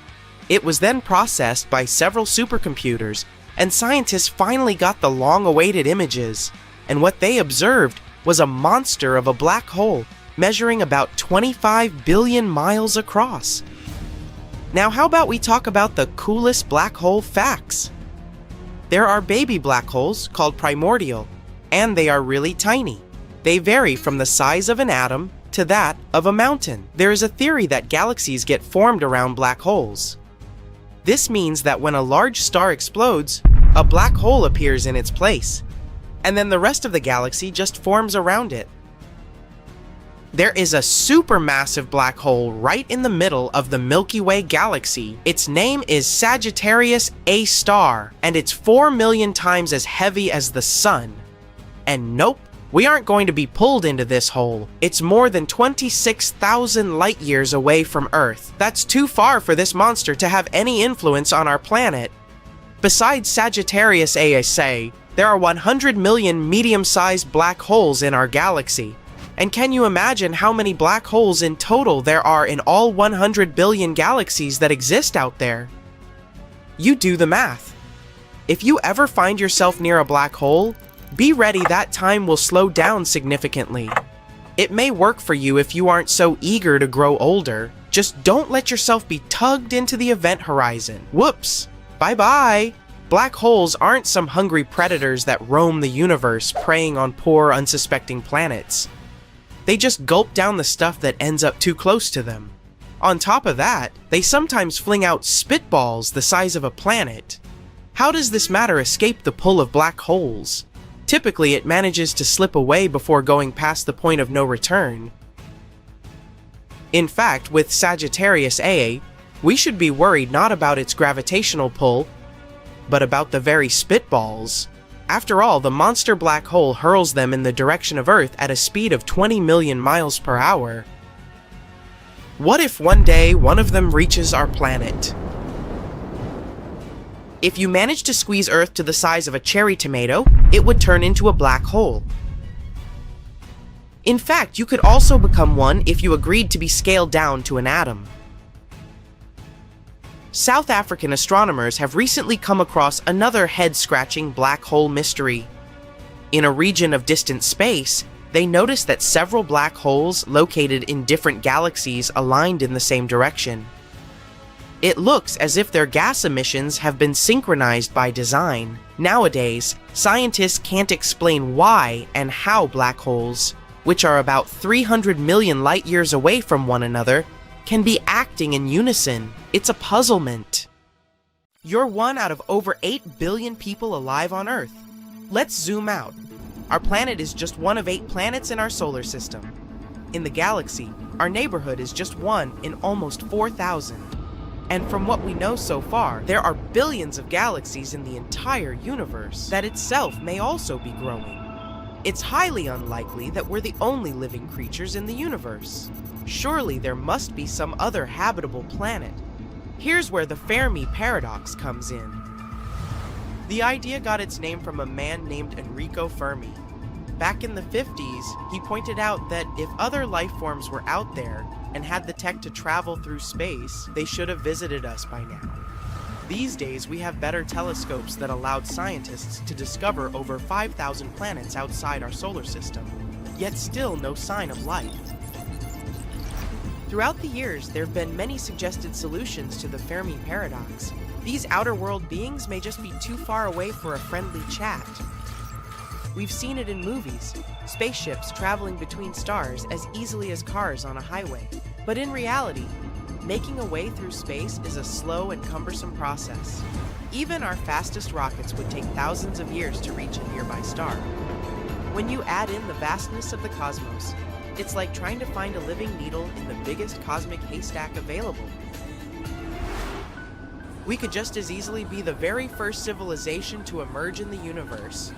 It was then processed by several supercomputers, and scientists finally got the long-awaited images. And what they observed was a monster of a black hole measuring about 25 billion miles across. Now how about we talk about the coolest black hole facts? There are baby black holes called primordial, and they are really tiny. They vary from the size of an atom to that of a mountain. There is a theory that galaxies get formed around black holes. This means that when a large star explodes, a black hole appears in its place, and then the rest of the galaxy just forms around it. There is a supermassive black hole right in the middle of the Milky Way galaxy. Its name is Sagittarius A star, and it's 4 million times as heavy as the Sun. And nope, we aren't going to be pulled into this hole. It's more than 26,000 light-years away from Earth. That's too far for this monster to have any influence on our planet. Besides Sagittarius ASA, there are 100 million medium-sized black holes in our galaxy. And can you imagine how many black holes in total there are in all 100 billion galaxies that exist out there? You do the math. If you ever find yourself near a black hole, be ready that time will slow down significantly. It may work for you if you aren't so eager to grow older. Just don't let yourself be tugged into the event horizon. Whoops! Bye-bye! Black holes aren't some hungry predators that roam the universe preying on poor, unsuspecting planets. They just gulp down the stuff that ends up too close to them. On top of that, they sometimes fling out spitballs the size of a planet. How does this matter escape the pull of black holes? Typically, it manages to slip away before going past the point of no return. In fact, with Sagittarius A, we should be worried not about its gravitational pull, but about the very spitballs. After all, the monster black hole hurls them in the direction of Earth at a speed of 20 million miles per hour. What if one day one of them reaches our planet? If you managed to squeeze Earth to the size of a cherry tomato, it would turn into a black hole. In fact, you could also become one if you agreed to be scaled down to an atom. South African astronomers have recently come across another head-scratching black hole mystery. In a region of distant space, they noticed that several black holes located in different galaxies aligned in the same direction. It looks as if their gas emissions have been synchronized by design. Nowadays, scientists can't explain why and how black holes, which are about 300 million light-years away from one another, can be acting in unison. It's a puzzlement. You're one out of over 8 billion people alive on Earth. Let's zoom out. Our planet is just one of 8 planets in our solar system. In the galaxy, our neighborhood is just one in almost 4,000. And from what we know so far, there are billions of galaxies in the entire universe that itself may also be growing. It's highly unlikely that we're the only living creatures in the universe. Surely there must be some other habitable planet. Here's where the Fermi paradox comes in. The idea got its name from a man named Enrico Fermi. Back in the 50s, he pointed out that if other life forms were out there and had the tech to travel through space, they should have visited us by now. These days, we have better telescopes that allowed scientists to discover over 5,000 planets outside our solar system, yet still no sign of life. Throughout the years, there have been many suggested solutions to the Fermi paradox. These outer world beings may just be too far away for a friendly chat. We've seen it in movies, spaceships traveling between stars as easily as cars on a highway. But in reality, making a way through space is a slow and cumbersome process. Even our fastest rockets would take thousands of years to reach a nearby star. When you add in the vastness of the cosmos, it's like trying to find a living needle in the biggest cosmic haystack available. We could just as easily be the very first civilization to emerge in the universe.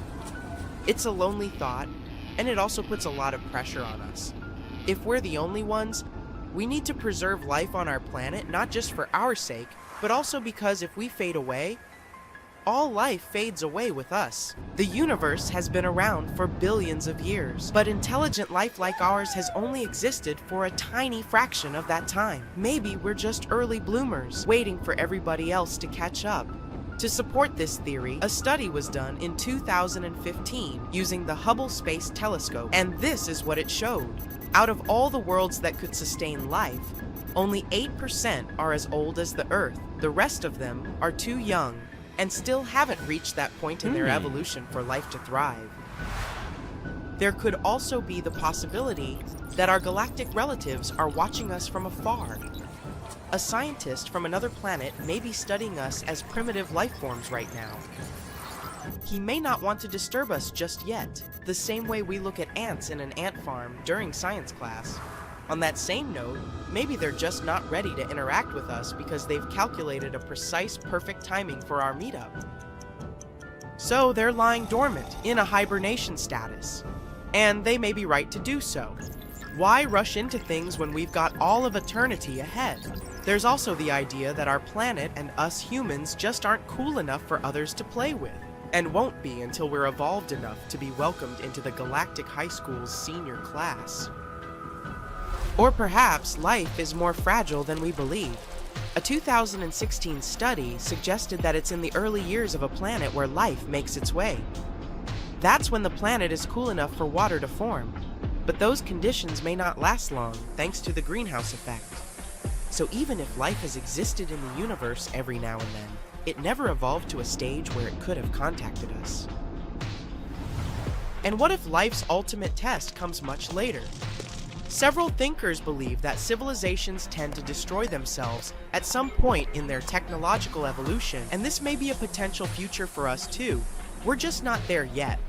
It's a lonely thought, and it also puts a lot of pressure on us. If we're the only ones, we need to preserve life on our planet not just for our sake, but also because if we fade away, all life fades away with us. The universe has been around for billions of years, but intelligent life like ours has only existed for a tiny fraction of that time. Maybe we're just early bloomers, waiting for everybody else to catch up. To support this theory, a study was done in 2015 using the Hubble Space Telescope, and this is what it showed. Out of all the worlds that could sustain life, only 8% are as old as the Earth. The rest of them are too young and still haven't reached that point in their evolution for life to thrive. There could also be the possibility that our galactic relatives are watching us from afar. A scientist from another planet may be studying us as primitive life forms right now. He may not want to disturb us just yet, the same way we look at ants in an ant farm during science class. On that same note, maybe they're just not ready to interact with us because they've calculated a precise, perfect timing for our meetup. So they're lying dormant, in a hibernation status. And they may be right to do so. Why rush into things when we've got all of eternity ahead? There's also the idea that our planet and us humans just aren't cool enough for others to play with, and won't be until we're evolved enough to be welcomed into the Galactic High School's senior class. Or perhaps life is more fragile than we believe. A 2016 study suggested that it's in the early years of a planet where life makes its way. That's when the planet is cool enough for water to form, but those conditions may not last long thanks to the greenhouse effect. So even if life has existed in the universe every now and then, it never evolved to a stage where it could have contacted us. And what if life's ultimate test comes much later? Several thinkers believe that civilizations tend to destroy themselves at some point in their technological evolution, and this may be a potential future for us too. We're just not there yet.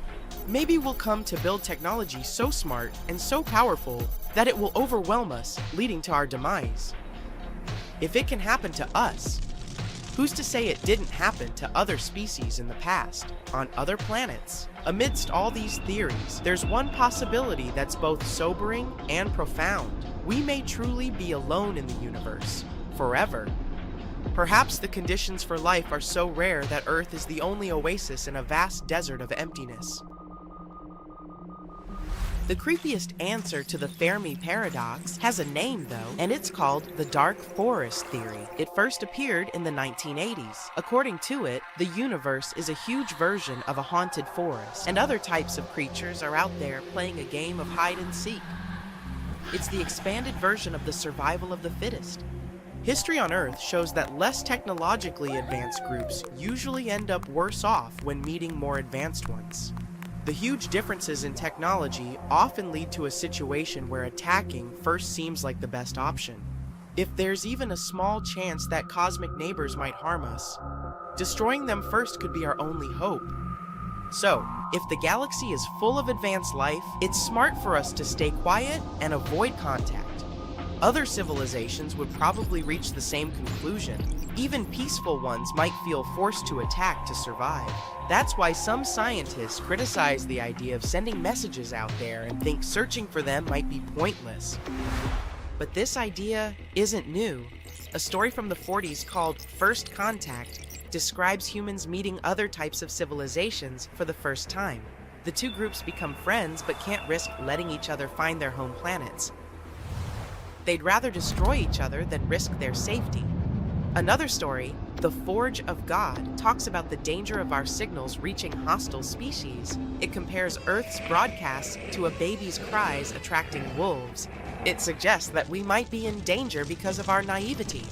Maybe we'll come to build technology so smart and so powerful that it will overwhelm us, leading to our demise. If it can happen to us, who's to say it didn't happen to other species in the past, on other planets? Amidst all these theories, there's one possibility that's both sobering and profound. We may truly be alone in the universe, forever. Perhaps the conditions for life are so rare that Earth is the only oasis in a vast desert of emptiness. The creepiest answer to the Fermi paradox has a name, though, and it's called the dark forest theory. It first appeared in the 1980s. According to it, the universe is a huge version of a haunted forest, and other types of creatures are out there playing a game of hide and seek. It's the expanded version of the survival of the fittest. History on Earth shows that less technologically advanced groups usually end up worse off when meeting more advanced ones. The huge differences in technology often lead to a situation where attacking first seems like the best option. If there's even a small chance that cosmic neighbors might harm us, destroying them first could be our only hope. So, if the galaxy is full of advanced life, it's smart for us to stay quiet and avoid contact. Other civilizations would probably reach the same conclusion. Even peaceful ones might feel forced to attack to survive. That's why some scientists criticize the idea of sending messages out there and think searching for them might be pointless. But this idea isn't new. A story from the 40s called First Contact describes humans meeting other types of civilizations for the first time. The two groups become friends but can't risk letting each other find their home planets. They'd rather destroy each other than risk their safety. Another story, The Forge of God, talks about the danger of our signals reaching hostile species. It compares Earth's broadcasts to a baby's cries attracting wolves. It suggests that we might be in danger because of our naivety.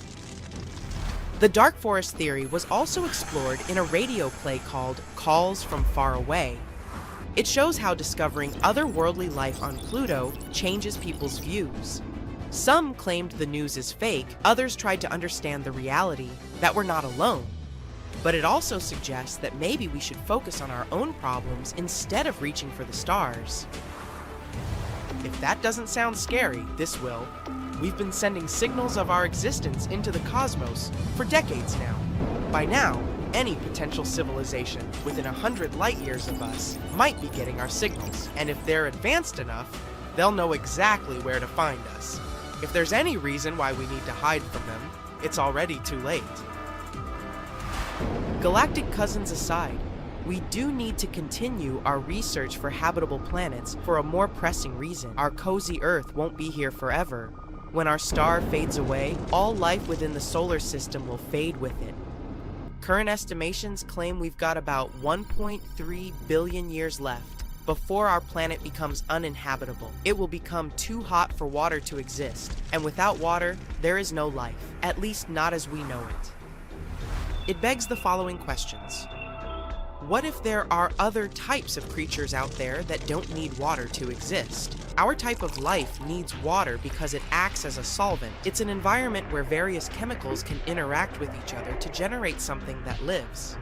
The dark forest theory was also explored in a radio play called Calls from Far Away. It shows how discovering otherworldly life on Pluto changes people's views. Some claimed the news is fake, others tried to understand the reality, that we're not alone. But it also suggests that maybe we should focus on our own problems instead of reaching for the stars. If that doesn't sound scary, this will. We've been sending signals of our existence into the cosmos for decades now. By now, any potential civilization within 100 light years of us might be getting our signals, and if they're advanced enough, they'll know exactly where to find us. If there's any reason why we need to hide from them, it's already too late. Galactic cousins aside, we do need to continue our research for habitable planets for a more pressing reason. Our cozy Earth won't be here forever. When our star fades away, all life within the solar system will fade with it. Current estimations claim we've got about 1.3 billion years left. Before our planet becomes uninhabitable, it will become too hot for water to exist, and without water, there is no life, at least not as we know it. It begs the following questions. What if there are other types of creatures out there that don't need water to exist? Our type of life needs water because it acts as a solvent. It's an environment where various chemicals can interact with each other to generate something that lives.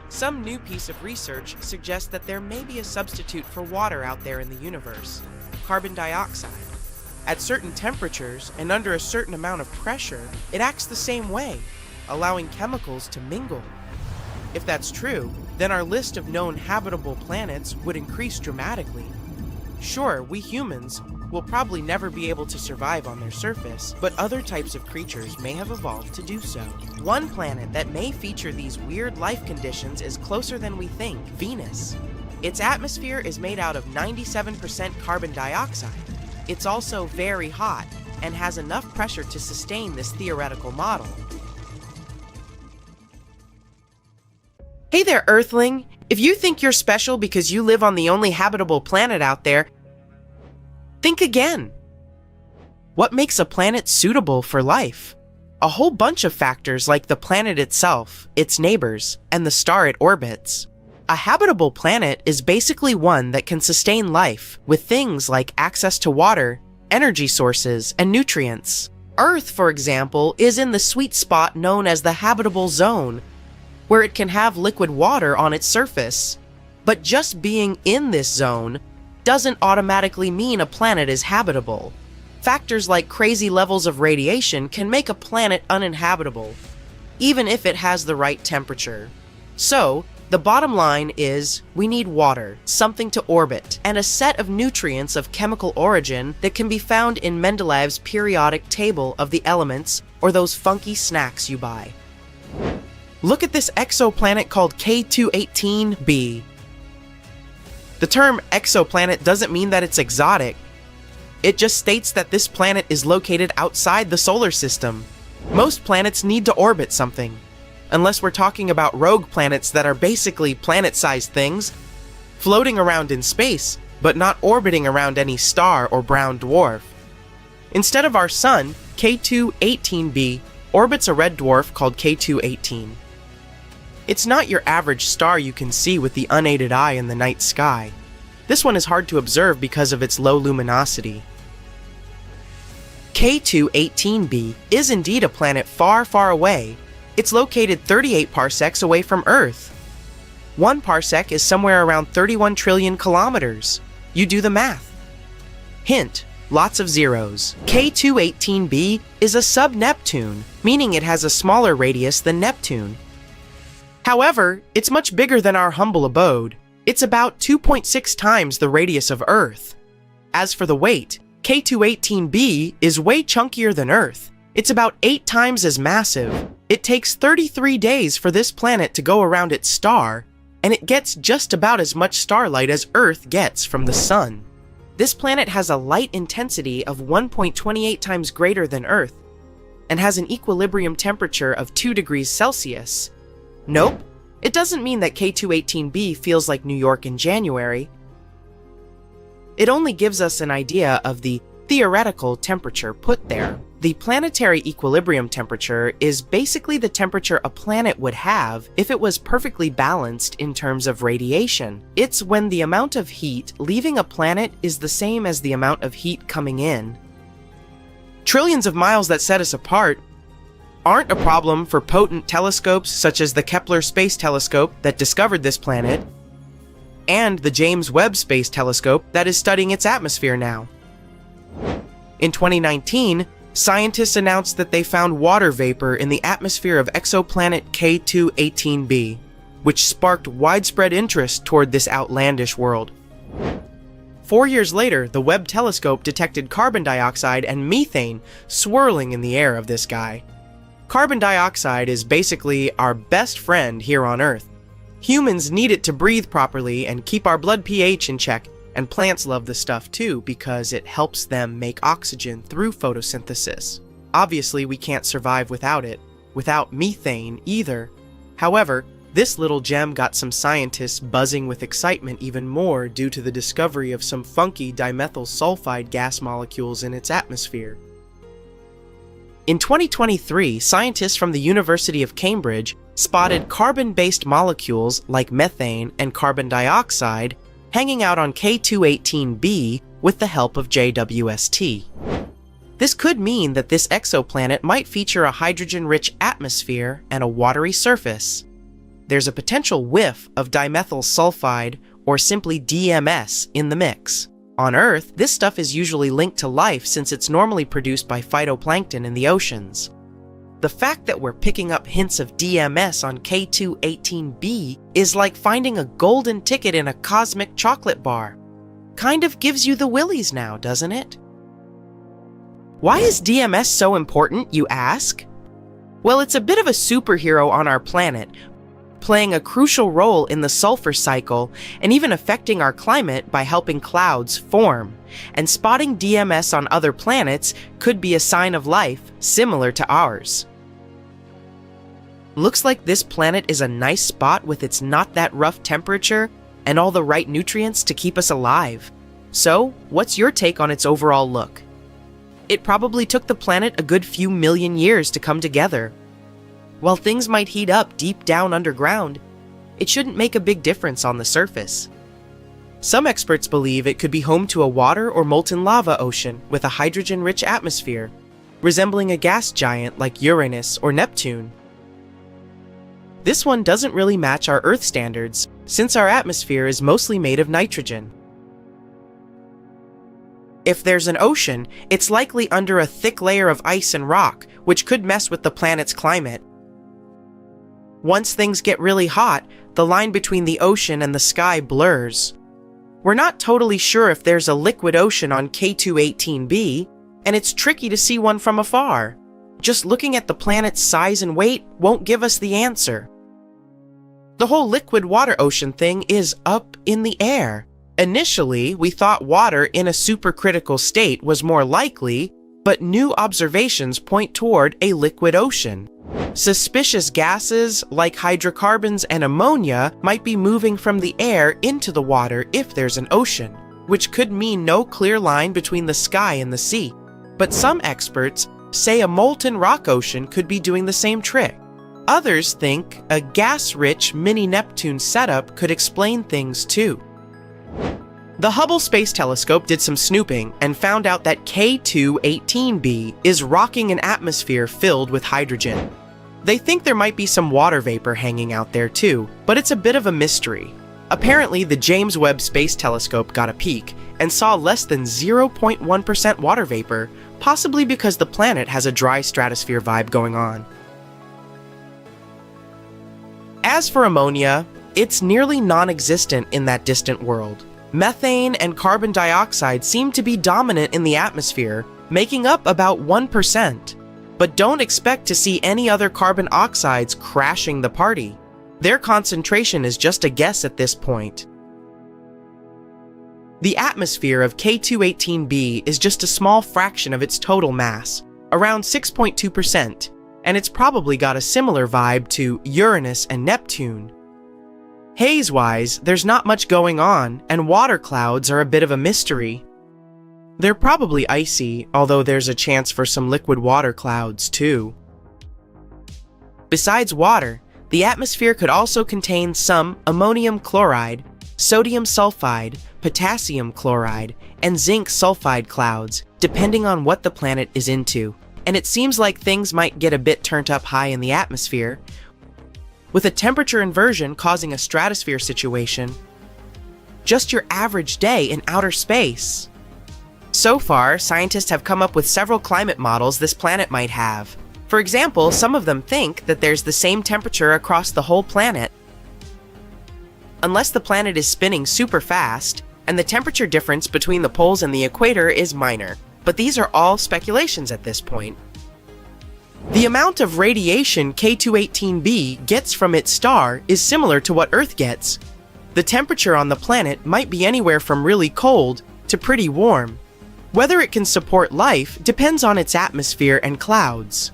Some new piece of research suggests that there may be a substitute for water out there in the universe, carbon dioxide. At certain temperatures and under a certain amount of pressure, it acts the same way, allowing chemicals to mingle. If that's true, then our list of known habitable planets would increase dramatically. Sure, we humans will probably never be able to survive on their surface, but other types of creatures may have evolved to do so. One planet that may feature these weird life conditions is closer than we think, Venus. Its atmosphere is made out of 97% carbon dioxide. It's also very hot and has enough pressure to sustain this theoretical model. Hey there, Earthling! If you think you're special because you live on the only habitable planet out there, think again. What makes a planet suitable for life? A whole bunch of factors like the planet itself, its neighbors, and the star it orbits. A habitable planet is basically one that can sustain life with things like access to water, energy sources, and nutrients. Earth, for example, is in the sweet spot known as the habitable zone, where it can have liquid water on its surface. But just being in this zone doesn't automatically mean a planet is habitable. Factors like crazy levels of radiation can make a planet uninhabitable, even if it has the right temperature. So, The bottom line is, we need water, something to orbit, and a set of nutrients of chemical origin that can be found in Mendelev's periodic table of the elements, or those funky snacks you buy. Look at this exoplanet called K218b. The term exoplanet doesn't mean that it's exotic. It just states that this planet is located outside the solar system. Most planets need to orbit something. Unless we're talking about rogue planets that are basically planet-sized things, floating around in space, but not orbiting around any star or brown dwarf. Instead of our Sun, K218b orbits a red dwarf called K218. It's not your average star you can see with the unaided eye in the night sky. This one is hard to observe because of its low luminosity. K218b is indeed a planet far, far away. It's located 38 parsecs away from Earth. 1 parsec is somewhere around 31 trillion kilometers. You do the math. Hint, lots of zeros. K218b is a sub-Neptune, meaning it has a smaller radius than Neptune. However, it's much bigger than our humble abode. It's about 2.6 times the radius of Earth. As for the weight, K218b is way chunkier than Earth. It's about 8 times as massive. It takes 33 days for this planet to go around its star, and it gets just about as much starlight as Earth gets from the Sun. This planet has a light intensity of 1.28 times greater than Earth, and has an equilibrium temperature of 2 degrees Celsius. Nope, it doesn't mean that K218b feels like New York in January. It only gives us an idea of the theoretical temperature put there. The planetary equilibrium temperature is basically the temperature a planet would have if it was perfectly balanced in terms of radiation. It's when the amount of heat leaving a planet is the same as the amount of heat coming in. Trillions of miles that set us apart aren't a problem for potent telescopes such as the Kepler Space Telescope that discovered this planet, and the James Webb Space Telescope that is studying its atmosphere now. In 2019, scientists announced that they found water vapor in the atmosphere of exoplanet K218b, which sparked widespread interest toward this outlandish world. 4 years later, the Webb telescope detected carbon dioxide and methane swirling in the air of this guy. Carbon dioxide is basically our best friend here on Earth. Humans need it to breathe properly and keep our blood pH in check, and plants love the stuff too because it helps them make oxygen through photosynthesis. Obviously, we can't survive without it, without methane either. However, this little gem got some scientists buzzing with excitement even more due to the discovery of some funky dimethyl sulfide gas molecules in its atmosphere. In 2023, scientists from the University of Cambridge spotted carbon-based molecules like methane and carbon dioxide hanging out on K218b with the help of JWST. This could mean that this exoplanet might feature a hydrogen-rich atmosphere and a watery surface. There's a potential whiff of dimethyl sulfide, or simply DMS, in the mix. On Earth, this stuff is usually linked to life since it's normally produced by phytoplankton in the oceans. The fact that we're picking up hints of DMS on K218b is like finding a golden ticket in a cosmic chocolate bar. Kind of gives you the willies now, doesn't it? Why is DMS so important, you ask? Well, it's a bit of a superhero on our planet, playing a crucial role in the sulfur cycle and even affecting our climate by helping clouds form. And spotting DMS on other planets could be a sign of life similar to ours. Looks like this planet is a nice spot with its not that rough temperature and all the right nutrients to keep us alive. So, what's your take on its overall look? It probably took the planet a good few million years to come together. While things might heat up deep down underground, it shouldn't make a big difference on the surface. Some experts believe it could be home to a water or molten lava ocean with a hydrogen-rich atmosphere, resembling a gas giant like Uranus or Neptune. This one doesn't really match our Earth standards, since our atmosphere is mostly made of nitrogen. If there's an ocean, it's likely under a thick layer of ice and rock, which could mess with the planet's climate. Once things get really hot, the line between the ocean and the sky blurs. We're not totally sure if there's a liquid ocean on K2-18b, and it's tricky to see one from afar. Just looking at the planet's size and weight won't give us the answer. The whole liquid water ocean thing is up in the air. Initially, we thought water in a supercritical state was more likely, but new observations point toward a liquid ocean. Suspicious gases like hydrocarbons and ammonia might be moving from the air into the water if there's an ocean, which could mean no clear line between the sky and the sea. But some experts say a molten rock ocean could be doing the same trick. Others think a gas-rich mini-Neptune setup could explain things too. The Hubble Space Telescope did some snooping and found out that K2-18b is rocking an atmosphere filled with hydrogen. They think there might be some water vapor hanging out there too, but it's a bit of a mystery. Apparently, the James Webb Space Telescope got a peek and saw less than 0.1% water vapor, possibly because the planet has a dry stratosphere vibe going on. As for ammonia, it's nearly non-existent in that distant world. Methane and carbon dioxide seem to be dominant in the atmosphere, making up about 1%. But don't expect to see any other carbon oxides crashing the party. Their concentration is just a guess at this point. The atmosphere of K2-18b is just a small fraction of its total mass, around 6.2%, and it's probably got a similar vibe to Uranus and Neptune. Haze-wise, there's not much going on, and water clouds are a bit of a mystery. They're probably icy, although there's a chance for some liquid water clouds too. Besides water, the atmosphere could also contain some ammonium chloride, sodium sulfide, potassium chloride, and zinc sulfide clouds, depending on what the planet is into. And it seems like things might get a bit turned up high in the atmosphere, with a temperature inversion causing a stratosphere situation. Just your average day in outer space. So far, scientists have come up with several climate models this planet might have. For example, some of them think that there's the same temperature across the whole planet. Unless the planet is spinning super fast, and the temperature difference between the poles and the equator is minor. But these are all speculations at this point. The amount of radiation K2-18b gets from its star is similar to what Earth gets. The temperature on the planet might be anywhere from really cold to pretty warm. Whether it can support life depends on its atmosphere and clouds.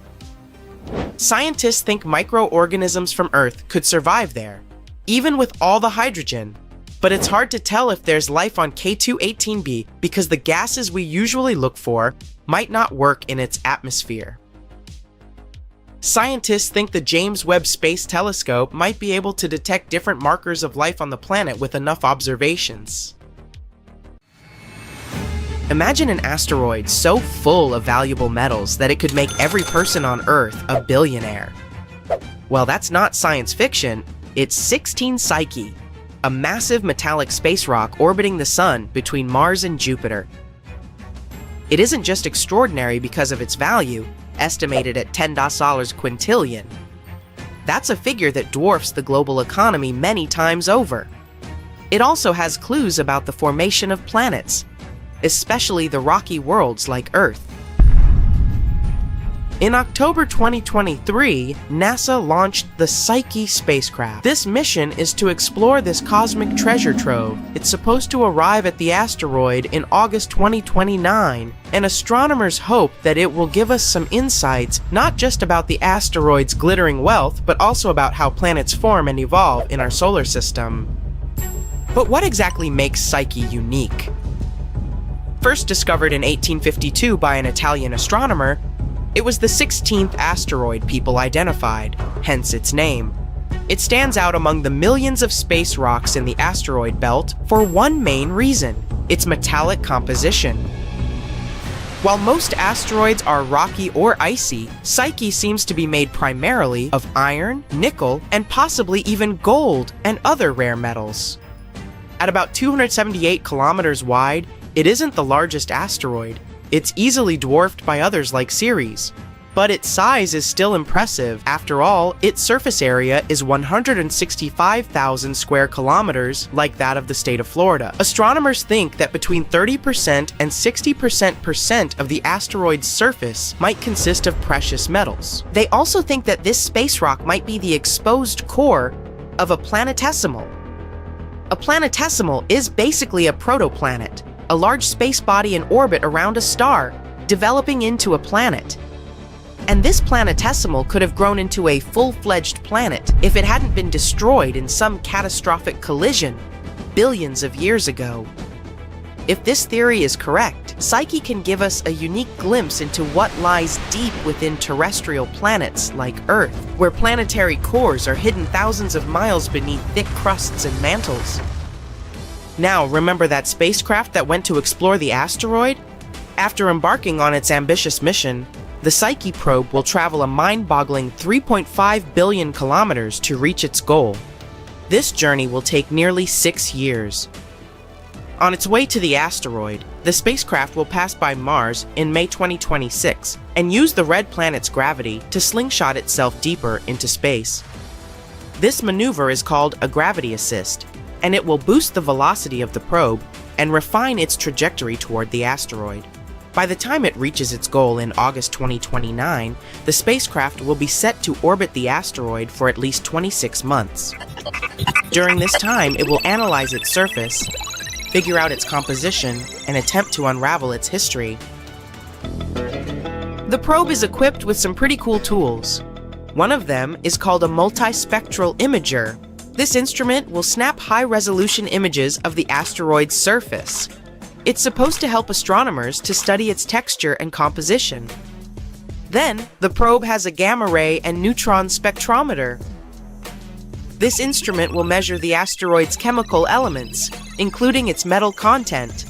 Scientists think microorganisms from Earth could survive there, even with all the hydrogen. But it's hard to tell if there's life on K2-18b because the gases we usually look for might not work in its atmosphere. Scientists think the James Webb Space Telescope might be able to detect different markers of life on the planet with enough observations. Imagine an asteroid so full of valuable metals that it could make every person on Earth a billionaire. Well, that's not science fiction, it's 16 Psyche, a massive metallic space rock orbiting the Sun between Mars and Jupiter. It isn't just extraordinary because of its value, estimated at $10 quintillion. That's a figure that dwarfs the global economy many times over. It also has clues about the formation of planets, especially the rocky worlds like Earth. In October 2023, NASA launched the Psyche spacecraft. This mission is to explore this cosmic treasure trove. It's supposed to arrive at the asteroid in August 2029, and astronomers hope that it will give us some insights not just about the asteroid's glittering wealth, but also about how planets form and evolve in our solar system. But what exactly makes Psyche unique? First discovered in 1852 by an Italian astronomer, it was the 16th asteroid people identified, hence its name. It stands out among the millions of space rocks in the asteroid belt for one main reason: its metallic composition. While most asteroids are rocky or icy, Psyche seems to be made primarily of iron, nickel, and possibly even gold and other rare metals. At about 278 kilometers wide, it isn't the largest asteroid. It's easily dwarfed by others like Ceres. But its size is still impressive. After all, its surface area is 165,000 square kilometers, like that of the state of Florida. Astronomers think that between 30% and 60% of the asteroid's surface might consist of precious metals. They also think that this space rock might be the exposed core of a planetesimal. A planetesimal is basically a protoplanet, a large space body in orbit around a star, developing into a planet. And this planetesimal could have grown into a full-fledged planet if it hadn't been destroyed in some catastrophic collision billions of years ago. If this theory is correct, Psyche can give us a unique glimpse into what lies deep within terrestrial planets like Earth, where planetary cores are hidden thousands of miles beneath thick crusts and mantles. Now, remember that spacecraft that went to explore the asteroid? After embarking on its ambitious mission, the Psyche probe will travel a mind-boggling 3.5 billion kilometers to reach its goal. This journey will take nearly 6 years. On its way to the asteroid, the spacecraft will pass by Mars in May 2026 and use the red planet's gravity to slingshot itself deeper into space. This maneuver is called a gravity assist, and it will boost the velocity of the probe and refine its trajectory toward the asteroid. By the time it reaches its goal in August 2029, the spacecraft will be set to orbit the asteroid for at least 26 months. During this time, it will analyze its surface, figure out its composition, and attempt to unravel its history. The probe is equipped with some pretty cool tools. One of them is called a multispectral imager. This instrument will snap high-resolution images of the asteroid's surface. It's supposed to help astronomers to study its texture and composition. Then, the probe has a gamma ray and neutron spectrometer. This instrument will measure the asteroid's chemical elements, including its metal content.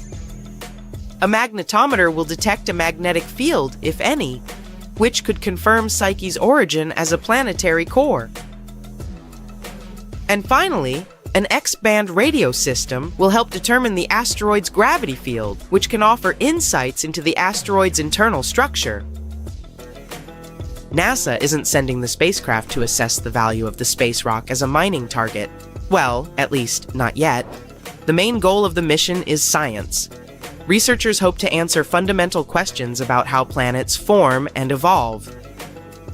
A magnetometer will detect a magnetic field, if any, which could confirm Psyche's origin as a planetary core. And finally, an X-band radio system will help determine the asteroid's gravity field, which can offer insights into the asteroid's internal structure. NASA isn't sending the spacecraft to assess the value of the space rock as a mining target. Well, at least, not yet. The main goal of the mission is science. Researchers hope to answer fundamental questions about how planets form and evolve.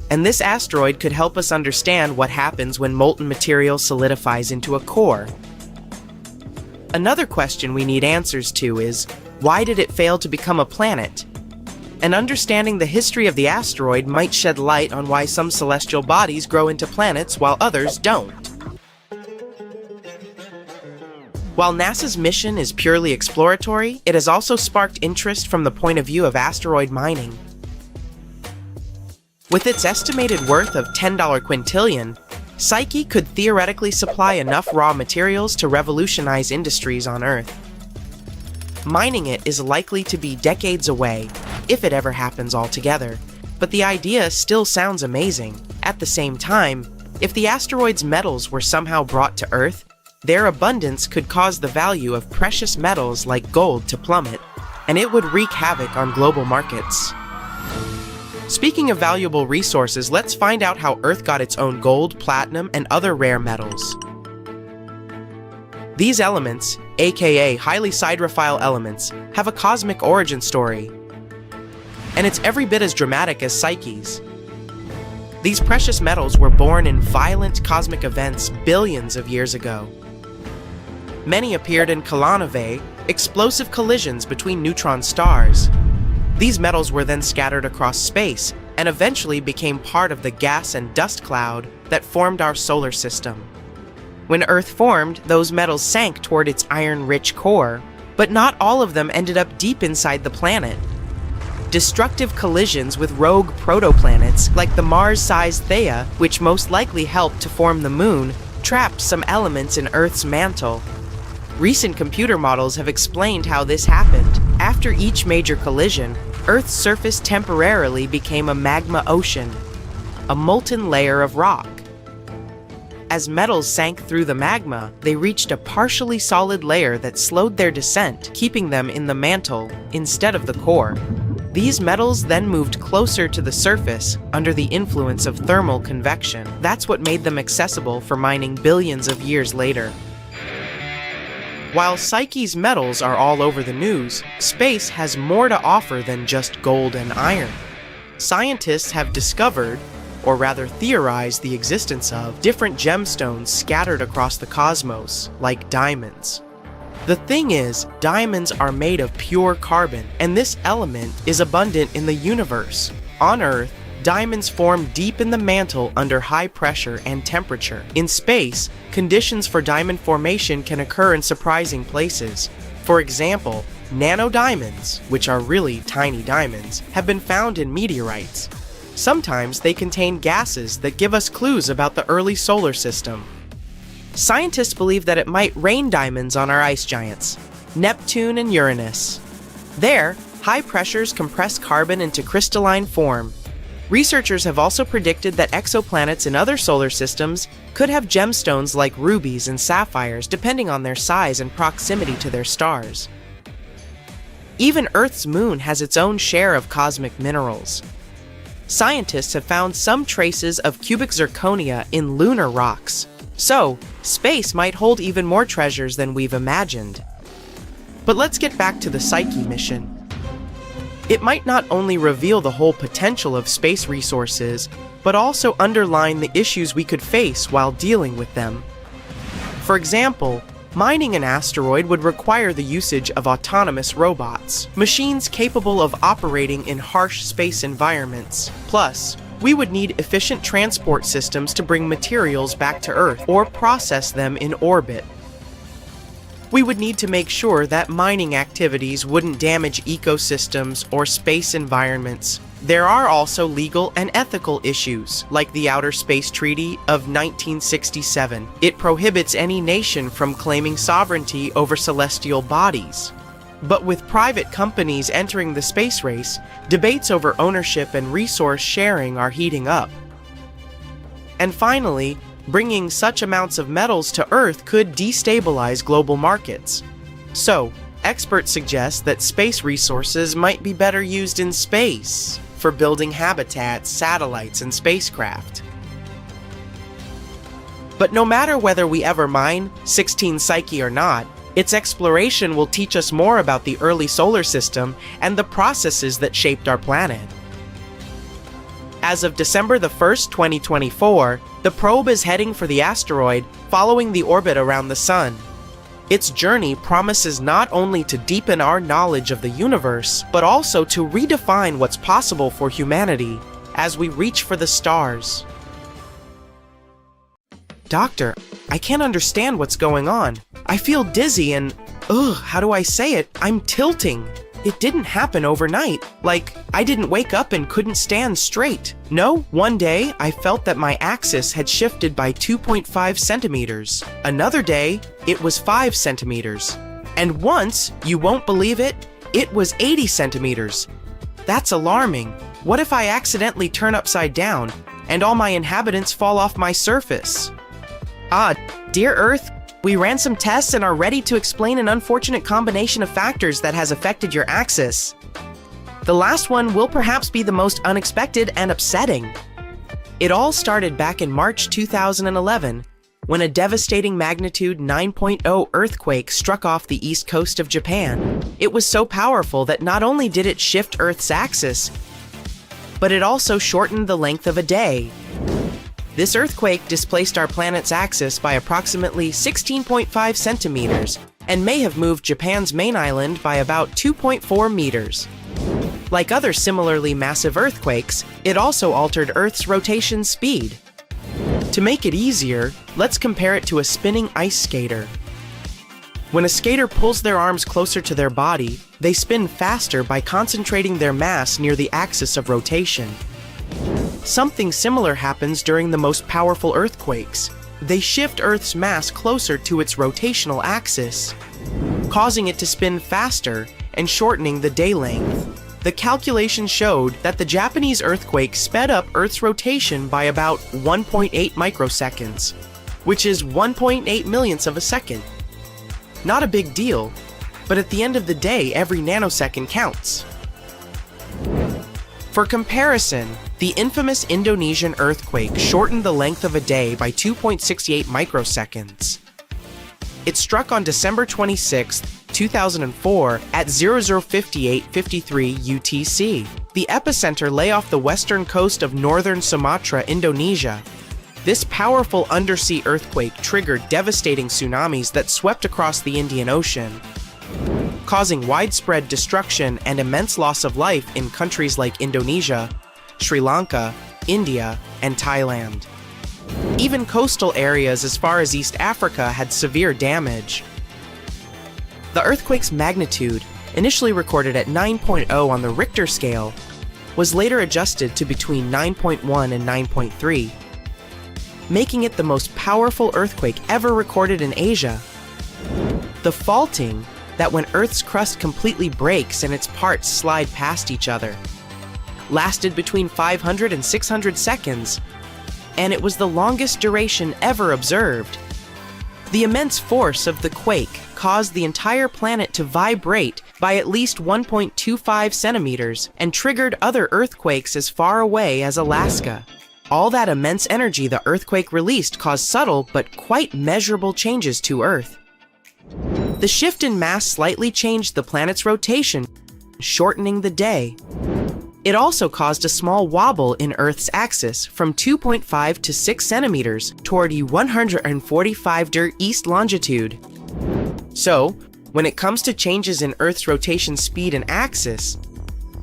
And this asteroid could help us understand what happens when molten material solidifies into a core. Another question we need answers to is, why did it fail to become a planet? And understanding the history of the asteroid might shed light on why some celestial bodies grow into planets while others don't. While NASA's mission is purely exploratory, it has also sparked interest from the point of view of asteroid mining. With its estimated worth of $10 quintillion, Psyche could theoretically supply enough raw materials to revolutionize industries on Earth. Mining it is likely to be decades away, if it ever happens altogether, but the idea still sounds amazing. At the same time, if the asteroid's metals were somehow brought to Earth, their abundance could cause the value of precious metals like gold to plummet, and it would wreak havoc on global markets. Speaking of valuable resources, let's find out how Earth got its own gold, platinum, and other rare metals. These elements, aka highly siderophile elements, have a cosmic origin story, and it's every bit as dramatic as Psyche's. These precious metals were born in violent cosmic events billions of years ago. Many appeared in colonovae, explosive collisions between neutron stars. These metals were then scattered across space and eventually became part of the gas and dust cloud that formed our solar system. When Earth formed, those metals sank toward its iron-rich core, but not all of them ended up deep inside the planet. Destructive collisions with rogue protoplanets like the Mars-sized Theia, which most likely helped to form the Moon, trapped some elements in Earth's mantle. Recent computer models have explained how this happened. After each major collision, Earth's surface temporarily became a magma ocean, a molten layer of rock. As metals sank through the magma, they reached a partially solid layer that slowed their descent, keeping them in the mantle instead of the core. These metals then moved closer to the surface under the influence of thermal convection. That's what made them accessible for mining billions of years later. While Psyche's metals are all over the news, space has more to offer than just gold and iron. Scientists have discovered, or rather theorized the existence of, different gemstones scattered across the cosmos, like diamonds. The thing is, diamonds are made of pure carbon, and this element is abundant in the universe. On Earth, diamonds form deep in the mantle under high pressure and temperature. In space, conditions for diamond formation can occur in surprising places. For example, nanodiamonds, which are really tiny diamonds, have been found in meteorites. Sometimes they contain gases that give us clues about the early solar system. Scientists believe that it might rain diamonds on our ice giants, Neptune and Uranus. There, high pressures compress carbon into crystalline form. Researchers have also predicted that exoplanets in other solar systems could have gemstones like rubies and sapphires depending on their size and proximity to their stars. Even Earth's moon has its own share of cosmic minerals. Scientists have found some traces of cubic zirconia in lunar rocks, so space might hold even more treasures than we've imagined. But let's get back to the Psyche mission. It might not only reveal the whole potential of space resources, but also underline the issues we could face while dealing with them. For example, mining an asteroid would require the usage of autonomous robots, machines capable of operating in harsh space environments. Plus, we would need efficient transport systems to bring materials back to Earth or process them in orbit. We would need to make sure that mining activities wouldn't damage ecosystems or space environments. There are also legal and ethical issues, like the Outer Space Treaty of 1967. It prohibits any nation from claiming sovereignty over celestial bodies. But with private companies entering the space race, debates over ownership and resource sharing are heating up. And finally, bringing such amounts of metals to Earth could destabilize global markets. So, experts suggest that space resources might be better used in space for building habitats, satellites, and spacecraft. But no matter whether we ever mine 16 Psyche or not, its exploration will teach us more about the early solar system and the processes that shaped our planet. As of December 1st, 2024, the probe is heading for the asteroid, following the orbit around the Sun. Its journey promises not only to deepen our knowledge of the universe, but also to redefine what's possible for humanity as we reach for the stars. Doctor, I can't understand what's going on. I feel dizzy and, how do I say it? I'm tilting. It didn't happen overnight. Like, I didn't wake up and couldn't stand straight. No, one day I felt that my axis had shifted by 2.5 centimeters. Another day, it was 5 centimeters. And once, you won't believe it, it was 80 centimeters. That's alarming. What if I accidentally turn upside down and all my inhabitants fall off my surface? Dear Earth, we ran some tests and are ready to explain an unfortunate combination of factors that has affected your axis. The last one will perhaps be the most unexpected and upsetting. It all started back in March 2011, when a devastating magnitude 9.0 earthquake struck off the east coast of Japan. It was so powerful that not only did it shift Earth's axis, but it also shortened the length of a day. This earthquake displaced our planet's axis by approximately 16.5 centimeters and may have moved Japan's main island by about 2.4 meters. Like other similarly massive earthquakes, it also altered Earth's rotation speed. To make it easier, let's compare it to a spinning ice skater. When a skater pulls their arms closer to their body, they spin faster by concentrating their mass near the axis of rotation. Something similar happens during the most powerful earthquakes. They shift Earth's mass closer to its rotational axis, causing it to spin faster and shortening the day length. The calculation showed that the Japanese earthquake sped up Earth's rotation by about 1.8 microseconds, which is 1.8 millionths of a second. Not a big deal, but at the end of the day, every nanosecond counts. For comparison, the infamous Indonesian earthquake shortened the length of a day by 2.68 microseconds. It struck on December 26, 2004 at 00:58:53 UTC. The epicenter lay off the western coast of northern Sumatra, Indonesia. This powerful undersea earthquake triggered devastating tsunamis that swept across the Indian Ocean, causing widespread destruction and immense loss of life in countries like Indonesia, Sri Lanka, India, and Thailand. Even coastal areas as far as East Africa had severe damage. The earthquake's magnitude, initially recorded at 9.0 on the Richter scale, was later adjusted to between 9.1 and 9.3, making it the most powerful earthquake ever recorded in Asia. The faulting, that when Earth's crust completely breaks and its parts slide past each other, lasted between 500 and 600 seconds, and it was the longest duration ever observed. The immense force of the quake caused the entire planet to vibrate by at least 1.25 centimeters and triggered other earthquakes as far away as Alaska. All that immense energy the earthquake released caused subtle but quite measurable changes to Earth. The shift in mass slightly changed the planet's rotation, shortening the day. It also caused a small wobble in Earth's axis from 2.5 to 6 centimeters toward a 145° east longitude. So, when it comes to changes in Earth's rotation speed and axis,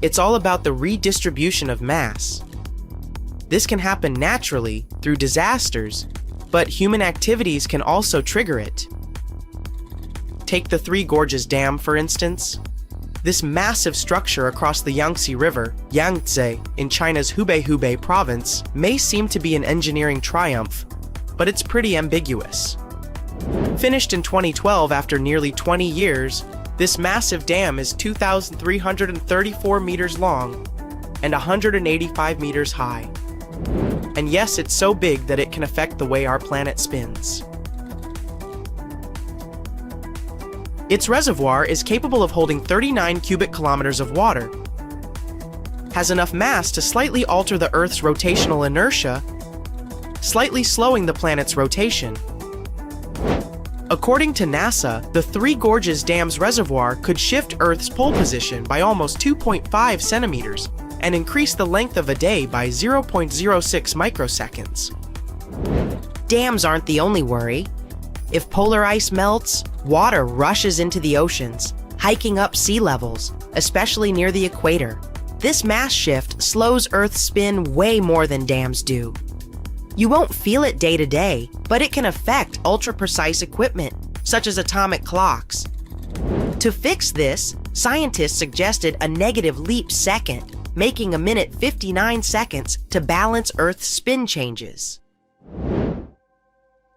it's all about the redistribution of mass. This can happen naturally through disasters, but human activities can also trigger it. Take the Three Gorges Dam, for instance. This massive structure across the Yangtze River, Yangtze, in China's Hubei province, may seem to be an engineering triumph, but it's pretty ambiguous. Finished in 2012 after nearly 20 years, this massive dam is 2,334 meters long and 185 meters high. And yes, it's so big that it can affect the way our planet spins. Its reservoir is capable of holding 39 cubic kilometers of water, has enough mass to slightly alter the Earth's rotational inertia, slightly slowing the planet's rotation. According to NASA, the Three Gorges Dam's reservoir could shift Earth's pole position by almost 2.5 centimeters and increase the length of a day by 0.06 microseconds. Dams aren't the only worry. If polar ice melts, water rushes into the oceans, hiking up sea levels, especially near the equator. This mass shift slows Earth's spin way more than dams do. You won't feel it day to day, but it can affect ultra-precise equipment, such as atomic clocks. To fix this, scientists suggested a negative leap second, making a minute 59 seconds to balance Earth's spin changes.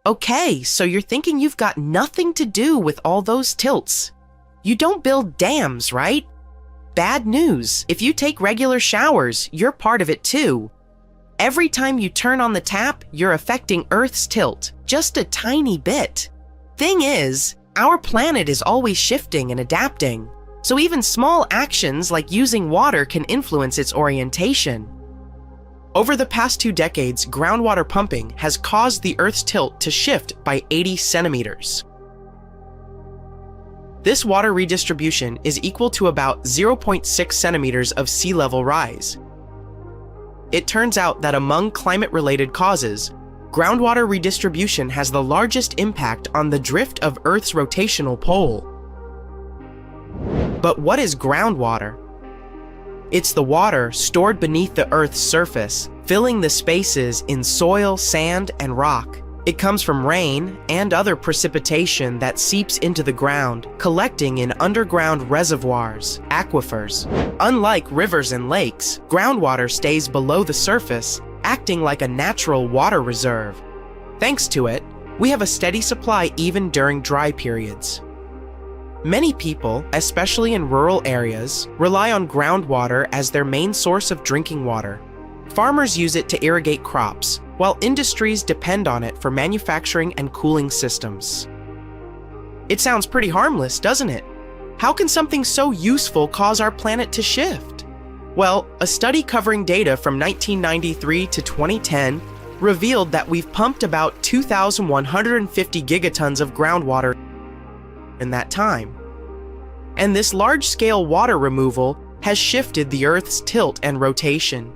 Okay, so you're thinking you've got nothing to do with all those tilts. You don't build dams, right? Bad news. If you take regular showers, you're part of it too. Every time you turn on the tap, you're affecting Earth's tilt, just a tiny bit. Thing is, our planet is always shifting and adapting, so even small actions like using water can influence its orientation. Over the past 2 decades, groundwater pumping has caused the Earth's tilt to shift by 80 centimeters. This water redistribution is equal to about 0.6 centimeters of sea level rise. It turns out that among climate-related causes, groundwater redistribution has the largest impact on the drift of Earth's rotational pole. But what is groundwater? It's the water stored beneath the Earth's surface, filling the spaces in soil, sand, and rock. It comes from rain and other precipitation that seeps into the ground, collecting in underground reservoirs, aquifers. Unlike rivers and lakes, groundwater stays below the surface, acting like a natural water reserve. Thanks to it, we have a steady supply even during dry periods. Many people, especially in rural areas, rely on groundwater as their main source of drinking water. Farmers use it to irrigate crops, while industries depend on it for manufacturing and cooling systems. It sounds pretty harmless, doesn't it? How can something so useful cause our planet to shift? Well, a study covering data from 1993 to 2010 revealed that we've pumped about 2,150 gigatons of groundwater in that time. And this large-scale water removal has shifted the Earth's tilt and rotation.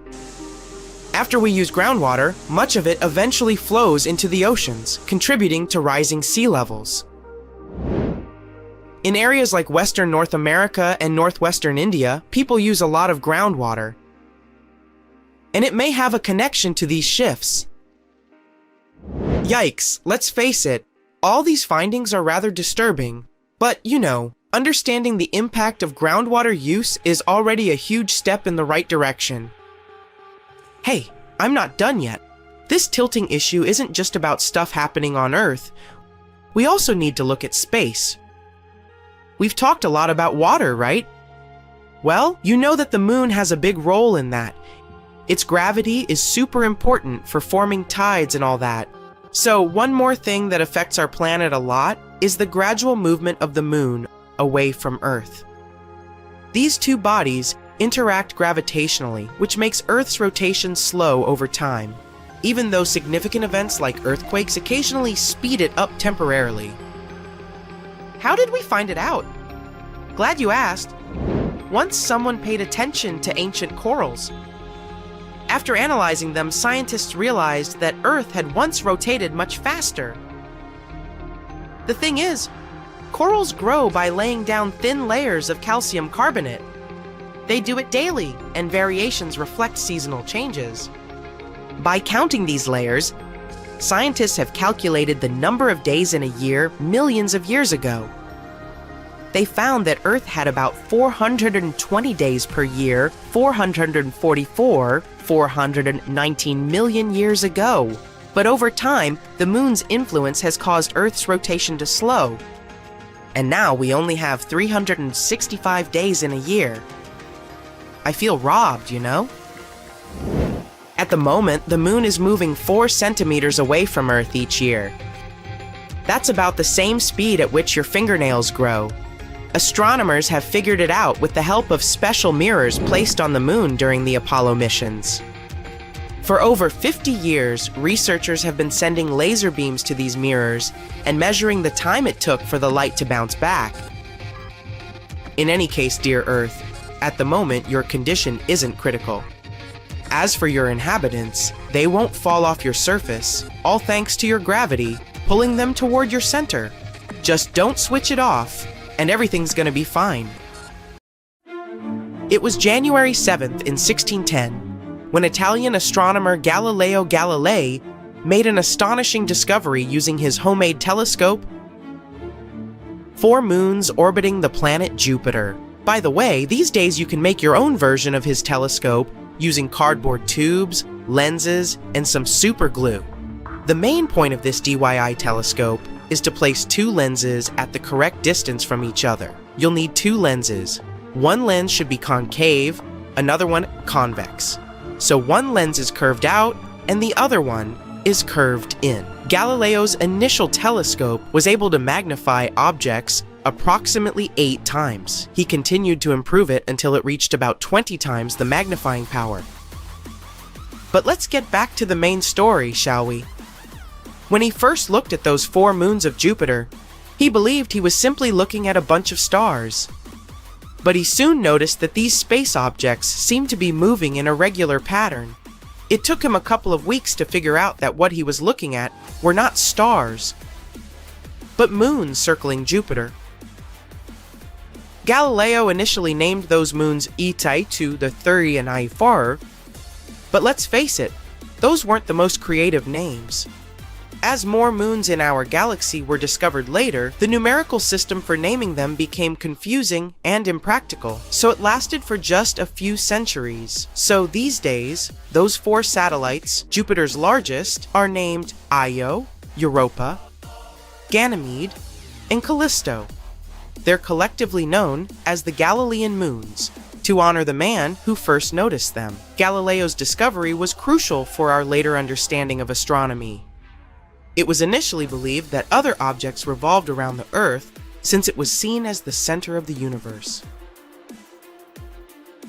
After we use groundwater, much of it eventually flows into the oceans, contributing to rising sea levels. In areas like Western North America and Northwestern India, people use a lot of groundwater. And it may have a connection to these shifts. Yikes, let's face it, all these findings are rather disturbing. But, understanding the impact of groundwater use is already a huge step in the right direction. Hey, I'm not done yet. This tilting issue isn't just about stuff happening on Earth. We also need to look at space. We've talked a lot about water, right? Well, you know that the moon has a big role in that. Its gravity is super important for forming tides and all that. So, one more thing that affects our planet a lot is the gradual movement of the moon away from Earth. These two bodies interact gravitationally, which makes Earth's rotation slow over time, even though significant events like earthquakes occasionally speed it up temporarily. How did we find it out? Glad you asked. Once someone paid attention to ancient corals. After analyzing them, scientists realized that Earth had once rotated much faster. The thing is, corals grow by laying down thin layers of calcium carbonate. They do it daily, and variations reflect seasonal changes. By counting these layers, scientists have calculated the number of days in a year millions of years ago. They found that Earth had about 420 days per year, 419 million years ago. But over time, the moon's influence has caused Earth's rotation to slow. And now we only have 365 days in a year. I feel robbed, At the moment, the moon is moving 4 centimeters away from Earth each year. That's about the same speed at which your fingernails grow. Astronomers have figured it out with the help of special mirrors placed on the moon during the Apollo missions. For over 50 years, researchers have been sending laser beams to these mirrors and measuring the time it took for the light to bounce back. In any case, dear Earth, at the moment your condition isn't critical. As for your inhabitants, they won't fall off your surface, all thanks to your gravity, pulling them toward your center. Just don't switch it off, and everything's gonna be fine. It was January 7th in 1610, when Italian astronomer Galileo Galilei made an astonishing discovery using his homemade telescope: 4 moons orbiting the planet Jupiter. By the way, these days you can make your own version of his telescope using cardboard tubes, lenses, and some super glue. The main point of this DIY telescope is to place 2 lenses at the correct distance from each other. You'll need 2 lenses. One lens should be concave, another one convex. So one lens is curved out, and the other one is curved in. Galileo's initial telescope was able to magnify objects approximately 8 times. He continued to improve it until it reached about 20 times the magnifying power. But let's get back to the main story, shall we? When he first looked at those 4 moons of Jupiter, he believed he was simply looking at a bunch of stars. But he soon noticed that these space objects seemed to be moving in a regular pattern. It took him a couple of weeks to figure out that what he was looking at were not stars, but moons circling Jupiter. Galileo initially named those moons Itaitu the Thuri and Ifar, but let's face it, those weren't the most creative names. As more moons in our galaxy were discovered later, the numerical system for naming them became confusing and impractical, so it lasted for just a few centuries. So these days, those 4 satellites, Jupiter's largest, are named Io, Europa, Ganymede, and Callisto. They're collectively known as the Galilean moons, to honor the man who first noticed them. Galileo's discovery was crucial for our later understanding of astronomy. It was initially believed that other objects revolved around the Earth, since it was seen as the center of the universe.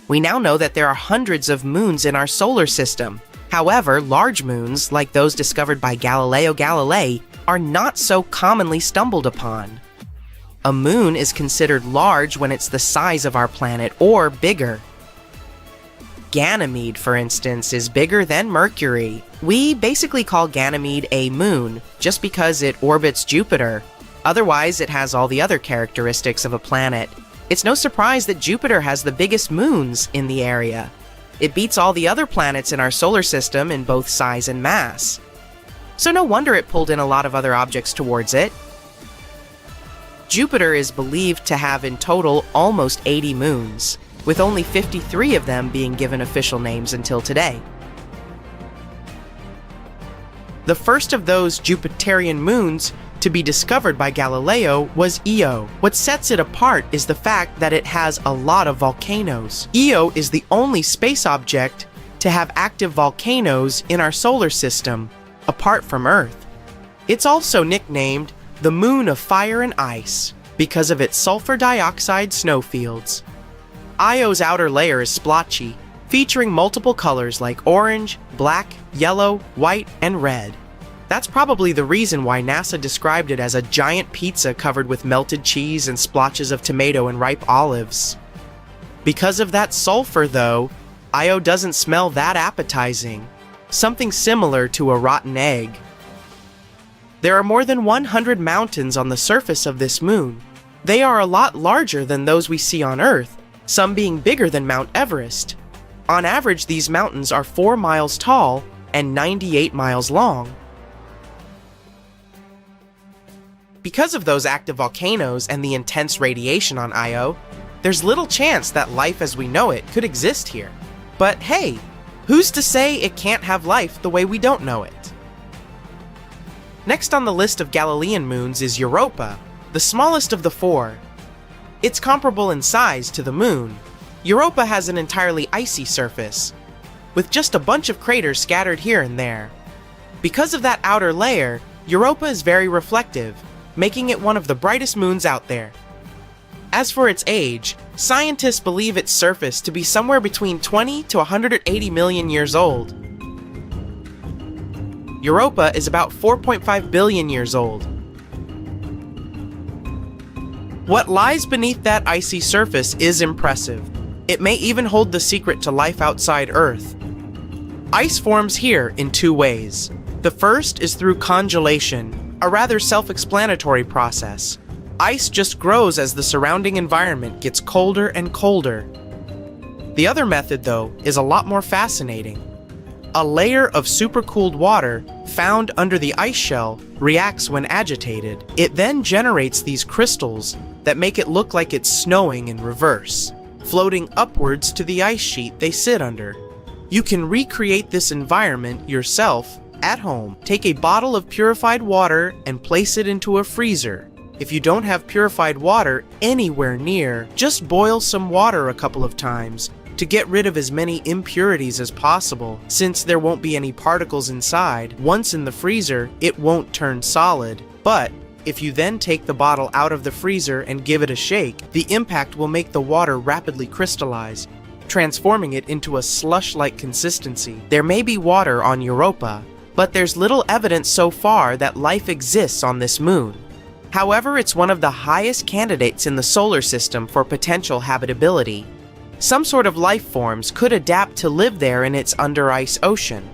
We now know that there are hundreds of moons in our solar system. However, large moons, like those discovered by Galileo Galilei, are not so commonly stumbled upon. A moon is considered large when it's the size of our planet or bigger. Ganymede, for instance, is bigger than Mercury. We basically call Ganymede a moon just because it orbits Jupiter. Otherwise, it has all the other characteristics of a planet. It's no surprise that Jupiter has the biggest moons in the area. It beats all the other planets in our solar system in both size and mass. So no wonder it pulled in a lot of other objects towards it. Jupiter is believed to have in total almost 80 moons, with only 53 of them being given official names until today. The first of those Jupiterian moons to be discovered by Galileo was Io. What sets it apart is the fact that it has a lot of volcanoes. Io is the only space object to have active volcanoes in our solar system, apart from Earth. It's also nicknamed the Moon of Fire and Ice because of its sulfur dioxide snowfields. Io's outer layer is splotchy, featuring multiple colors like orange, black, yellow, white, and red. That's probably the reason why NASA described it as a giant pizza covered with melted cheese and splotches of tomato and ripe olives. Because of that sulfur, though, Io doesn't smell that appetizing, something similar to a rotten egg. There are more than 100 mountains on the surface of this moon. They are a lot larger than those we see on Earth, some being bigger than Mount Everest. On average, these mountains are 4 miles tall and 98 miles long. Because of those active volcanoes and the intense radiation on Io, there's little chance that life as we know it could exist here. But hey, who's to say it can't have life the way we don't know it? Next on the list of Galilean moons is Europa, the smallest of the four. It's comparable in size to the moon. Europa has an entirely icy surface, with just a bunch of craters scattered here and there. Because of that outer layer, Europa is very reflective, making it one of the brightest moons out there. As for its age, scientists believe its surface to be somewhere between 20 to 180 million years old. Europa is about 4.5 billion years old. What lies beneath that icy surface is impressive. It may even hold the secret to life outside Earth. Ice forms here in two ways. The first is through congelation, a rather self-explanatory process. Ice just grows as the surrounding environment gets colder and colder. The other method, though, is a lot more fascinating. A layer of supercooled water found under the ice shell reacts when agitated. It then generates these crystals that make it look like it's snowing in reverse, floating upwards to the ice sheet they sit under. You can recreate this environment yourself at home. Take a bottle of purified water and place it into a freezer. If you don't have purified water anywhere near, just boil some water a couple of times to get rid of as many impurities as possible. Since there won't be any particles inside, once in the freezer, it won't turn solid. But if you then take the bottle out of the freezer and give it a shake, the impact will make the water rapidly crystallize, transforming it into a slush-like consistency. There may be water on Europa, but there's little evidence so far that life exists on this moon. However, it's one of the highest candidates in the solar system for potential habitability. Some sort of life forms could adapt to live there in its under-ice ocean.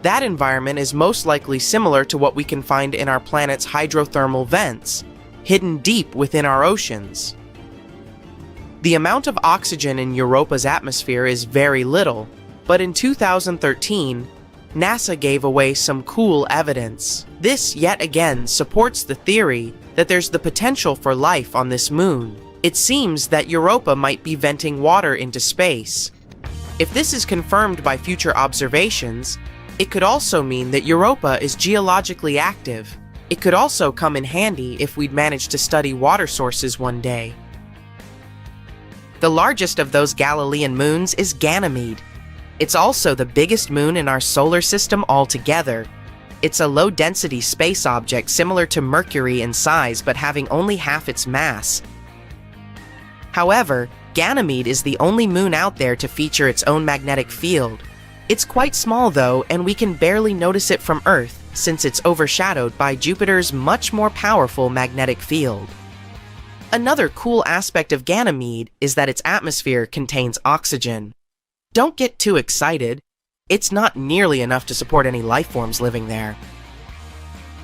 That environment is most likely similar to what we can find in our planet's hydrothermal vents, hidden deep within our oceans. The amount of oxygen in Europa's atmosphere is very little, but in 2013, NASA gave away some cool evidence. This, yet again, supports the theory that there's the potential for life on this moon. It seems that Europa might be venting water into space. If this is confirmed by future observations, it could also mean that Europa is geologically active. It could also come in handy if we'd manage to study water sources one day. The largest of those Galilean moons is Ganymede. It's also the biggest moon in our solar system altogether. It's a low-density space object similar to Mercury in size but having only half its mass. However, Ganymede is the only moon out there to feature its own magnetic field. It's quite small though, and we can barely notice it from Earth since it's overshadowed by Jupiter's much more powerful magnetic field. Another cool aspect of Ganymede is that its atmosphere contains oxygen. Don't get too excited. It's not nearly enough to support any life forms living there.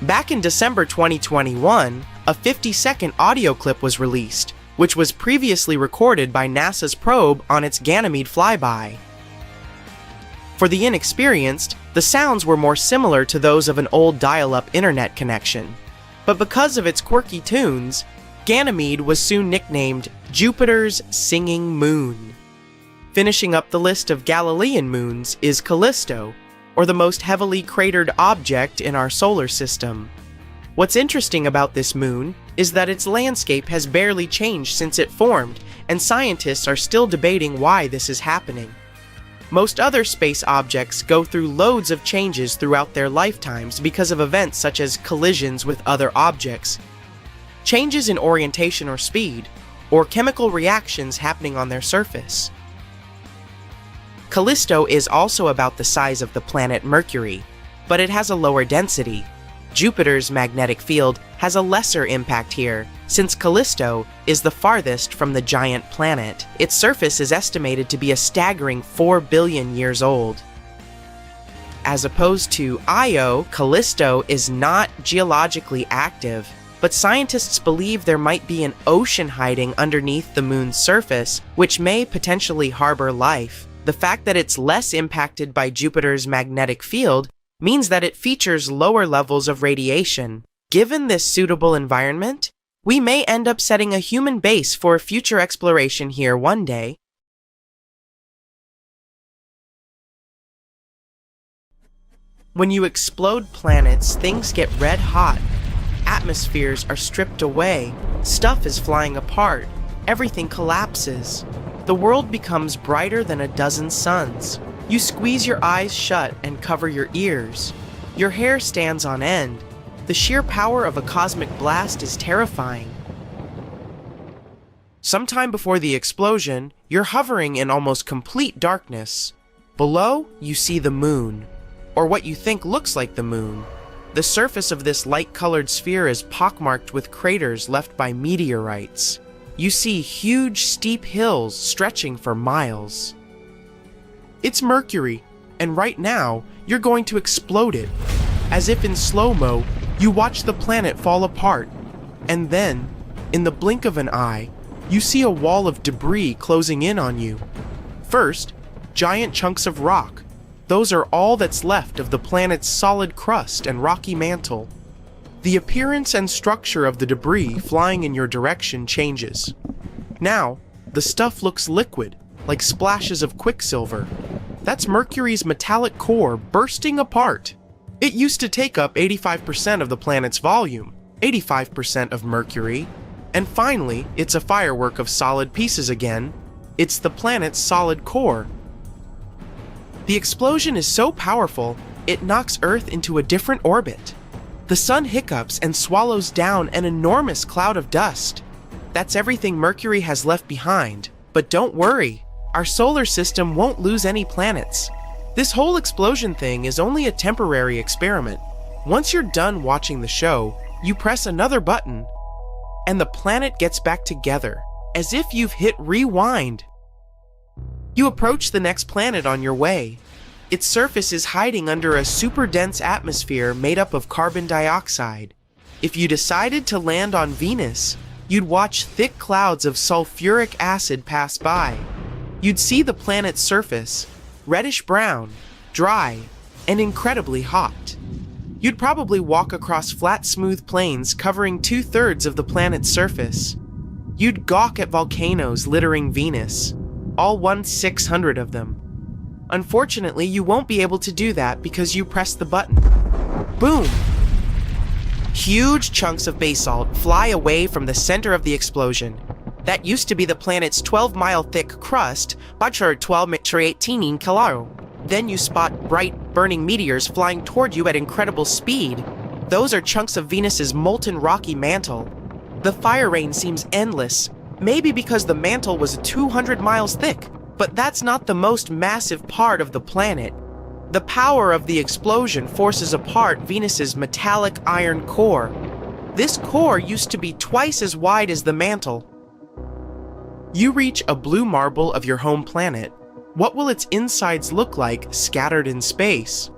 Back in December 2021, a 50-second audio clip was released, which was previously recorded by NASA's probe on its Ganymede flyby. For the inexperienced, the sounds were more similar to those of an old dial-up internet connection. But because of its quirky tunes, Ganymede was soon nicknamed Jupiter's Singing Moon. Finishing up the list of Galilean moons is Callisto, or the most heavily cratered object in our solar system. What's interesting about this moon is that its landscape has barely changed since it formed, and scientists are still debating why this is happening. Most other space objects go through loads of changes throughout their lifetimes because of events such as collisions with other objects, changes in orientation or speed, or chemical reactions happening on their surface. Callisto is also about the size of the planet Mercury, but it has a lower density. Jupiter's magnetic field has a lesser impact here, since Callisto is the farthest from the giant planet. Its surface is estimated to be a staggering 4 billion years old. As opposed to Io, Callisto is not geologically active, but scientists believe there might be an ocean hiding underneath the moon's surface, which may potentially harbor life. The fact that it's less impacted by Jupiter's magnetic field means that it features lower levels of radiation. Given this suitable environment, we may end up setting a human base for future exploration here one day. When you explode planets, things get red hot. Atmospheres are stripped away, stuff is flying apart, everything collapses. The world becomes brighter than a dozen suns. You squeeze your eyes shut and cover your ears. Your hair stands on end. The sheer power of a cosmic blast is terrifying. Sometime before the explosion, you're hovering in almost complete darkness. Below, you see the moon, or what you think looks like the moon. The surface of this light-colored sphere is pockmarked with craters left by meteorites. You see huge, steep hills stretching for miles. It's Mercury, and right now, you're going to explode it. As if in slow-mo, you watch the planet fall apart, and then, in the blink of an eye, you see a wall of debris closing in on you. First, giant chunks of rock. Those are all that's left of the planet's solid crust and rocky mantle. The appearance and structure of the debris flying in your direction changes. Now, the stuff looks liquid, like splashes of quicksilver. That's Mercury's metallic core bursting apart. It used to take up 85% of the planet's volume, 85% of Mercury, and finally, it's a firework of solid pieces again. It's the planet's solid core. The explosion is so powerful, it knocks Earth into a different orbit. The sun hiccups and swallows down an enormous cloud of dust. That's everything Mercury has left behind. But don't worry, our solar system won't lose any planets. This whole explosion thing is only a temporary experiment. Once you're done watching the show, you press another button, and the planet gets back together, as if you've hit rewind. You approach the next planet on your way. Its surface is hiding under a super dense atmosphere made up of carbon dioxide. If you decided to land on Venus, you'd watch thick clouds of sulfuric acid pass by. You'd see the planet's surface, reddish-brown, dry, and incredibly hot. You'd probably walk across flat, smooth plains covering 2/3 of the planet's surface. You'd gawk at volcanoes littering Venus, all 1/600 of them. Unfortunately, you won't be able to do that because you pressed the button. Boom! Huge chunks of basalt fly away from the center of the explosion. That used to be the planet's 12-mile thick crust, but 12-18 kilo. Then you spot bright, burning meteors flying toward you at incredible speed. Those are chunks of Venus's molten rocky mantle. The fire rain seems endless, Maybe because the mantle was 200 miles thick. But that's not the most massive part of the planet. The power of the explosion forces apart Venus's metallic iron core. This core used to be twice as wide as the mantle. You reach a blue marble of your home planet. What will its insides look like scattered in space?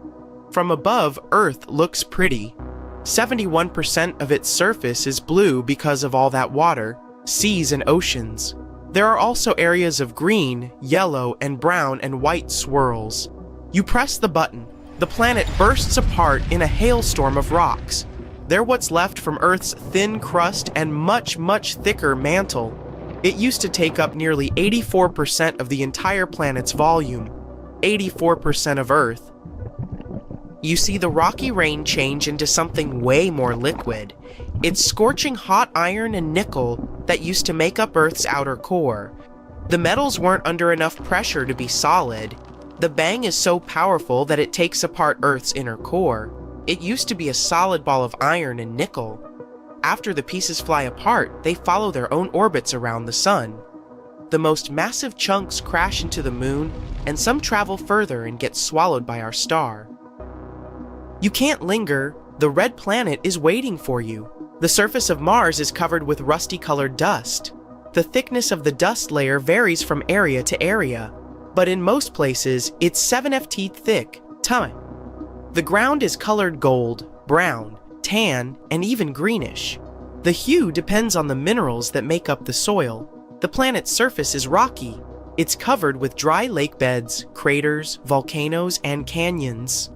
From above, Earth looks pretty. 71% of its surface is blue because of all that water, seas and oceans. There are also areas of green, yellow, and brown and white swirls. You press the button. The planet bursts apart in a hailstorm of rocks. They're what's left from Earth's thin crust and much, much thicker mantle. It used to take up nearly 84% of the entire planet's volume. 84% of Earth. You see the rocky rain change into something way more liquid. It's scorching hot iron and nickel that used to make up Earth's outer core. The metals weren't under enough pressure to be solid. The bang is so powerful that it takes apart Earth's inner core. It used to be a solid ball of iron and nickel. After the pieces fly apart, they follow their own orbits around the sun. The most massive chunks crash into the moon, and some travel further and get swallowed by our star. You can't linger. The red planet is waiting for you. The surface of Mars is covered with rusty-colored dust. The thickness of the dust layer varies from area to area, but in most places, it's 7 ft thick. The ground is colored gold, brown, tan, and even greenish. The hue depends on the minerals that make up the soil. The planet's surface is rocky. It's covered with dry lake beds, craters, volcanoes, and canyons.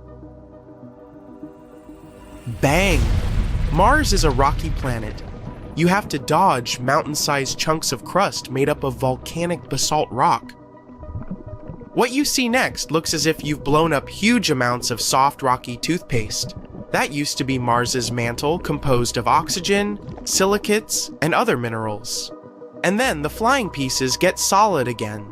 Bang! Mars is a rocky planet. You have to dodge mountain-sized chunks of crust made up of volcanic basalt rock. What you see next looks as if you've blown up huge amounts of soft, rocky toothpaste. That used to be Mars's mantle, composed of oxygen, silicates, and other minerals. And then the flying pieces get solid again.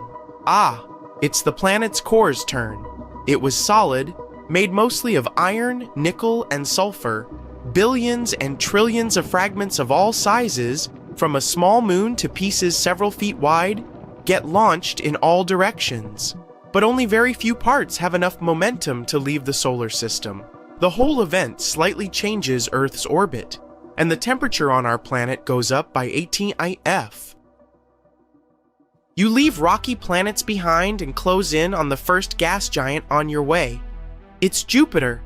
It's the planet's core's turn. It was solid, made mostly of iron, nickel, and sulfur. Billions and trillions of fragments of all sizes, from a small moon to pieces several feet wide, get launched in all directions. But only very few parts have enough momentum to leave the solar system. The whole event slightly changes Earth's orbit, and the temperature on our planet goes up by 18 IF. You leave rocky planets behind and close in on the first gas giant on your way. It's Jupiter.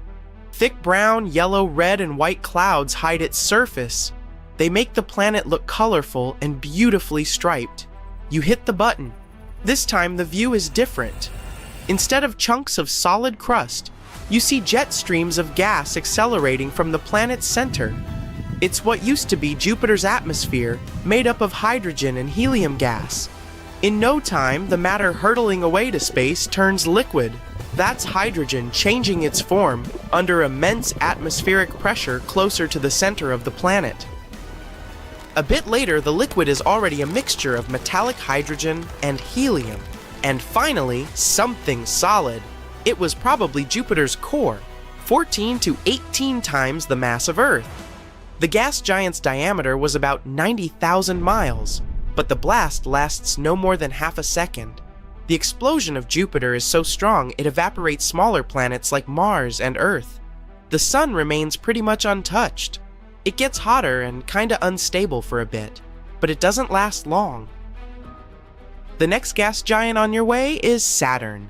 Thick brown, yellow, red, and white clouds hide its surface. They make the planet look colorful and beautifully striped. You hit the button. This time the view is different. Instead of chunks of solid crust, you see jet streams of gas accelerating from the planet's center. It's what used to be Jupiter's atmosphere, made up of hydrogen and helium gas. In no time, the matter hurtling away to space turns liquid. That's hydrogen changing its form under immense atmospheric pressure closer to the center of the planet. A bit later, the liquid is already a mixture of metallic hydrogen and helium. And finally, something solid. It was probably Jupiter's core, 14 to 18 times the mass of Earth. The gas giant's diameter was about 90,000 miles, but the blast lasts no more than half a second. The explosion of Jupiter is so strong it evaporates smaller planets like Mars and Earth. The sun remains pretty much untouched. It gets hotter and kinda unstable for a bit, but it doesn't last long. The next gas giant on your way is Saturn.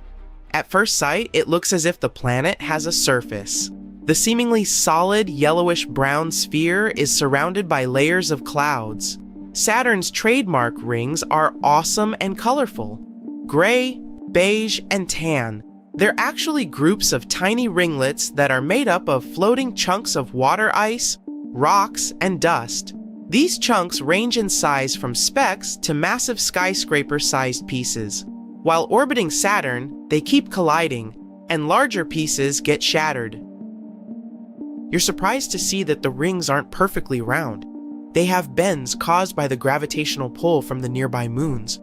At first sight, it looks as if the planet has a surface. The seemingly solid yellowish-brown sphere is surrounded by layers of clouds. Saturn's trademark rings are awesome and colorful. Gray, beige, and tan. They're actually groups of tiny ringlets that are made up of floating chunks of water ice, rocks, and dust. These chunks range in size from specks to massive skyscraper-sized pieces. While orbiting Saturn, they keep colliding, and larger pieces get shattered. You're surprised to see that the rings aren't perfectly round. They have bends caused by the gravitational pull from the nearby moons.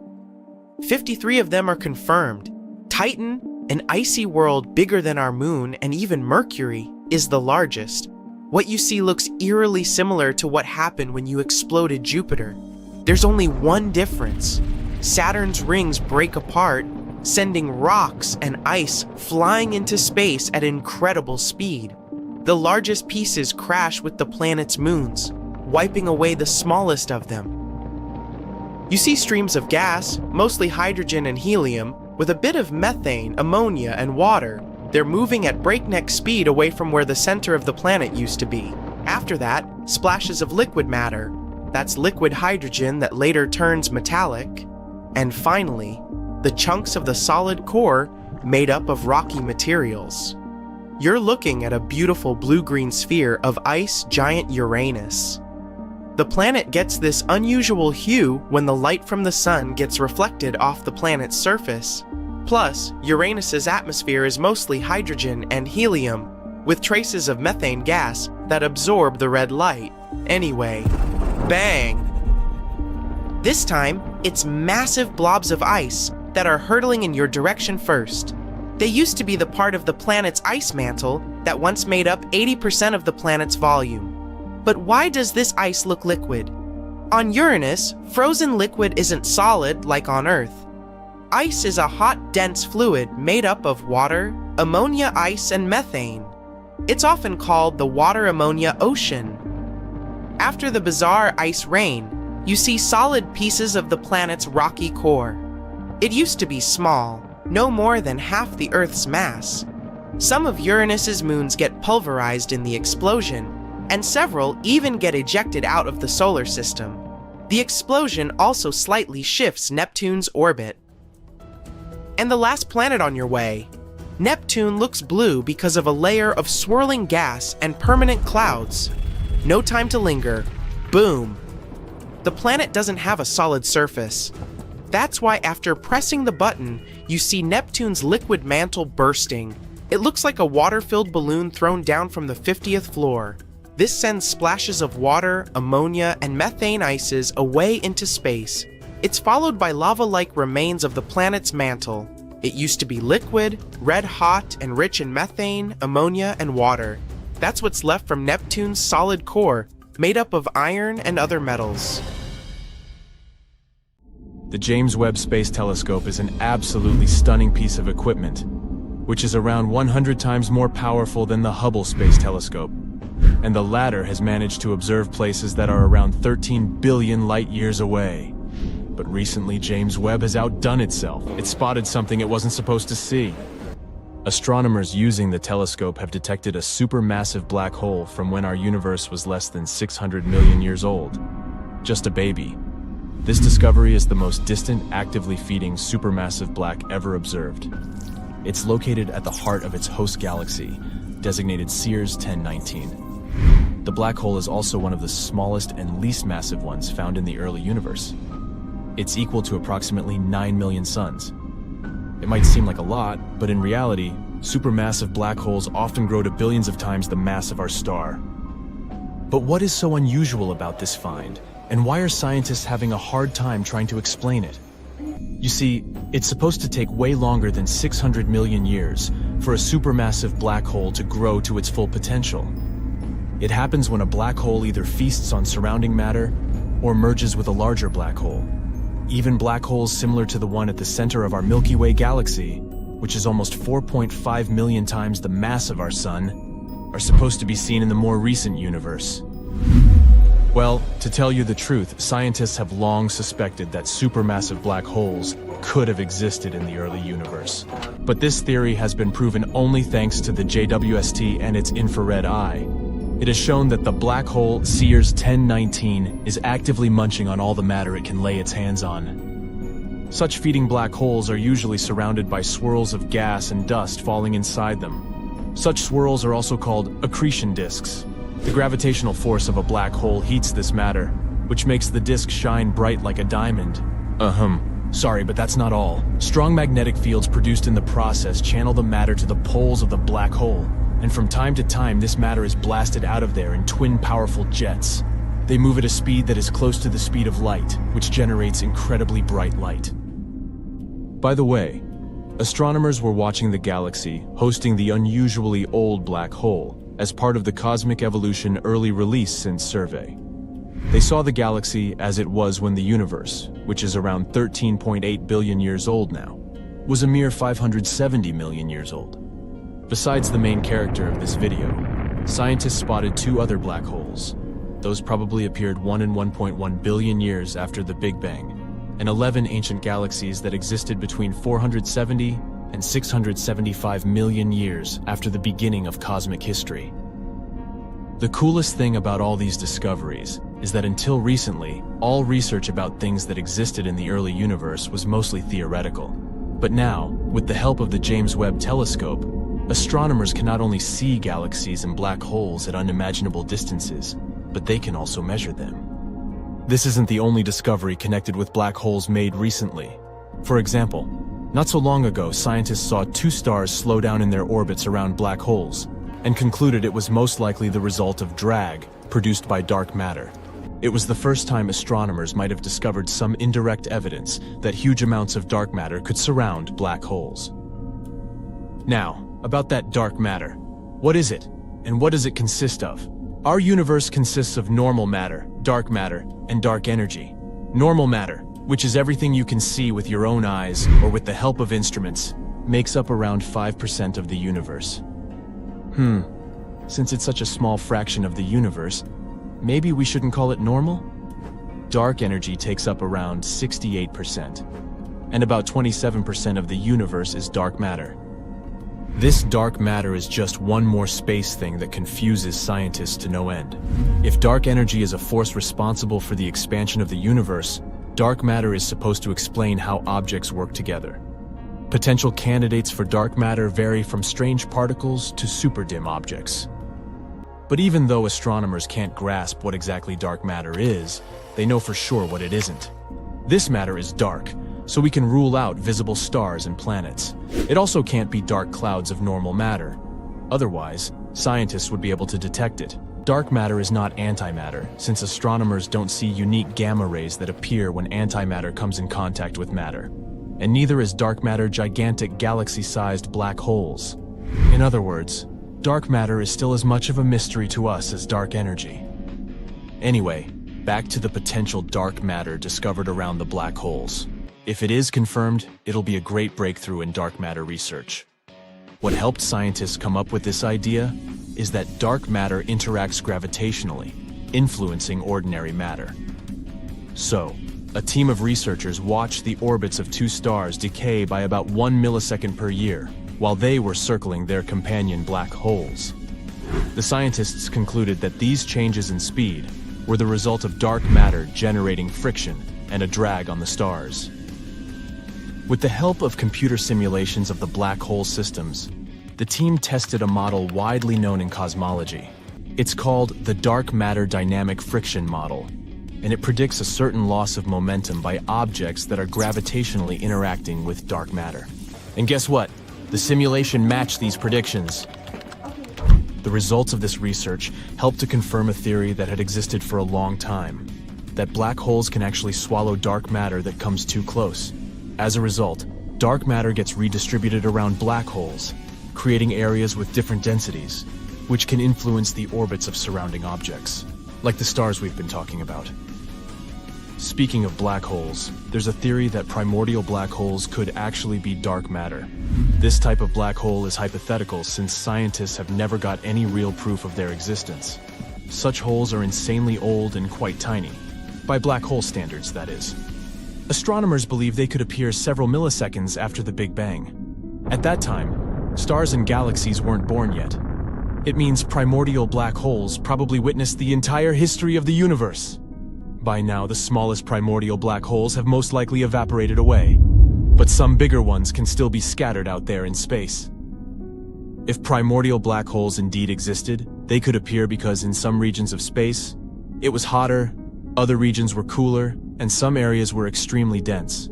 53 of them are confirmed. Titan, an icy world bigger than our moon and even Mercury, is the largest. What you see looks eerily similar to what happened when you exploded Jupiter. There's only one difference. Saturn's rings break apart, sending rocks and ice flying into space at incredible speed. The largest pieces crash with the planet's moons, wiping away the smallest of them. You see streams of gas, mostly hydrogen and helium, with a bit of methane, ammonia, and water. They're moving at breakneck speed away from where the center of the planet used to be. After that, splashes of liquid matter. That's liquid hydrogen that later turns metallic. And finally, the chunks of the solid core made up of rocky materials. You're looking at a beautiful blue-green sphere of ice giant Uranus. The planet gets this unusual hue when the light from the sun gets reflected off the planet's surface. Plus, Uranus's atmosphere is mostly hydrogen and helium, with traces of methane gas that absorb the red light. Anyway, bang! This time, it's massive blobs of ice that are hurtling in your direction first. They used to be the part of the planet's ice mantle that once made up 80% of the planet's volume. But why does this ice look liquid? On Uranus, frozen liquid isn't solid like on Earth. Ice is a hot, dense fluid made up of water, ammonia ice, and methane. It's often called the water-ammonia ocean. After the bizarre ice rain, you see solid pieces of the planet's rocky core. It used to be small, no more than half the Earth's mass. Some of Uranus's moons get pulverized in the explosion, and several even get ejected out of the solar system. The explosion also slightly shifts Neptune's orbit. And the last planet on your way. Neptune looks blue because of a layer of swirling gas and permanent clouds. No time to linger. Boom! The planet doesn't have a solid surface. That's why after pressing the button, you see Neptune's liquid mantle bursting. It looks like a water-filled balloon thrown down from the 50th floor. This sends splashes of water, ammonia, and methane ices away into space. It's followed by lava-like remains of the planet's mantle. It used to be liquid, red-hot, and rich in methane, ammonia, and water. That's what's left from Neptune's solid core, made up of iron and other metals. The James Webb Space Telescope is an absolutely stunning piece of equipment, which is around 100 times more powerful than the Hubble Space Telescope. And the latter has managed to observe places that are around 13 billion light-years away. But recently, James Webb has outdone itself. It spotted something it wasn't supposed to see. Astronomers using the telescope have detected a supermassive black hole from when our universe was less than 600 million years old. Just a baby. This discovery is the most distant, actively feeding supermassive black ever observed. It's located at the heart of its host galaxy, designated Sears 1019. The black hole is also one of the smallest and least massive ones found in the early universe. It's equal to approximately 9 million suns. It might seem like a lot, but in reality, supermassive black holes often grow to billions of times the mass of our star. But what is so unusual about this find, and why are scientists having a hard time trying to explain it? You see, it's supposed to take way longer than 600 million years for a supermassive black hole to grow to its full potential. It happens when a black hole either feasts on surrounding matter or merges with a larger black hole. Even black holes similar to the one at the center of our Milky Way galaxy, which is almost 4.5 million times the mass of our sun, are supposed to be seen in the more recent universe. Well, to tell you the truth, scientists have long suspected that supermassive black holes could have existed in the early universe. But this theory has been proven only thanks to the JWST and its infrared eye. It has shown that the black hole Sears 1019 is actively munching on all the matter it can lay its hands on. Such feeding black holes are usually surrounded by swirls of gas and dust falling inside them. Such swirls are also called accretion disks. The gravitational force of a black hole heats this matter, which makes the disk shine bright like a diamond. Sorry, but that's not all. Strong magnetic fields produced in the process channel the matter to the poles of the black hole. And from time to time, this matter is blasted out of there in twin powerful jets. They move at a speed that is close to the speed of light, which generates incredibly bright light. By the way, astronomers were watching the galaxy hosting the unusually old black hole as part of the Cosmic Evolution Early Release Synth survey. They saw the galaxy as it was when the universe, which is around 13.8 billion years old now, was a mere 570 million years old. Besides the main character of this video, scientists spotted two other black holes. Those probably appeared 1 in 1.1 billion years after the Big Bang, and 11 ancient galaxies that existed between 470 and 675 million years after the beginning of cosmic history. The coolest thing about all these discoveries is that until recently, all research about things that existed in the early universe was mostly theoretical. But now, with the help of the James Webb Telescope, astronomers can not only see galaxies and black holes at unimaginable distances, but they can also measure them. This isn't the only discovery connected with black holes made recently. For example, not so long ago, scientists saw two stars slow down in their orbits around black holes, and concluded it was most likely the result of drag produced by dark matter. It was the first time astronomers might have discovered some indirect evidence that huge amounts of dark matter could surround black holes. Now, about that dark matter. What is it, and what does it consist of? Our universe consists of normal matter, and dark energy. Normal matter, which is everything you can see with your own eyes or with the help of instruments, makes up around 5% of the universe. Since it's such a small fraction of the universe, maybe we shouldn't call it normal? Dark energy takes up around 68%, and about 27% of the universe is dark matter. This dark matter is just one more space thing that confuses scientists to no end. If dark energy is a force responsible for the expansion of the universe, dark matter is supposed to explain how objects work together. Potential candidates for dark matter vary from strange particles to super dim objects. But even though astronomers can't grasp what exactly dark matter is, they know for sure what it isn't. This matter is dark, so we can rule out visible stars and planets. It also can't be dark clouds of normal matter. Otherwise, scientists would be able to detect it. Dark matter is not antimatter, since astronomers don't see unique gamma rays that appear when antimatter comes in contact with matter. And neither is dark matter gigantic galaxy-sized black holes. In other words, dark matter is still as much of a mystery to us as dark energy. Anyway, back to the potential dark matter discovered around the black holes. If it is confirmed, it'll be a great breakthrough in dark matter research. What helped scientists come up with this idea is that dark matter interacts gravitationally, influencing ordinary matter. So, a team of researchers watched the orbits of two stars decay by about 1 millisecond per year, while they were circling their companion black holes. The scientists concluded that these changes in speed were the result of dark matter generating friction and a drag on the stars. With the help of computer simulations of the black hole systems, the team tested a model widely known in cosmology. It's called the Dark Matter Dynamic Friction Model, and it predicts a certain loss of momentum by objects that are gravitationally interacting with dark matter. And guess what? The simulation matched these predictions. The results of this research helped to confirm a theory that had existed for a long time, that black holes can actually swallow dark matter that comes too close. As a result, dark matter gets redistributed around black holes, creating areas with different densities, which can influence the orbits of surrounding objects, like the stars we've been talking about. Speaking of black holes, there's a theory that primordial black holes could actually be dark matter. This type of black hole is hypothetical since scientists have never got any real proof of their existence. Such holes are insanely old and quite tiny. By black hole standards, that is. Astronomers believe they could appear several milliseconds after the Big Bang. At that time, stars and galaxies weren't born yet. It means primordial black holes probably witnessed the entire history of the universe. By now, the smallest primordial black holes have most likely evaporated away, but some bigger ones can still be scattered out there in space. If primordial black holes indeed existed, they could appear because in some regions of space, it was hotter, other regions were cooler, and some areas were extremely dense.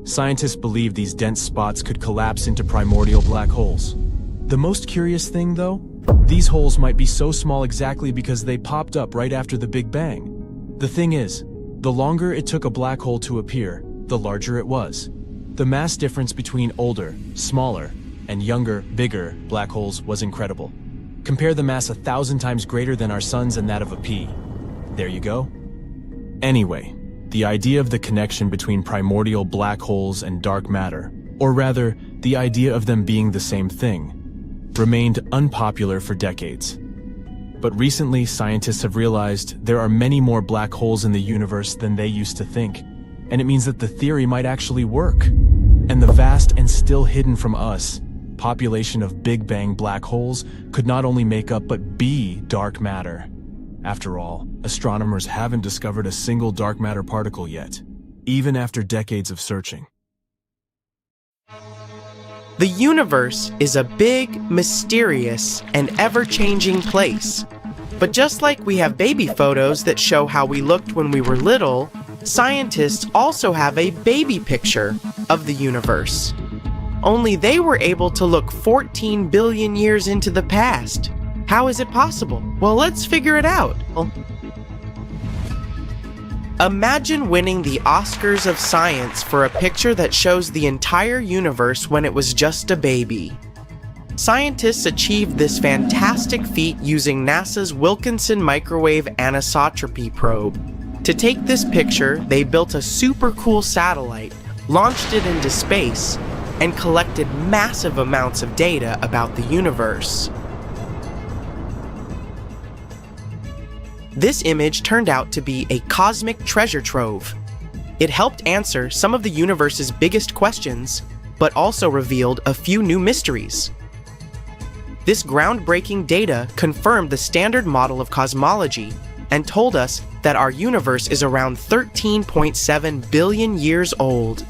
Scientists believe these dense spots could collapse into primordial black holes. The most curious thing, though, these holes might be so small exactly because they popped up right after the Big Bang. The thing is, the longer it took a black hole to appear, the larger it was. The mass difference between older, smaller, and younger, bigger black holes was incredible. Compare the mass 1,000 times greater than our sun's and that of a pea. There you go. Anyway, the idea of the connection between primordial black holes and dark matter, or rather, the idea of them being the same thing, remained unpopular for decades. But recently, scientists have realized there are many more black holes in the universe than they used to think, and it means that the theory might actually work. And the vast and still hidden from us population of Big Bang black holes could not only make up but be dark matter. After all, astronomers haven't discovered a single dark matter particle yet, even after decades of searching. The universe is a big, mysterious, and ever-changing place. But just like we have baby photos that show how we looked when we were little, scientists also have a baby picture of the universe. Only they were able to look 14 billion years into the past. How is it possible? Well, let's figure it out. Imagine winning the Oscars of science for a picture that shows the entire universe when it was just a baby. Scientists achieved this fantastic feat using NASA's Wilkinson Microwave Anisotropy probe. To take this picture, they built a super cool satellite, launched it into space, and collected massive amounts of data about the universe. This image turned out to be a cosmic treasure trove. It helped answer some of the universe's biggest questions, but also revealed a few new mysteries. This groundbreaking data confirmed the standard model of cosmology and told us that our universe is around 13.7 billion years old.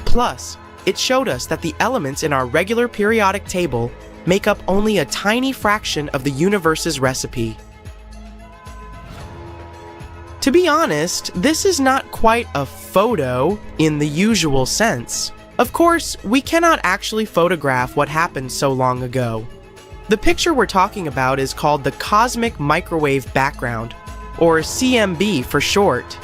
Plus, it showed us that the elements in our regular periodic table make up only a tiny fraction of the universe's recipe. To be honest, this is not quite a photo in the usual sense. Of course, we cannot actually photograph what happened so long ago. The picture we're talking about is called the Cosmic Microwave Background, or CMB for short.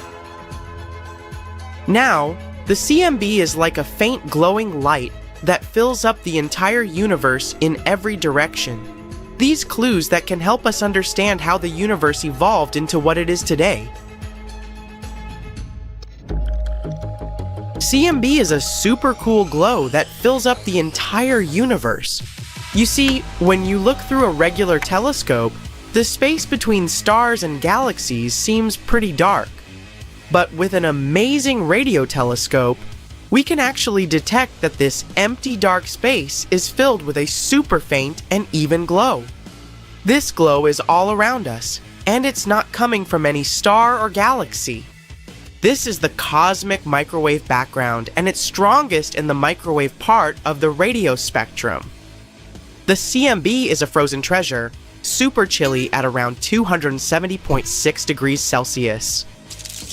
Now, the CMB is like a faint glowing light that fills up the entire universe in every direction. These clues that can help us understand how the universe evolved into what it is today. CMB is a super cool glow that fills up the entire universe. You see, when you look through a regular telescope, the space between stars and galaxies seems pretty dark. But with an amazing radio telescope, we can actually detect that this empty dark space is filled with a super faint and even glow. This glow is all around us, and it's not coming from any star or galaxy. This is the cosmic microwave background, and it's strongest in the microwave part of the radio spectrum. The CMB is a frozen treasure, super chilly at around 270.6 degrees Celsius.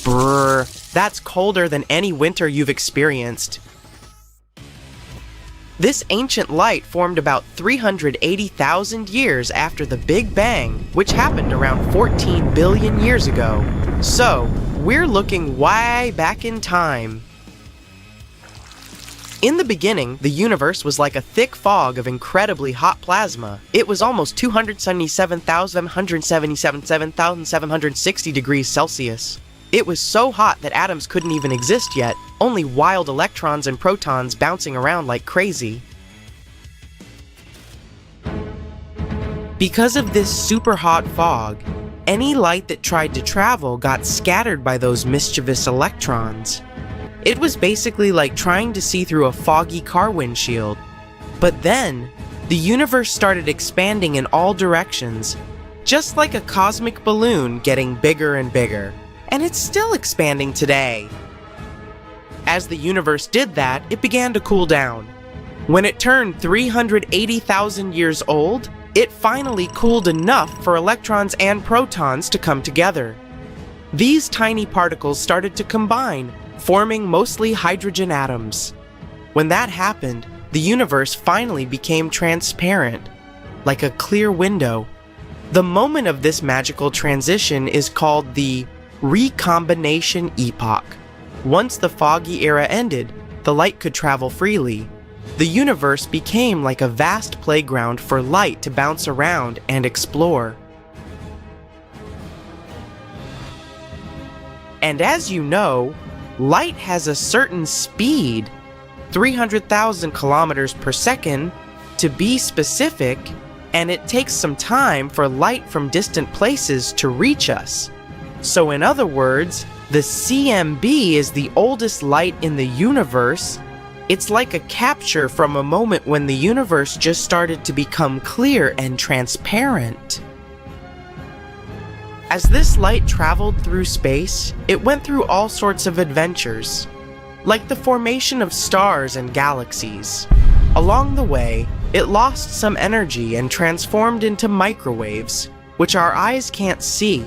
Brrr, that's colder than any winter you've experienced. This ancient light formed about 380,000 years after the Big Bang, which happened around 14 billion years ago. So, we're looking way back in time. In the beginning, the universe was like a thick fog of incredibly hot plasma. It was almost 277,760 degrees Celsius. It was so hot that atoms couldn't even exist yet, only wild electrons and protons bouncing around like crazy. Because of this super hot fog, any light that tried to travel got scattered by those mischievous electrons. It was basically like trying to see through a foggy car windshield. But then, the universe started expanding in all directions, just like a cosmic balloon getting bigger and bigger. And it's still expanding today. As the universe did that, it began to cool down. When it turned 380,000 years old, it finally cooled enough for electrons and protons to come together. These tiny particles started to combine, forming mostly hydrogen atoms. When that happened, the universe finally became transparent, like a clear window. The moment of this magical transition is called the recombination epoch. Once the foggy era ended, the light could travel freely. The universe became like a vast playground for light to bounce around and explore. And as you know, light has a certain speed, 300,000 kilometers per second, to be specific, and it takes some time for light from distant places to reach us. So in other words, the CMB is the oldest light in the universe. It's like a capture from a moment when the universe just started to become clear and transparent. As this light traveled through space, it went through all sorts of adventures, like the formation of stars and galaxies. Along the way, it lost some energy and transformed into microwaves, which our eyes can't see,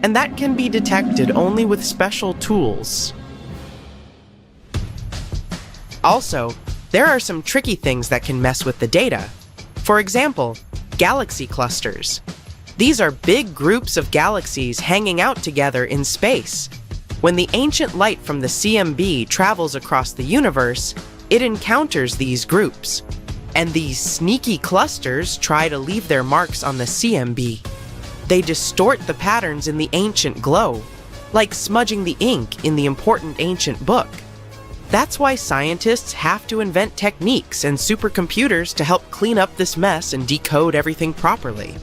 and that can be detected only with special tools. Also, there are some tricky things that can mess with the data. For example, galaxy clusters. These are big groups of galaxies hanging out together in space. When the ancient light from the CMB travels across the universe, it encounters these groups. And these sneaky clusters try to leave their marks on the CMB. They distort the patterns in the ancient glow, like smudging the ink in the important ancient book. That's why scientists have to invent techniques and supercomputers to help clean up this mess and decode everything properly.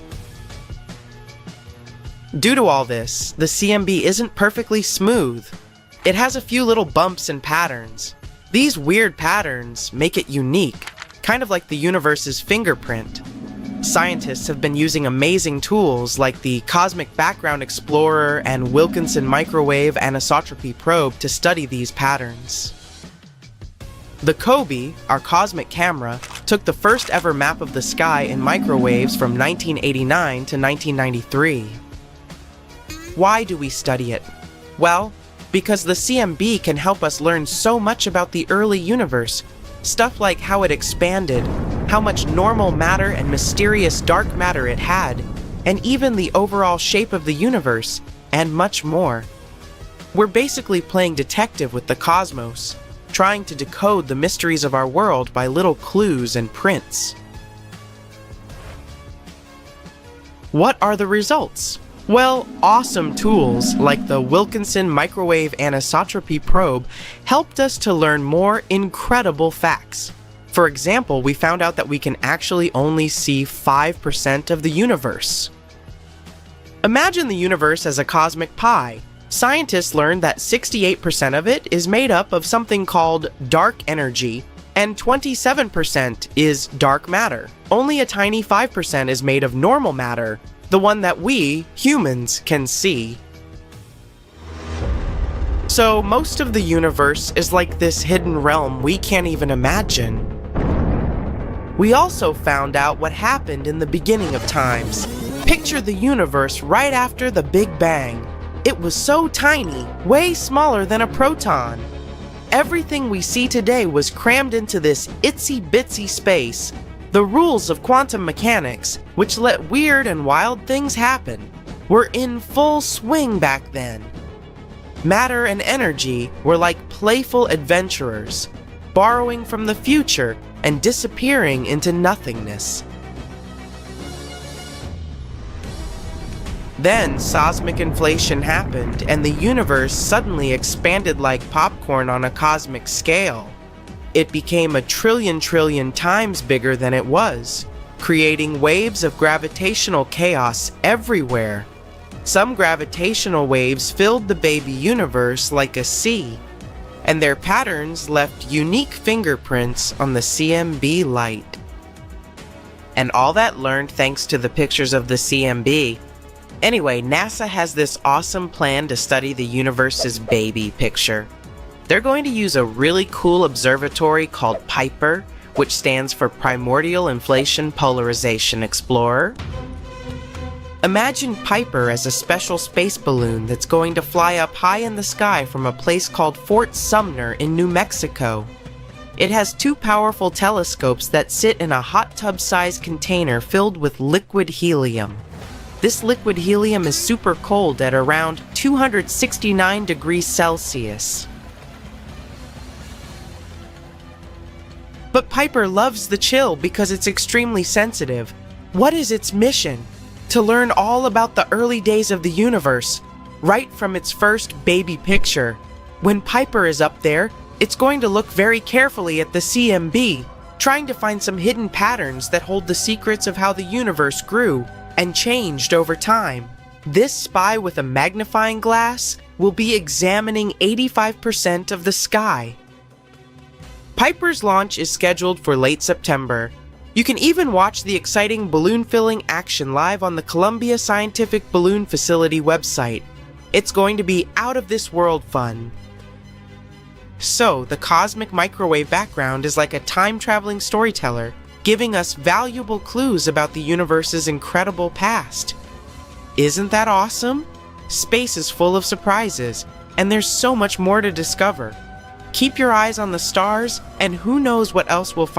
Due to all this, the CMB isn't perfectly smooth. It has a few little bumps and patterns. These weird patterns make it unique, kind of like the universe's fingerprint. Scientists have been using amazing tools like the Cosmic Background Explorer and Wilkinson Microwave Anisotropy Probe to study these patterns. The COBE, our cosmic camera, took the first ever map of the sky in microwaves from 1989 to 1993. Why do we study it? Well, because the CMB can help us learn so much about the early universe, stuff like how it expanded, how much normal matter and mysterious dark matter it had, and even the overall shape of the universe, and much more. We're basically playing detective with the cosmos, trying to decode the mysteries of our world by little clues and prints. What are the results? Well, awesome tools like the Wilkinson Microwave Anisotropy Probe helped us to learn more incredible facts. For example, we found out that we can actually only see 5% of the universe. Imagine the universe as a cosmic pie. Scientists learned that 68% of it is made up of something called dark energy, and 27% is dark matter. Only a tiny 5% is made of normal matter, the one that we, humans, can see. So most of the universe is like this hidden realm we can't even imagine. We also found out what happened in the beginning of times. Picture the universe right after the Big Bang. It was so tiny, way smaller than a proton. Everything we see today was crammed into this itsy-bitsy space. The rules of quantum mechanics, which let weird and wild things happen, were in full swing back then. Matter and energy were like playful adventurers, borrowing from the future and disappearing into nothingness. Then seismic inflation happened, and the universe suddenly expanded like popcorn on a cosmic scale. It became a trillion times bigger than it was, creating waves of gravitational chaos everywhere. Some gravitational waves filled the baby universe like a sea, and their patterns left unique fingerprints on the CMB light. And all that learned thanks to the pictures of the CMB. Anyway, NASA has this awesome plan to study the universe's baby picture. They're going to use a really cool observatory called PIPER, which stands for Primordial Inflation Polarization Explorer. Imagine PIPER as a special space balloon that's going to fly up high in the sky from a place called Fort Sumner in New Mexico. It has two powerful telescopes that sit in a hot tub-sized container filled with liquid helium. This liquid helium is super cold at around 269 degrees Celsius. But PIPER loves the chill because it's extremely sensitive. What is its mission? To learn all about the early days of the universe. right from its first baby picture. When Piper is up there, it's going to look very carefully at the CMB, trying to find some hidden patterns that hold the secrets of how the universe grew and changed over time. This spy with a magnifying glass will be examining 85% of the sky. Piper's launch is scheduled for late September. You can even watch the exciting balloon filling action live on the Columbia Scientific Balloon Facility website. It's going to be out of this world fun. So, the cosmic microwave background is like a time-traveling storyteller, giving us valuable clues about the universe's incredible past. Isn't that awesome? Space is full of surprises, and there's so much more to discover. Keep your eyes on the stars, and who knows what else we'll find.